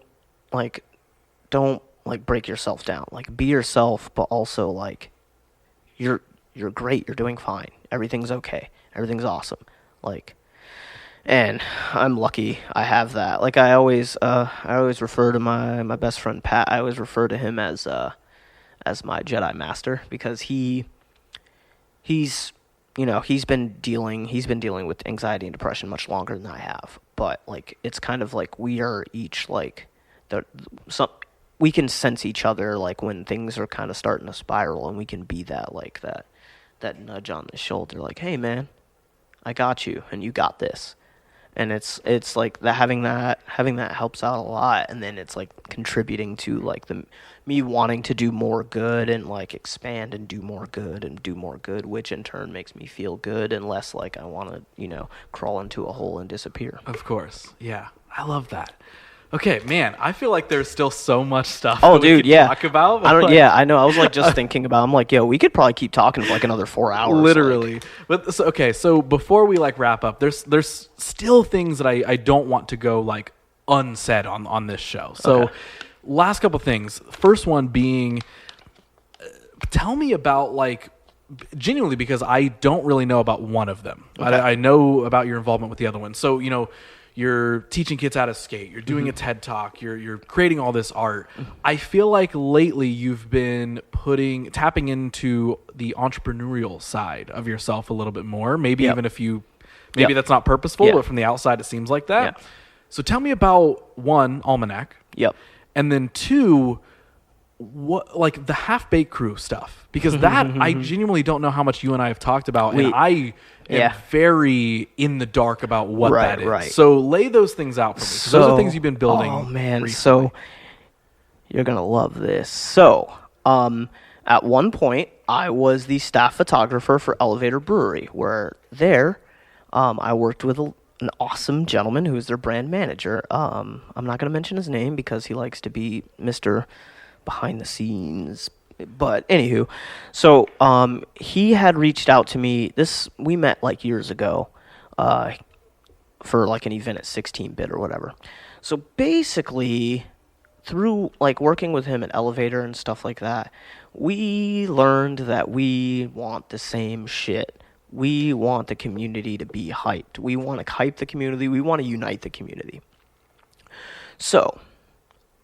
break yourself down. Like, be yourself, but also, like, you're great. You're doing fine. Everything's okay. Everything's awesome. Like, and I'm lucky I have that. Like, I always refer to my best friend Pat. I always refer to him as my Jedi Master, because he's been dealing with anxiety and depression much longer than I have. But, like, it's kind of like we are each, like, we can sense each other, like, when things are kind of starting to spiral, and we can be that, like, that nudge on the shoulder, like, hey, man, I got you, and you got this. And it's like that, having that helps out a lot. And then it's like contributing to, like, me wanting to do more good and, like, expand and do more good, which in turn makes me feel good and less like I want to, crawl into a hole and disappear. Of course. Yeah. I love that. Okay, man, I feel like there's still so much stuff we could talk about. I know. I was, like, just thinking about, I'm like, yo, we could probably keep talking for, like, another 4 hours. Literally. Like. But so before we, like, wrap up, there's still things that I don't want to go, like, unsaid on this show. So last couple things. First one being, tell me about, like, genuinely, because I don't really know about one of them. Okay. I know about your involvement with the other one. So, you're teaching kids how to skate. You're doing a TED Talk. You're creating all this art. I feel like lately you've been tapping into the entrepreneurial side of yourself a little bit more. Maybe even if that's not purposeful, but from the outside it seems like that. Yep. So tell me about, one, Almanac. Yep. And then two, what, like, the half-baked crew stuff, because that I genuinely don't know how much you and I have talked about, and I am very in the dark about what that is. Right. So lay those things out for me. So, those are things you've been building. Oh man, recently. So you're gonna love this. So at one point I was the staff photographer for Elevator Brewery, where I worked with an awesome gentleman who is their brand manager. I'm not gonna mention his name because he likes to be Mr. behind the scenes, but anywho, so he had reached out to me. We met, like, years ago for, like, an event at 16-bit or whatever. So basically, through, like, working with him at Elevator and stuff like that, we learned that we want the same shit. We want the community to be hyped. We want to hype the community. We want to unite the community. So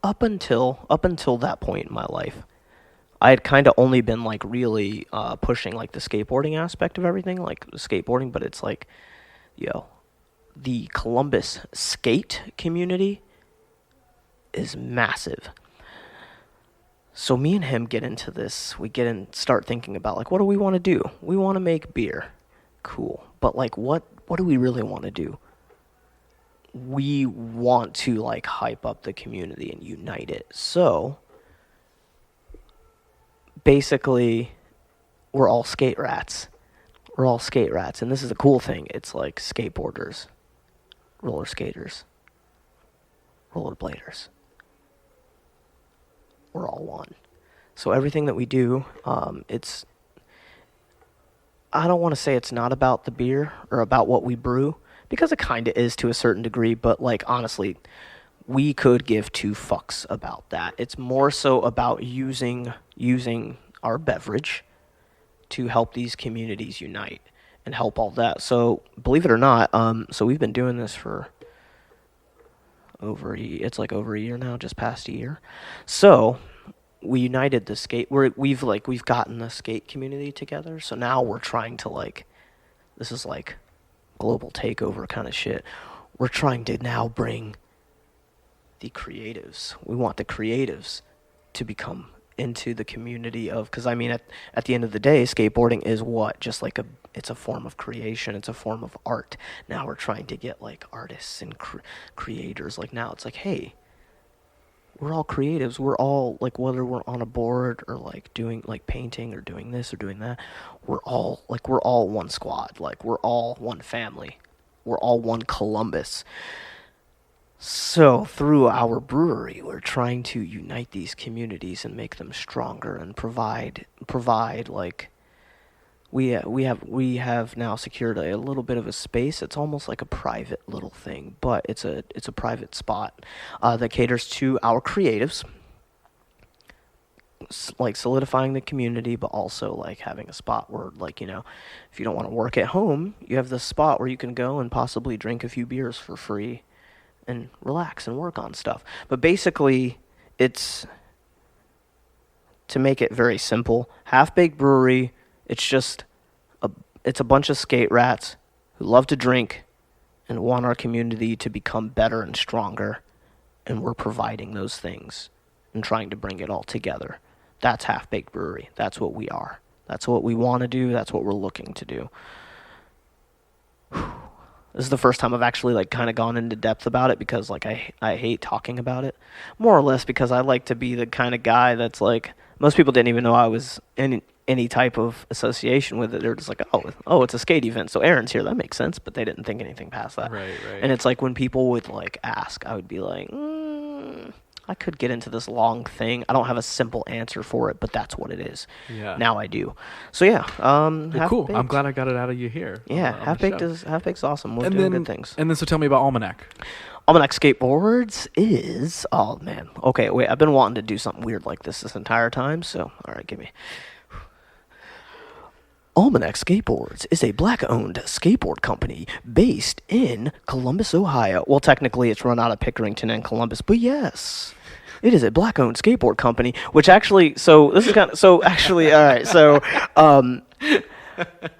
up until that point in my life, I had kind of only been, like, really pushing, like, the skateboarding aspect of everything, like skateboarding, but it's like, the Columbus skate community is massive. So me and him get into this. We start thinking about, like, what do we want to do? We want to make beer. Cool. But, like, what do we really want to do? We want to, like, hype up the community and unite it. So basically, we're all skate rats. And this is a cool thing. It's like skateboarders, roller skaters, rollerbladers. We're all one. So everything that we do, I don't want to say it's not about the beer or about what we brew, because it kind of is to a certain degree, but, like, honestly, we could give two fucks about that. It's more so about using our beverage to help these communities unite and help all that. So, believe it or not, so we've been doing this for it's like over a year now, just past a year. So we united the skate. We've gotten the skate community together. So now we're trying to like, this is like global takeover kind of shit. We're trying to now bring the creatives. We want the creatives to become into the community of, because I mean at the end of the day, skateboarding is what, just like it's a form of creation, it's a form of art. Now we're trying to get like artists and creators. Like now it's like, hey, we're all creatives. We're all like, whether we're on a board or like doing like painting or doing this or doing that, we're all one squad. Like we're all one family. We're all one Columbus. So through our brewery, we're trying to unite these communities and make them stronger and provide like we have now secured a little bit of a space. It's almost like a private little thing, but it's a private spot that caters to our creatives, like solidifying the community, but also like having a spot where, like, you know, if you don't want to work at home, you have this spot where you can go and possibly drink a few beers for free and relax and work on stuff. But basically, it's, to make it very simple, Half-Baked Brewery, it's a bunch of skate rats who love to drink and want our community to become better and stronger, and we're providing those things and trying to bring it all together. That's Half-Baked Brewery. That's what we are. That's what we want to do. That's what we're looking to do. This is the first time I've actually like kind of gone into depth about it, because like I hate talking about it, more or less because I like to be the kind of guy that's like, most people didn't even know I was in any type of association with it. They're just like, oh, it's a skate event, so Aaron's here, that makes sense, but they didn't think anything past that. Right. And it's like when people would like ask, I would be like, I could get into this long thing. I don't have a simple answer for it, but that's what it is. Yeah. Now I do. So yeah. Well, cool. I'm glad I got it out of you here. Yeah. Half-Baked's awesome. We're doing good things. And then so tell me about Almanac. Almanac Skateboards is, oh man. Okay, wait. I've been wanting to do something weird like this entire time. So all right, give me. Almanac Skateboards is a black-owned skateboard company based in Columbus, Ohio. Well, technically, it's run out of Pickerington and Columbus, but yes, it is a black-owned skateboard company. Which actually, so this is kind of, so actually, all right. So,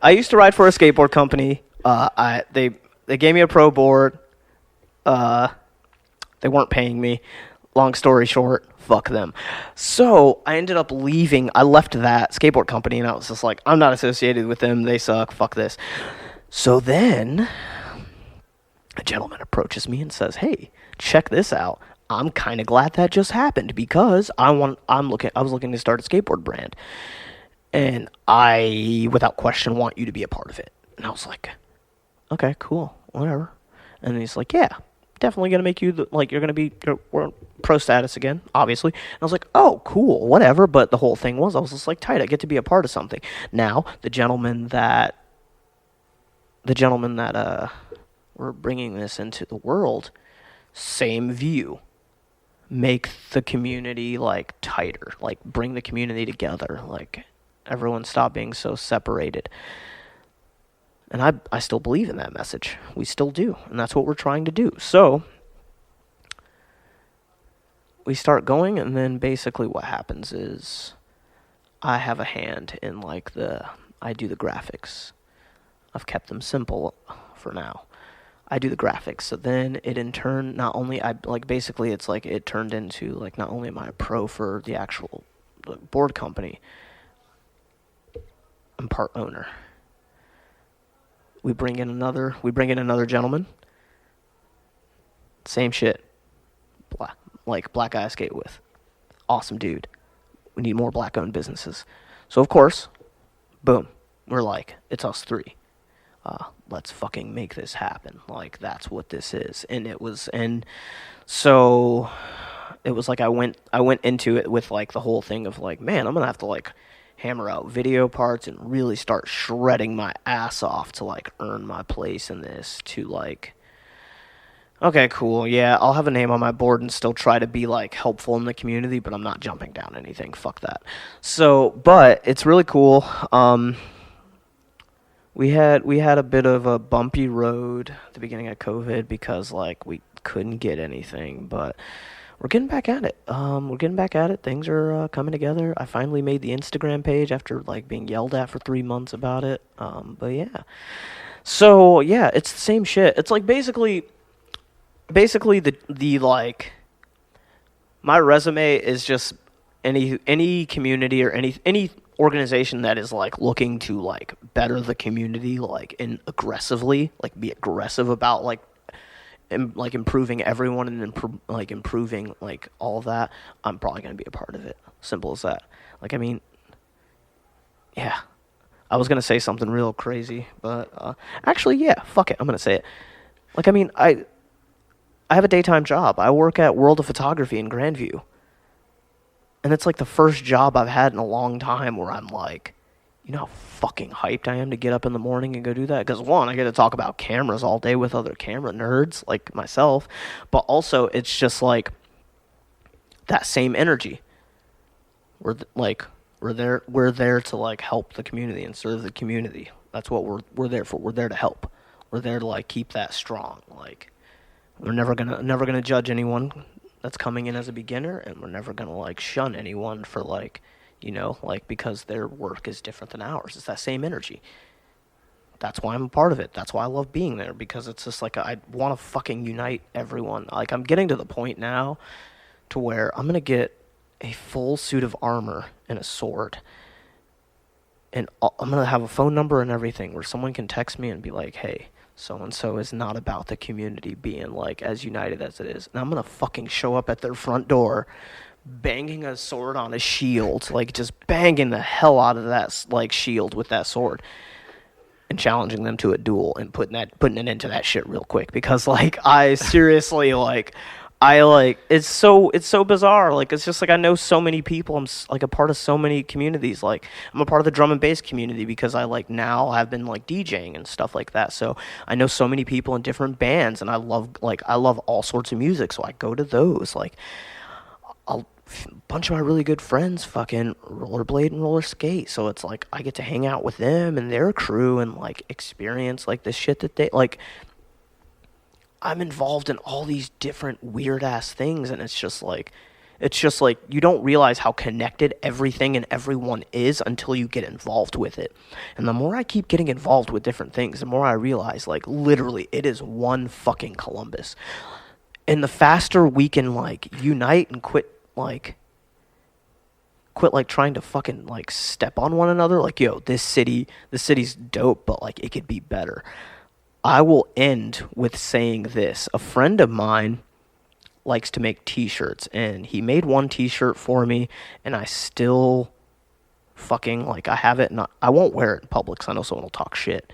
I used to ride for a skateboard company. They gave me a pro board. They weren't paying me. Long story short, fuck them. So I ended up leaving. I left that skateboard company, and I was just like, I'm not associated with them. They suck. Fuck this. So then a gentleman approaches me and says, hey, check this out. I'm kind of glad that just happened, because I was looking to start a skateboard brand, and I, without question, want you to be a part of it. And I was like, okay, cool, whatever. And he's like, yeah, definitely gonna make you you're gonna be pro status again, obviously. And I was like, oh, cool, whatever. But the whole thing was, I was just like, tight, I get to be a part of something. Now, the gentleman that we're bringing this into the world, same view. Make the community like tighter, like bring the community together, like everyone stop being so separated. And I still believe in that message. We still do. And that's what we're trying to do. So we start going, and then basically what happens is I have a hand in I do the graphics. I've kept them simple for now. I do the graphics. So then it in turn, not only it's like it turned into like, not only am I a pro for the actual board company, I'm part owner. We bring in another gentleman. Same shit. Black guy I skate with. Awesome dude. We need more black-owned businesses. So, of course, boom. We're like, it's us three. Let's fucking make this happen. Like, that's what this is. So it was like I went into it with like the whole thing of like, man, I'm gonna have to like hammer out video parts and really start shredding my ass off to like earn my place in this, to like, okay, cool, yeah, I'll have a name on my board and still try to be like helpful in the community, but I'm not jumping down anything, fuck that. So, but it's really cool. We had a bit of a bumpy road at the beginning of COVID, because like we couldn't get anything, but we're getting back at it. Things are coming together. I finally made the Instagram page after like being yelled at for 3 months about it. But yeah. So yeah, it's the same shit. It's like basically the like my resume is just any community or any organization that is like looking to like better the community, like aggressively, like be aggressive about like improving everyone and improving like all of that. I'm probably gonna be a part of it. Simple as that. Like, I mean, yeah. I was gonna say something real crazy, but actually, yeah, fuck it. I'm gonna say it. Like, I mean, I have a daytime job. I work at World of Photography in Grandview, and it's like the first job I've had in a long time where I'm like, you know how fucking hyped I am to get up in the morning and go do that? Because one, I get to talk about cameras all day with other camera nerds like myself, but also it's just like that same energy. We're there to like help the community and serve the community. That's what we're there for. We're there to help. We're there to like keep that strong. Like, we're never gonna judge anyone that's coming in as a beginner, and we're never gonna like shun anyone for like, you know, like because their work is different than ours. It's that same energy. That's why I'm a part of it. That's why I love being there, because it's just like I want to fucking unite everyone. Like, I'm getting to the point now to where I'm gonna get a full suit of armor and a sword, and I'm gonna have a phone number and everything where someone can text me and be like, hey, so and so is not about the community being like as united as it is. And I'm gonna fucking show up at their front door banging a sword on a shield, like just banging the hell out of that like shield with that sword, and challenging them to a duel and putting it into that shit real quick, because like I seriously it's so bizarre. Like, it's just like I know so many people. I'm like a part of so many communities. Like, I'm a part of the drum and bass community because I like now have been like DJing and stuff like that. So I know so many people in different bands, and I love all sorts of music. So I go to those. Like, a bunch of my really good friends fucking rollerblade and roller skate. So it's like I get to hang out with them and their crew and like experience like the shit that they like. I'm involved in all these different weird ass things, and it's just like you don't realize how connected everything and everyone is until you get involved with it. And the more I keep getting involved with different things, the more I realize like literally it is one fucking Columbus. And the faster we can like unite and quit trying to fucking like step on one another, like, yo, this city's dope, but like it could be better. I will end with saying this. A friend of mine likes to make t-shirts, and he made one t-shirt for me, and I still fucking, like, I have it, and I won't wear it in public because I know someone will talk shit.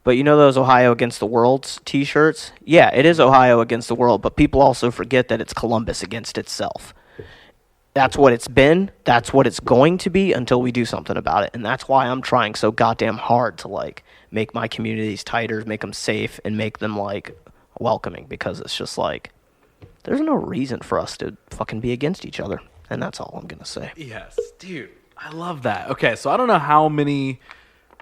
But you know those Ohio Against the World's t-shirts? Yeah, it is Ohio Against the World, but people also forget that it's Columbus against itself. That's what it's been. That's what it's going to be until we do something about it. And that's why I'm trying so goddamn hard to, like, make my communities tighter, make them safe, and make them, like, welcoming. Because it's just, like, there's no reason for us to fucking be against each other. And that's all I'm going to say. Yes, dude. I love that. Okay, so I don't know how many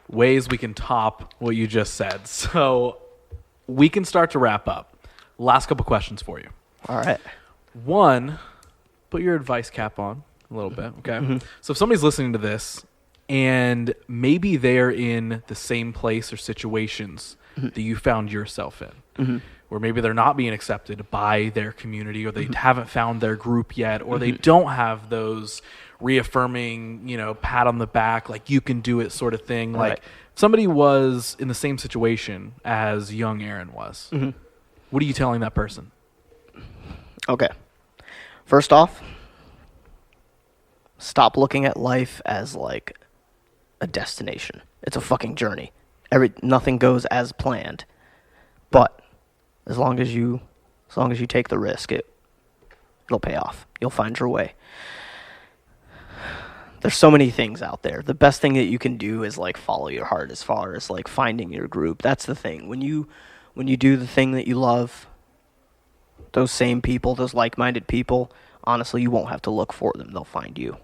ways we can top what you just said. So we can start to wrap up. Last couple questions for you. All right. One, put your advice cap on a little bit, okay? Mm-hmm. So if somebody's listening to this and maybe they're in the same place or situations that you found yourself in, where maybe they're not being accepted by their community, or they haven't found their group yet, or they don't have those reaffirming, pat on the back, like you can do it sort of thing. Right. Like somebody was in the same situation as young Aaron was. What are you telling that person? Okay. First off, stop looking at life as like a destination. It's a fucking journey. Nothing goes as planned. But as long as you take the risk, it'll pay off. You'll find your way. There's so many things out there. The best thing that you can do is like follow your heart as far as like finding your group. That's the thing. When you do the thing that you love, those same people, those like-minded people, honestly, you won't have to look for them. They'll find you.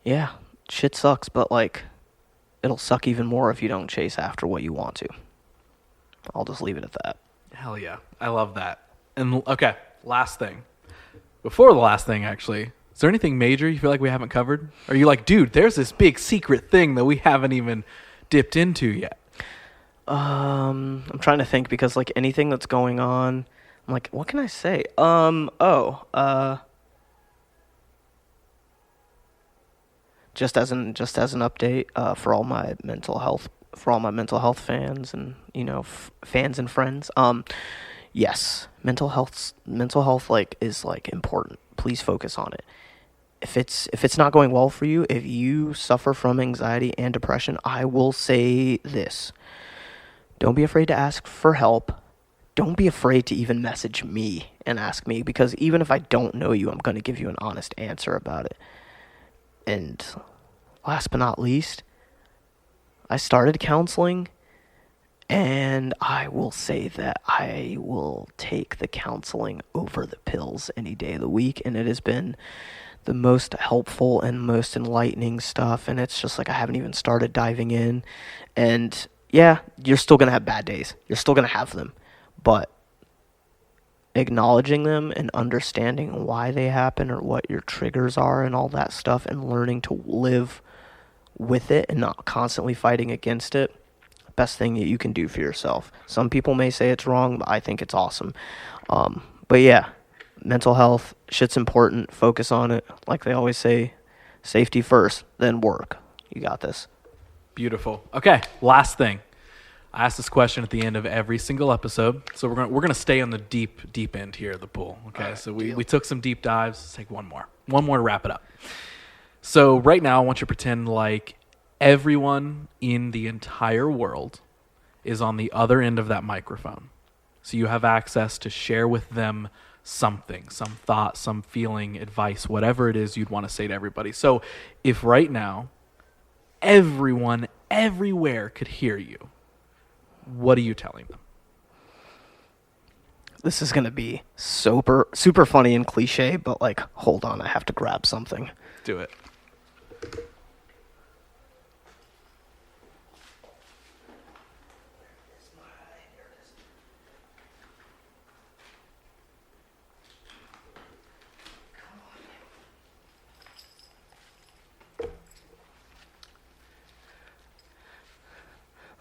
Yeah, shit sucks, but like, it'll suck even more if you don't chase after what you want to. I'll just leave it at that. Hell yeah. I love that. And okay, last thing. Before the last thing, actually, is there anything major you feel like we haven't covered? Are you like, dude, there's this big secret thing that we haven't even dipped into yet? I'm trying to think because like anything that's going on, I'm like, what can I say? Just as an update for all my mental health fans and fans and friends. Yes, mental health like is like important. Please focus on it. If it's not going well for you, if you suffer from anxiety and depression, I will say this. Don't be afraid to ask for help. Don't be afraid to even message me and ask me, because even if I don't know you, I'm going to give you an honest answer about it. And last but not least, I started counseling, and I will say that I will take the counseling over the pills any day of the week, and it has been the most helpful and most enlightening stuff, and it's just like I haven't even started diving in. And yeah, you're still going to have bad days. You're still going to have them. But acknowledging them and understanding why they happen or what your triggers are and all that stuff, and learning to live with it and not constantly fighting against it, best thing that you can do for yourself. Some people may say it's wrong, but I think it's awesome. But yeah, mental health, shit's important. Focus on it. Like they always say, safety first, then work. You got this. Beautiful. Okay, last thing. I ask this question at the end of every single episode, so we're gonna stay on the deep end here of the pool. Okay, right, so we took some deep dives. Let's take one more to wrap it up. So right now, I want you to pretend like everyone in the entire world is on the other end of that microphone. So you have access to share with them something, some thought, some feeling, advice, whatever it is you'd want to say to everybody. So if right now everyone everywhere could hear you, what are you telling them? This is going to be super funny and cliche, but like, hold on, I have to grab something. Do it.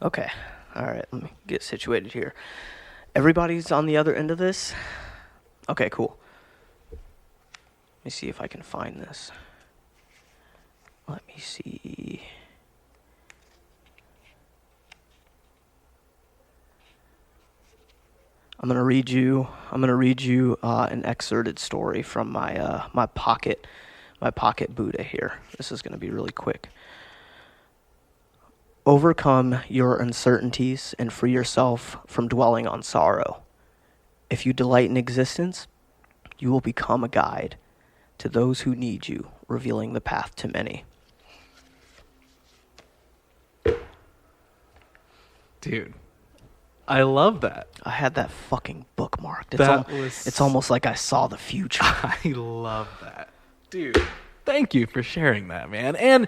Okay. All right, let me get situated here. Everybody's on the other end of this? Okay, cool. Let me see if I can find this. Let me see. I'm gonna read you an excerpted story from my pocket Buddha here. This is gonna be really quick. Overcome your uncertainties and free yourself from dwelling on sorrow. If you delight in existence, you will become a guide to those who need you, revealing the path to many. Dude, I love that. I had that fucking bookmarked. It's almost like I saw the future. I love that. Dude, thank you for sharing that, man. And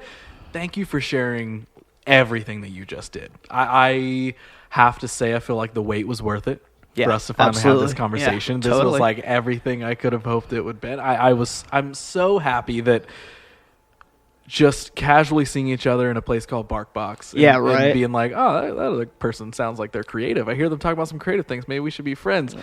thank you for sharing everything that you just did. I have to say, I feel like the wait was worth it for us to finally have this conversation. Yeah, this totally. was like everything I could have hoped it would be. I'm so happy that just casually seeing each other in a place called BarkBox. And being like, oh, that other person sounds like they're creative. I hear them talk about some creative things. Maybe we should be friends.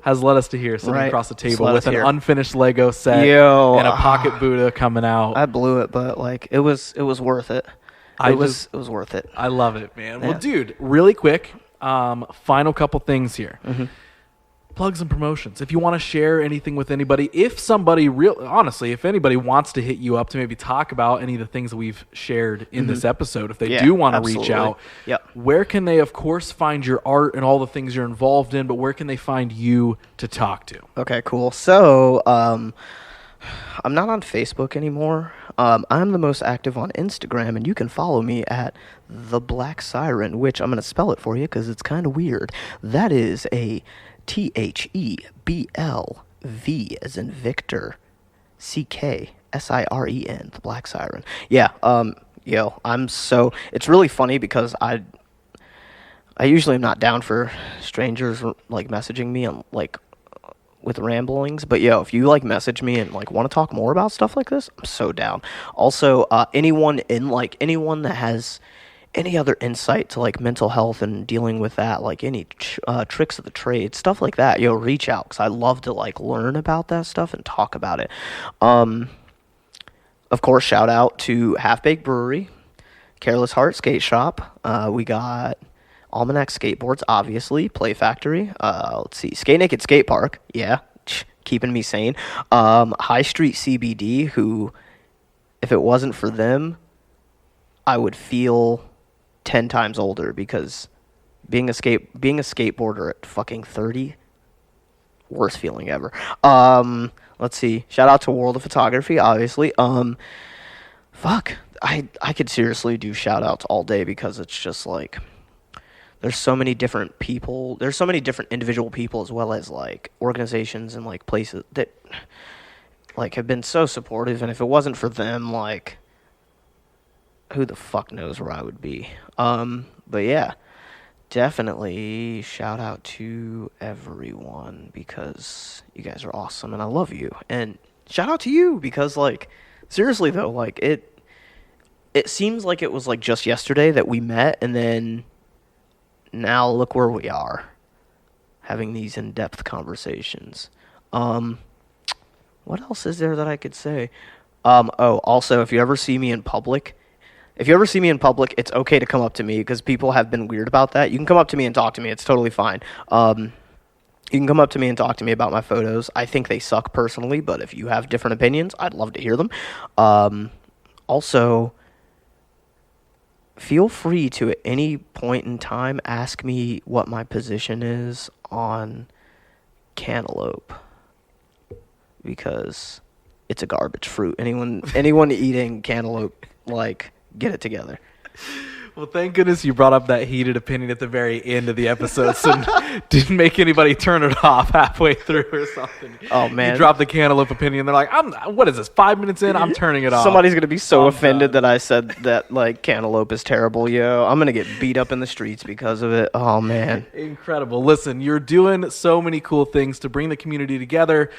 Has led us to here, sitting across the table with an unfinished Lego set and a pocket Buddha coming out. I blew it, but like it was worth it. It was worth it. I love it, man. Yeah. Well, dude, really quick, final couple things here. Mm-hmm. Plugs and promotions. If you want to share anything with anybody, if anybody wants to hit you up to maybe talk about any of the things that we've shared in this episode, if they do want to reach out, where can they, of course, find your art and all the things you're involved in, but where can they find you to talk to? Okay, cool. So, I'm not on Facebook anymore. I'm the most active on Instagram, and you can follow me at The Black Siren, which I'm going to spell it for you because it's kind of weird. That is a THEBLV as in Victor, CKSIREN, The Black Siren. Yeah, it's really funny because I usually am not down for strangers like messaging me on like with ramblings, but yo, if you like message me and like want to talk more about stuff like this, I'm so down. Also, anyone that has any other insight to like mental health and dealing with that, like any tricks of the trade, stuff like that, yo, reach out, because I love to like learn about that stuff and talk about it. Of course, shout out to Half Baked Brewery, Careless Heart Skate Shop. We got Almanac Skateboards, obviously, Play Factory. Let's see, Skate Naked Skatepark, yeah, keeping me sane. High Street CBD, who, if it wasn't for them, I would feel 10 times older, because being a skateboarder at fucking 30, worst feeling ever. Let's see, shout out to World of Photography, obviously. Fuck, I could seriously do shout outs all day, because it's just like, there's so many different people, there's so many different individual people, as well as like organizations and like places that like have been so supportive, and if it wasn't for them, like, who the fuck knows where I would be. But yeah, definitely shout out to everyone, because you guys are awesome and I love you. And shout out to you, because like, seriously though, like it seems like it was like just yesterday that we met, and then now look where we are, having these in-depth conversations. What else is there that I could say? Also, if you ever see me in public, it's okay to come up to me, because people have been weird about that. You can come up to me and talk to me. It's totally fine. You can come up to me and talk to me about my photos. I think they suck personally, but if you have different opinions, I'd love to hear them. Also, feel free to, at any point in time, ask me what my position is on cantaloupe, because it's a garbage fruit. Anyone eating cantaloupe, like, get it together. Well, thank goodness you brought up that heated opinion at the very end of the episode, so didn't make anybody turn it off halfway through or something. Oh, man. You dropped the cantaloupe opinion. They're like, what is this, 5 minutes in? I'm turning it off. Somebody's going to be so offended that I said that, like, cantaloupe is terrible, yo. I'm going to get beat up in the streets because of it. Oh, man. Incredible. Listen, you're doing so many cool things to bring the community together.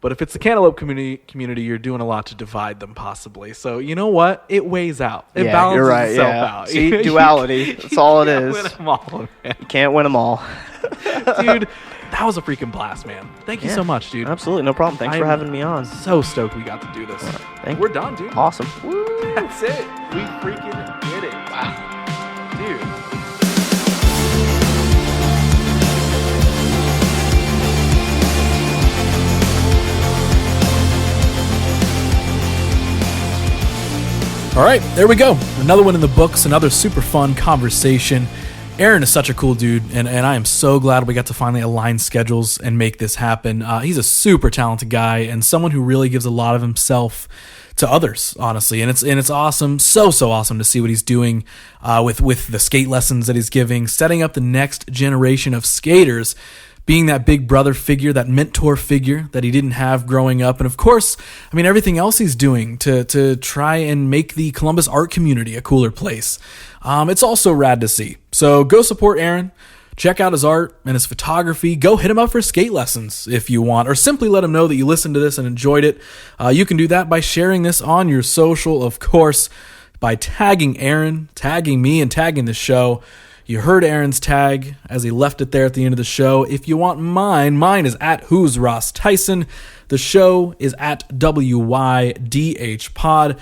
But if it's the cantaloupe community, you're doing a lot to divide them, possibly. So you know what? It weighs out. It balances itself out. See, duality. That's all it is. Win them all, man. You can't win them all. Dude, that was a freaking blast, man. Thank you so much, dude. Absolutely. No problem. Thanks for having me on. So stoked we got to do this. We're done, dude. Awesome. Woo. That's it. We freaking did it. Wow. Dude. All right, there we go. Another one in the books, another super fun conversation. Aaron is such a cool dude, and I am so glad we got to finally align schedules and make this happen. He's a super talented guy and someone who really gives a lot of himself to others, honestly. And it's awesome, so awesome to see what he's doing with the skate lessons that he's giving, setting up the next generation of skaters, being that big brother figure, that mentor figure that he didn't have growing up. And of course, I mean, everything else he's doing to try and make the Columbus art community a cooler place. It's also rad to see. So go support Aaron. Check out his art and his photography. Go hit him up for skate lessons if you want, or simply let him know that you listened to this and enjoyed it. You can do that by sharing this on your social, of course, by tagging Aaron, tagging me, and tagging the show. You heard Aaron's tag as he left it there at the end of the show. If you want mine is at Who's Ross Tyson. The show is at WYDH Pod.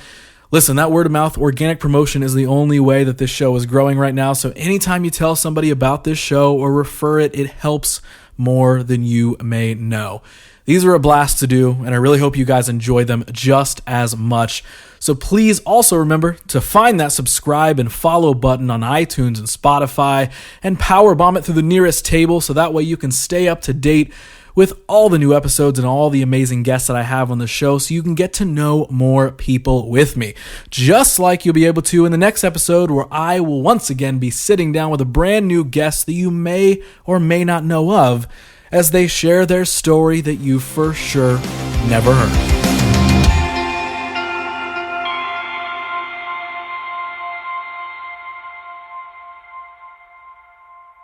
Listen, that word of mouth organic promotion is the only way that this show is growing right now. So anytime you tell somebody about this show or refer it, it helps more than you may know. These are a blast to do, and I really hope you guys enjoy them just as much. So please also remember to find that subscribe and follow button on iTunes and Spotify and power bomb it through the nearest table so that way you can stay up to date with all the new episodes and all the amazing guests that I have on the show so you can get to know more people with me. Just like you'll be able to in the next episode where I will once again be sitting down with a brand new guest that you may or may not know of as they share their story that you for sure never heard.